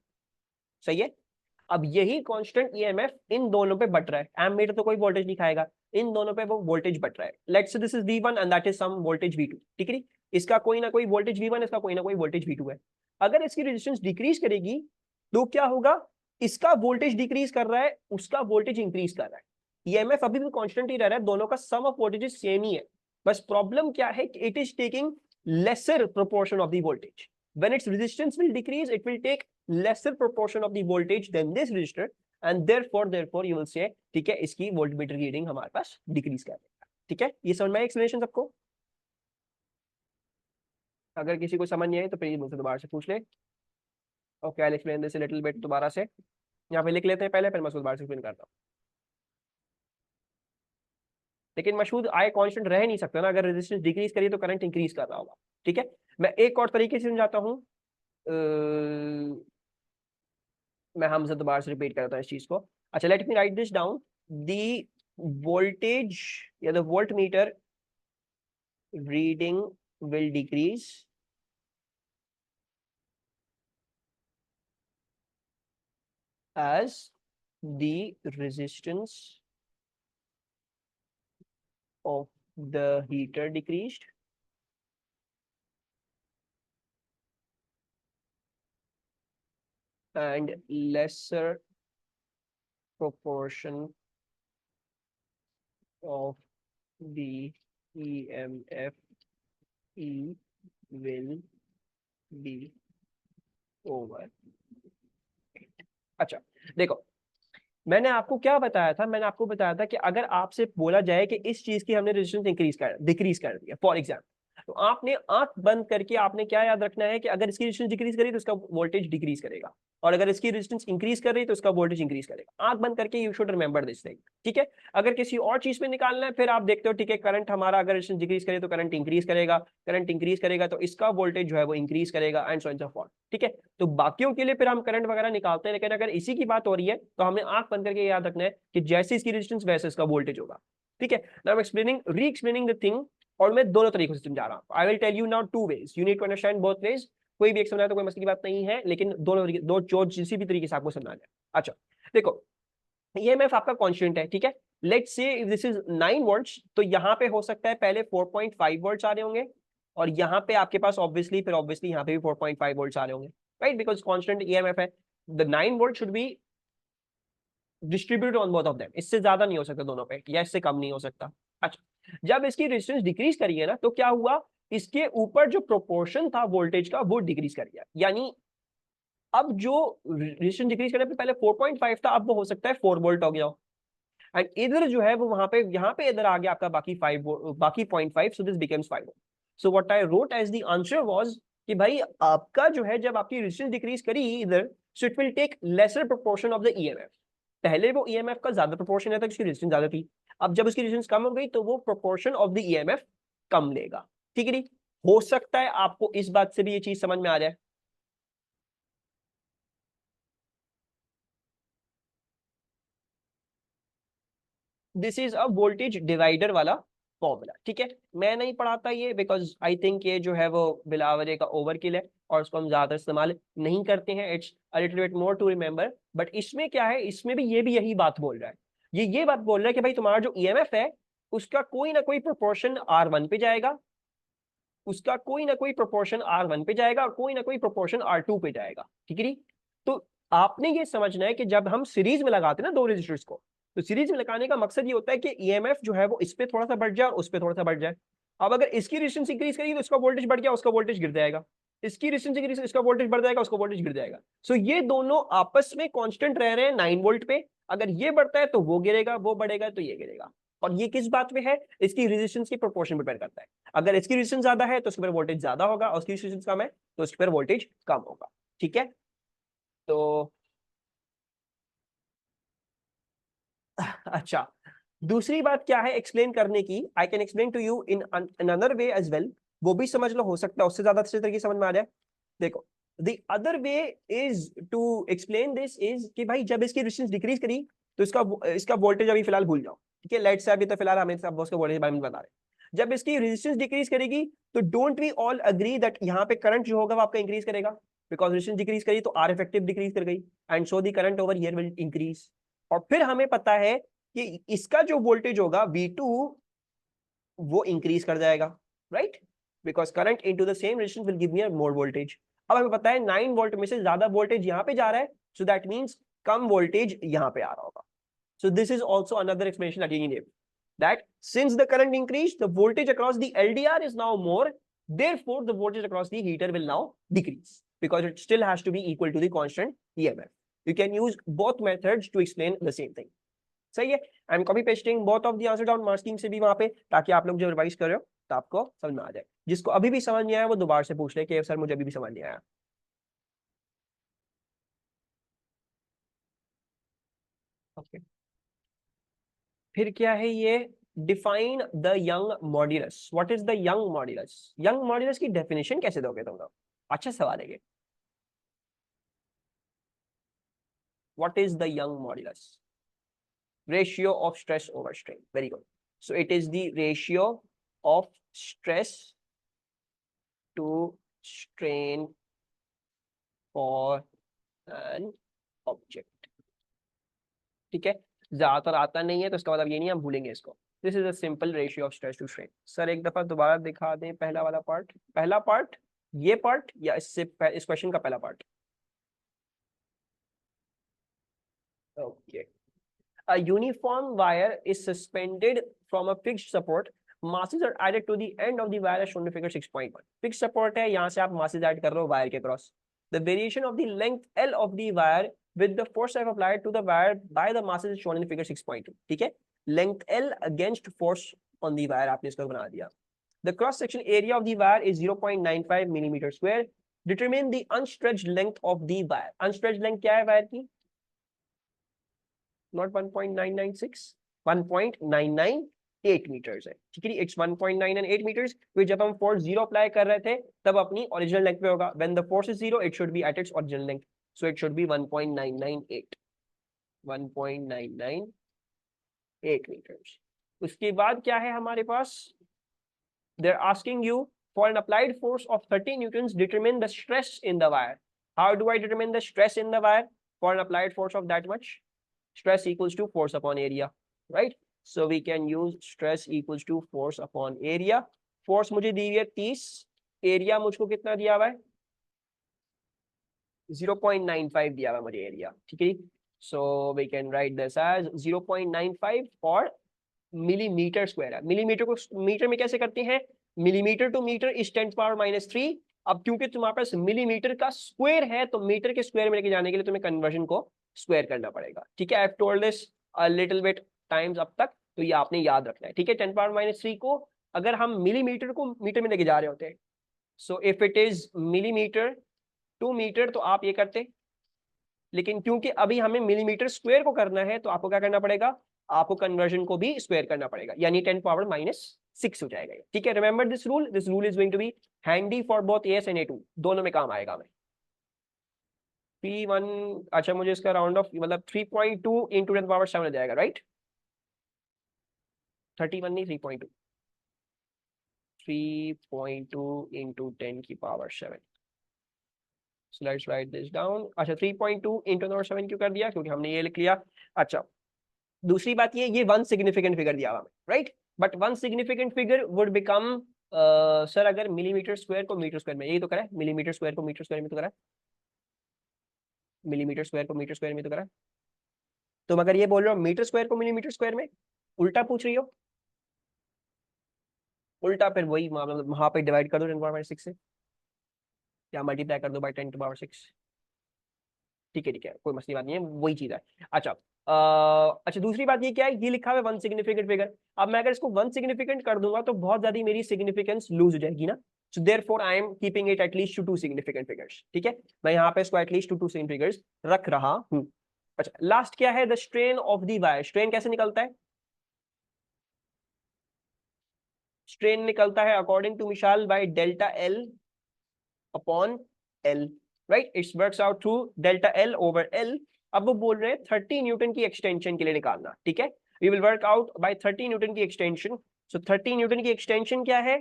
सही है. अब यही कांस्टेंट ईएमएफ इन दोनों पे बट रहा है. एमीटर तो कोई वोल्टेज नहीं खाएगा, इन दोनों पे वो वोल्टेज बट रहा है. Let's say this is V1 and that is some voltage V2. ठीक है, इसका कोई ना कोई वोल्टेज V1, इसका कोई ना कोई वोल्टेज V2 है. अगर इसकी रेजिस्टेंस डिक्रीज करेगी तो क्या होगा, इसका वोल्टेज डिक्रीज कर रहा है, उसका वोल्टेज इंक्रीज कर रहा है. ईएमएफ अभी भी कांस्टेंट ही रह रहा है, दोनों का सम ऑफ वोल्टेज सेम ही है. बस प्रॉब्लम क्या है कि it is taking lesser proportion of the voltage. When it's resistance will decrease, it will take lesser proportion of the voltage than this resistor, and therefore you will say ठीक है, इसकी voltmeter reading हमारे पास decrease कर देगा. ठीक है, ये समझ में आया एक्सप्लेनेशन सबको? अगर किसी को समझ नहीं आए तो प्लीज मुझसे दोबारा से पूछ ले. Okay, I explain this little bit दोबारा से. यहाँ पे लिख लेते हैं पहले, फिर मैं दोबारा से एक्सप्लेन करता हूँ. लेकिन मशहूद आए कांस्टेंट रह नहीं सकता ना, अगर रेजिस्टेंस डिक्रीज करिए तो करंट इंक्रीज कर रहा होगा. ठीक है, मैं एक और तरीके से समझाता हूँ. मैं हमसे दोबारा से रिपीट करता हूँ इस चीज को. अच्छा, let me write this down. The voltage या the volt meter reading will decrease as the resistance of the heater decreased and lesser proportion of the EMF E will be over. अच्छा, देखो, मैंने आपको क्या बताया था, मैंने आपको बताया था कि अगर आपसे बोला जाए कि इस चीज की हमने रेजिस्टेंस डिक्रीज कर दिया, फॉर एग्जाम्पल, तो आपने आंख बंद करके आपने क्या याद रखना है कि अगर इसकी रेजिस्टेंस डिक्रीज करी तो इसका वोल्टेज डिक्रीज करेगा, और अगर इसकी रेजिस्टेंस इंक्रीज कर रही तो इसका वोल्टेज इंक्रीज करेगा. आंख बंद करके you should remember this thing. ठीक है, अगर किसी और चीज में निकालना है, फिर आप देखते हो, ठीक है, करंट हमारा अगर रेजिस्टेंस डिक्रीज करे तो करंट इंक्रीज करेगा, करंट इंक्रीज करेगा तो इसका वोल्टेज जो है वो इंक्रीज करेगा, and so on so forth. ठीक है, तो बाकियों के लिए फिर हम करंट वगैरह निकालते हैं, लेकिन अगर इसी की बात हो रही है तो हमने आंख बंद करके याद रखना है कि जैसे इसकी रेजिस्टेंस वैसे इसका वोल्टेज होगा. ठीक है, now I am explaining, re explaining the thing, और मैं दोनों तरीकों से समझा रहा हूं. I will tell you now two ways, you need to understand both ways. कोई भी एक समझाए तो कोई मसले की बात नहीं है, लेकिन दोनों दो जो जिसी भी तरीके से आपको समझना है. अच्छा, देखो, ईएमएफ आपका कांस्टेंट है. ठीक है, लेट्स से इफ दिस इज 9 वोल्ट्स, तो यहाँ पे हो सकता है पहले 4.5 वोल्ट्स आ रहे होंगे, और यहाँ पे आपके पास ऑब्वियसली यहाँ पे भी 4.5 वोल्ट्स आ रहे होंगे, राइट, बिकॉज कांस्टेंट ईएमएफ है. The 9 volt should be distributed on both of them. इससे ज्यादा नहीं हो सकता दोनों पे, या इससे कम नहीं हो सकता. अच्छा, जब इसकी रेजिस्टेंस डिक्रीज करिए ना, तो क्या हुआ, इसके ऊपर जो प्रोपोर्शन था वोल्टेज का वो डिक्रीज कर गया. यानी अब जो रेजिस्टेंस डिक्रीज करने पे पहले 4.5 था, अब वो हो सकता है 4 वोल्ट हो गया हो. एंड इधर जो है वो वहां पे यहाँ पे इधर आ गया आपका बाकी 0.5, so this becomes 5 volt. So what I wrote as the answer was कि भाई आपका जो है जब आपकी रेजिस्टेंस डिक्रीज करी इधर, so it will take lesser proportion of the EMF. पहले वो ईएमएफ का ज्यादा प्रोपोर्शन है था, उसकी रेजिस्टेंस ज्यादा थी। अब जब उसकी रेजिस्टेंस कम हो गई तो वो प्रोपोर्शन ऑफ द ईएमएफ कम लेगा। ठीक है, हो सकता है आपको इस बात से भी ये चीज समझ में आ जाए। This is a voltage divider वाला फॉर्मूला। ठीक है, मैं नहीं पढ़ाता ये बिकॉज आई थिंक ये जो है वो बिलावरे का ओवरकिल है और उसको हम ज्यादा इस्तेमाल नहीं करते हैं। It's a little bit more to remember. But इसमें क्या है, इसमें भी ये यही बात बोल रहा है। ये बात बोल रहा है कि भाई तुम्हारा जो ईएमएफ है उसका कोई ना कोई प्रोपोर्शन R1 पे जाएगा, उसका कोई ना कोई प्रोपोर्शन R1 पे जाएगा और कोई ना कोई प्रोपोर्शन R2 पे जाएगा। ठीक है, तो आपने ये समझना है कि जब हम सीरीज में लगाते हैं ना दो रेजिस्टर्स को, तो सीरीज में लगाने का मकसद ये होता है कि ईएमएफ जो है वो इस पे थोड़ा सा बढ़ जाए और उस पे थोड़ा सा बढ़ जाए। अब अगर इसकी रेजिस्टेंस इंक्रीज करेगी तो इसका वोल्टेज बढ़ गया, उसका वोल्टेज गिर जाएगा। इसकी रेजिस्टेंस इंक्रीज, इसका वोल्टेज बढ़ जाएगा, उसका वोल्टेज गिर जाएगा। सो ये दोनों आपस में कांस्टेंट रह रहे हैं 9 वोल्ट पे। अगर ये बढ़ता है तो वो गिरेगा, वो बढ़ेगा तो ये गिरेगा। और ये किस बात पे है, इसकी रेजिस्टेंस की प्रोपोर्शन पे डिपेंड करता है। अगर इसकी रेजिस्टेंस ज्यादा है तो उसके पर वोल्टेज ज्यादा होगा, और उसकी रेजिस्टेंस कम है तो उसके पर वोल्टेज कम होगा। ठीक है, तो अच्छा, दूसरी बात क्या है एक्सप्लेन करने की, I can explain to you in another way as well. वो भी समझ लो, हो सकता है उससे ज्यादा अच्छे तरीके से समझ में आ जाए। देखो, the other way is to explain this is कि भाई जब इसकी रेजिस्टेंस डिक्रीज करी तो इसका वोल्टेज अभी फिलहाल भूल जाओ। ठीक है, लेट्स से अभी तो फिलहाल हमें सब उसके वोल्टेज के बारे में बता रहे हैं। जब इसकी रेजिस्टेंस डिक्रीज करेगी तो don't we all agree that यहाँ पे करंट जो होगा वो आपका इंक्रीज करेगा, बिकॉज रेजिस्टेंस डिक्रीज करी तो आर इफेक्टिव डिक्रीज कर गई, and so the current over here will increase. और फिर हमें पता है कि इसका जो वोल्टेज होगा V2 वो इंक्रीज कर जाएगा, right, because current into the same resistance will give me more voltage. अब हमें पता है 9 वोल्ट में से ज्यादा वोल्टेज यहाँ पे जा रहा है, सो दैट मींस कम वोल्टेज यहाँ पे आ रहा होगा। सो this is also another explanation that you need, that since the current increased, the voltage across the LDR is now more, therefore the voltage across the heater will now decrease because it still has to be equal to the constant EMF. You can use both methods to explain the same thing. सही है, I am copy pasting both of the answer down marking से भी वहां पे, ताकि आप लोग जब रिवाइज कर रहे हो तो आपको समझ में आ जाए। जिसको अभी भी समझ नहीं आया वो दोबारा से पूछ ले कि सर मुझे अभी भी समझ नहीं आया। ओके, फिर क्या है ये, define the Young modulus. What is the Young modulus? Young modulus की डेफिनेशन कैसे दोगे तुम लोग? अच्छा सवाल है ये। What is the Young modulus? Ratio of stress over strain, very good. So it is the ratio of stress to strain for an object. ठीक है, ज्यादातर आता नहीं है तो इसका मतलब ये नहीं हम भूलेंगे इसको। This is a simple ratio of stress to strain. Sir एक दफा दोबारा दिखा दें पहला वाला पार्ट, पहला पार्ट, ये पार्ट, या इस क्वेश्चन का पहला part? Okay, a uniform wire is suspended from a fixed support, masses are added to the end of the wire as shown in figure 6.1. fixed support है, यहाँ से आप masses add कर रहे हो वायर के cross. the variation of the length L of the wire with the force F applied to the wire by the masses is shown in figure 6.2. ठीक है, length L against force on the wire आपने इसको बना दिया। the cross section area of the wire is 0.95 millimeter square. determine the unstretched length of the wire. unstretched length क्या है wire की? not 1.996, 1.998 meters है। ठीक है, it's 1.998 meters। फिर जब हम फोर्स 0 अप्लाई कर रहे थे तब अपनी ओरिजिनल लेंथ पे होगा। when the force is 0 it should be at its original length, so it should be 1.998 meters। उसके बाद क्या है हमारे पास, they're asking you for an applied force of 30 newtons, determine the stress in the wire. How do I determine the stress in the wire for an applied force of that much? Stress equals to force upon area, right? So we can use stress equals to force upon area. Force मुझे दी हुई है 30, area मुझको कितना दिया हुआ है? 0.95 दिया हुआ है मुझे एरिया। ठीक है, so we can write this as 0.95 और मिलीमीटर स्क्वायर है। मिलीमीटर को मीटर में कैसे करते हैं? मिलीमीटर टू मीटर इज 10⁻³ अब क्योंकि तुम्हारे पास मिलीमीटर का स्क्वायर है तो मीटर के स्क्वायर में लेके जाने के लिए तुम्हें कन्वर्जन को स्क्वायर करना पड़ेगा। ठीक है, I have told this a little bit times अब तक, तो ये आपने याद रखना है, ठीक है। 10⁻³ को अगर हम मिलीमीटर को मीटर में लेके जा रहे होते हैं, so if it is millimetre to metre तो आप ये करते, लेकिन क्योंकि अभी हमें मिलीमीटर स्क्वायर को करना है तो आपको क्या करना पड़ेगा, आपको कन्वर्जन को भी स्क्वायर करना पड़ेगा, यानी 10⁻⁻6 हो जाएगा, ठीक है। Remember this rule is going to be handy for both AS and A two, दोनों में काम आएगा। मैं P1, अच्छा मुझे इसका राउंड ऑफ मतलब 3.2 इंटू 10⁻7 हो जाएगा, राइट। 31 नहीं, 3.2, 3.2 into 10⁻7। So let's write this down. अच्छा 3.2 इंटू 10⁻7 क्यों कर दिया, क्योंकि हमने ये लिख लिया। अच्छा दूसरी बात ये वन सिग्निफिकेंट फिगर दिया हुआ, right. But one significant figure would become, sir अगर मिलीमीटर स्क्वायर को मीटर स्क्वायर में, यही तो करा है, मिलीमीटर स्क्वायर को मीटर स्क्वायर में तो करा है, मिलीमीटर स्क्वायर को मीटर स्क्वायर में तो करा है। तुम अगर ये बोल रहे हो मीटर स्क्वायर को मिलीमीटर स्क्वायर में, उल्टा पूछ रही हो, उल्टा फिर वही मामला, वहां पे डिवाइड कर दो 10⁻6 से, या मल्टीप्लाई कर दो बाई 10⁻6, ठीक है, ठीक है, कोई मसली बात नहीं है, वही चीज है। अच्छा अच्छा दूसरी बात ये क्या है, ये लिखा हुआ है वन सिग्निफिकेंट फिगर। अब मैं अगर इसको वन सिग्निफिकेंट कर दूंगा तो बहुत ज्यादा मेरी सिग्निफिकेंस लूज हो जाएगी ना, so therefore I am keeping it at least to 2 significant figures, ठीक है। मैं यहाँ पे इसको एटलीस्ट टू 2 सिग्निफिकेंट फिगर्स रख रहा हूँ। अच्छा लास्ट क्या है, the strain of the wire. Strain कैसे निकलता है, स्ट्रेन निकलता है अकॉर्डिंग टू मिसाल by delta L upon L, right, it's works out through delta L over L. अब वो बोल रहे हैं 30 न्यूटन की एक्सटेंशन के लिए निकालना, ठीक है। We will work out by 30 newton की एक्सटेंशन। सो 30 न्यूटन की एक्सटेंशन क्या है,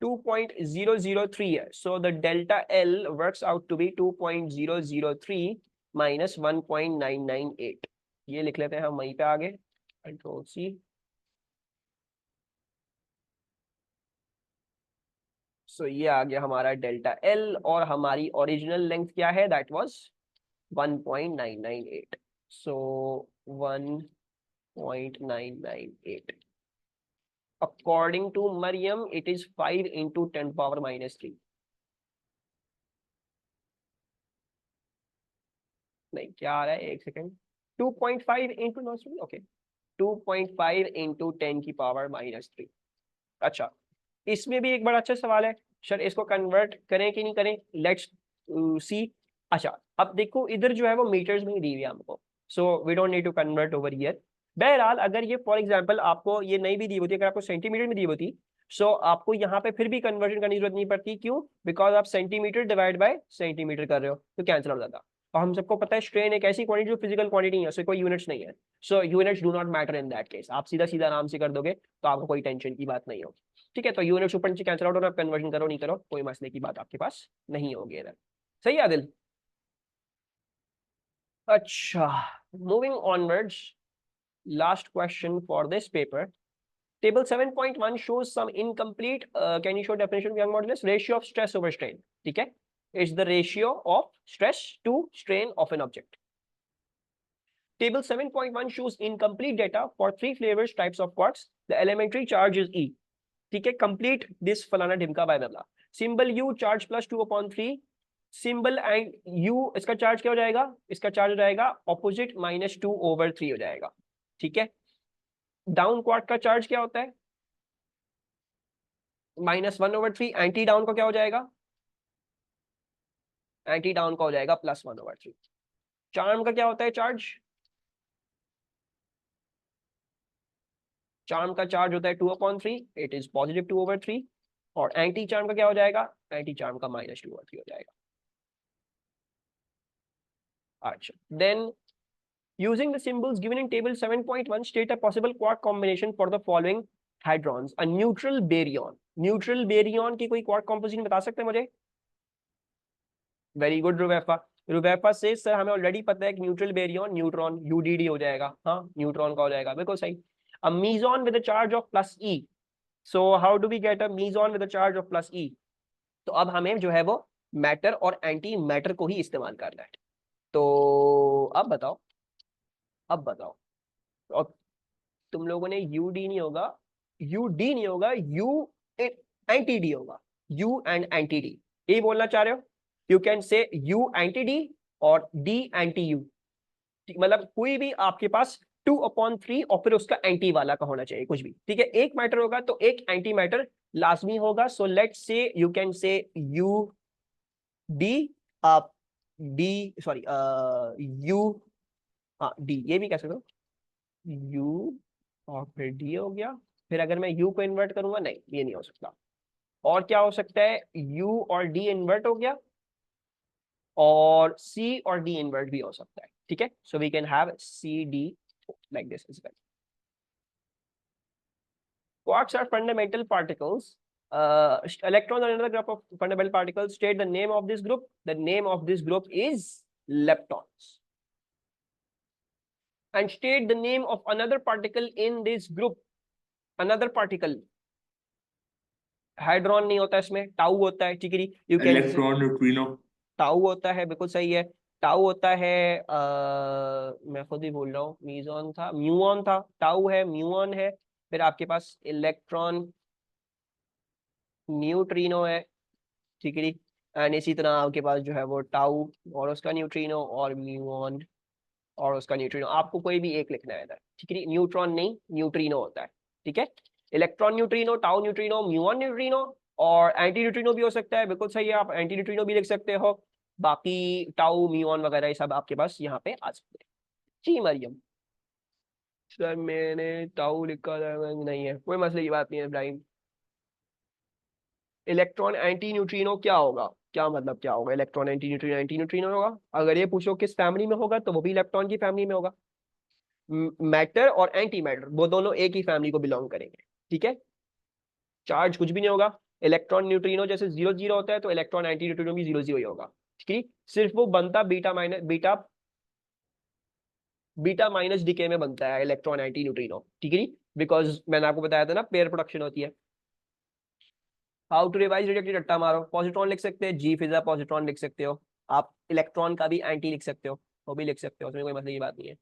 2.003 है, so the delta L works out to be 2.003 minus 1.998। ये लिख लेते हैं हम वहीं पे आगे, कंट्रोल सी। सो ये आ गया हमारा डेल्टा एल, और हमारी ओरिजिनल लेंथ क्या है, that was 1.998। So 1.998 according to Mariam it is 5 into 10⁻³ नहीं क्या आ रहा है, एक second, 2.5 into not, okay 2.5 into 10⁻³ अच्छा इसमें भी एक बड़ा अच्छा सवाल है, सर इसको कन्वर्ट करें कि नहीं करें, लेट्स सी। अच्छा अब देखो इधर जो है वो मीटर्स में ही दी हुई है हमको, so we don't need to convert over here. बहरहाल अगर ये फॉर एग्जांपल आपको ये नहीं भी दी होती, अगर आपको सेंटीमीटर में दी होती, सो आपको यहाँ पे फिर भी कन्वर्जन करने की जरूरत नहीं पड़ती, क्यों, बिकॉज आप सेंटीमीटर डिवाइड बाय सेंटीमीटर कर रहे हो तो कैंसिल हो जाता। और हम सबको पता है स्ट्रेन एक ऐसी क्वांटिटी जो फिजिकल क्वांटिटी है, सो कोई यूनिट्स नहीं है, so units do not matter in that case. आप सीधा सीधा आराम से कर दोगे तो आपको कोई टेंशन की बात नहीं होगी, ठीक है। तो यूनिट्स ऊपर नीचे कैंसिल आउट होना, कन्वर्जन करो नहीं करो कोई मसले की बात आपके पास नहीं होगी इधर, सही है आदिल। अच्छा moving onwards, last question for this paper. Table 7.1 shows some incomplete, can you show definition of Young modulus? Ratio of stress over strain, ठीक है, it's the ratio of stress to strain of an object. Table 7.1 shows incomplete data for 3 flavors types of quartz. The elementary charge is E, ठीक है, complete this फलाना ढिमका by बबला। Symbol U charge plus 2/3, symbol and U इसका charge क्या हो जाएगा, इसका चार्ज हो जाएगा ऑपोजिट -2/3 हो जाएगा, ठीक है। डाउन क्वार्ट का चार्ज क्या होता है, -1/3। एंटी डाउन का क्या हो जाएगा, एंटी डाउन का हो जाएगा +1/3। चार्म का क्या होता है चार्ज, चार्म का चार्ज होता है 2/3, इट इज पॉजिटिव 2/3। और एंटी चार्म का क्या हो जाएगा, एंटी चार्म का -2/3 हो जाएगा। अच्छा then using the symbols given in table 7.1 state a possible quark combination for the following hadrons, a neutral baryon। Neutral baryon की कोई क्वार्क कॉम्पोजिशन बता सकते हैं मुझे, वेरी गुड रुबैफा। रुबैफा से सर हमें ऑलरेडी पता है कि न्यूट्रल बेरियन न्यूट्रॉन यूडीडी हो जाएगा, हाँ न्यूट्रॉन का हो जाएगा, बिल्कुल सही। A meson with a charge of +E, so how do we get a meson with a charge of +E, तो अब हमें जो है वो मैटर और एंटी मैटर को ही इस्तेमाल करना है। तो अब बताओ, अब बताओ, और तुम लोगों ने यूडी नहीं होगा, यूडी नहीं होगा, यू एंटी डी होगा, यू एंड एंटी डी, ये बोलना चाह रहे हो, you can say you anti D और डी एंटी यू, मतलब कोई भी आपके पास 2/3 और फिर उसका एंटी वाला का होना चाहिए कुछ भी, ठीक है। एक मैटर होगा तो एक एंटी मैटर लाजमी होगा। So let's say you can say U D, आप डी, सॉरी यू, हाँ डी, ये भी कह सकते हो यू और फिर डी हो गया। फिर अगर मैं यू को इन्वर्ट करूंगा, नहीं ये नहीं हो सकता। और क्या हो सकता है, यू और डी इन्वर्ट हो गया और सी और डी इन्वर्ट भी हो सकता है, ठीक है। So we can have C D like this as well. Quarks are fundamental particles. Electrons are another group of fundamental particles. State the name of this group. The name of this group is leptons. And state the name of another particle in this group. Another particle. हाइड्रॉन नहीं होता इसमें, tau होता है, ठीक है। You can electron, neutrino. Tau होता है, बिल्कुल सही है। टाउ होता है, मैं खुद ही बोल रहा हूँ, मीजॉन था, म्यूऑन था, टाउ है, म्यूऑन है। फिर आपके पास इलेक्ट्रॉन, न्यूट्रिनो है, ठीक है। एंड इसी तरह आपके पास जो है वो टाउ और उसका न्यूट्रिनो और म्यूऑन और उसका न्यूट्रिनो, आपको कोई भी एक लिखना है इधर, ठीक है। न्यूट्रॉन नहीं, न्यूट्रिनो होता है, ठीक है। Electron neutrino, tau neutrino, muon neutrino और एंटी न्यूट्रिनो भी हो सकता है, बिल्कुल सही है, आप एंटी न्यूट्रिनो भी लिख सकते हो। बाकी टाउ, म्यूऑन वगैरह ये सब आपके पास यहाँ पे आ सकते हैं। जी मरियम सर, मैंने टाउ लिखा था, नहीं है, कोई मसले की बात नहीं है इब्राहिम। इलेक्ट्रॉन एंटी न्यूट्रिनो क्या होगा, क्या मतलब क्या होगा electron anti neutrino? Anti neutrino होगा, अगर ये पूछो किस फैमिली में होगा तो वो भी इलेक्ट्रॉन की फैमिली में होगा। मैटर और एंटी मैटर वो दोनों एक ही फैमिली को बिलोंग करेंगे, ठीक है। चार्ज कुछ भी नहीं होगा। इलेक्ट्रॉन न्यूट्रिनो जैसे 0 0 होता है तो इलेक्ट्रॉन एंटी न्यूट्रिनो भी 0 0 ही होगा, ठीक है। सिर्फ वो बनता बीटा माइनस डीके में बनता है इलेक्ट्रॉन एंटी न्यूट्रिनो, ठीक है। बिकॉज मैंने आपको बताया था ना, पेयर प्रोडक्शन होती है। हाउ टू रिवाइज रिजेक्टेड, रट्टा मारो। पॉजिट्रॉन लिख सकते हैं, जी फिजा पॉजिट्रॉन लिख सकते हो। आप इलेक्ट्रॉन का भी एंटी लिख सकते हो, वो भी लिख सकते हो, उसमें कोई मसले की बात नहीं है।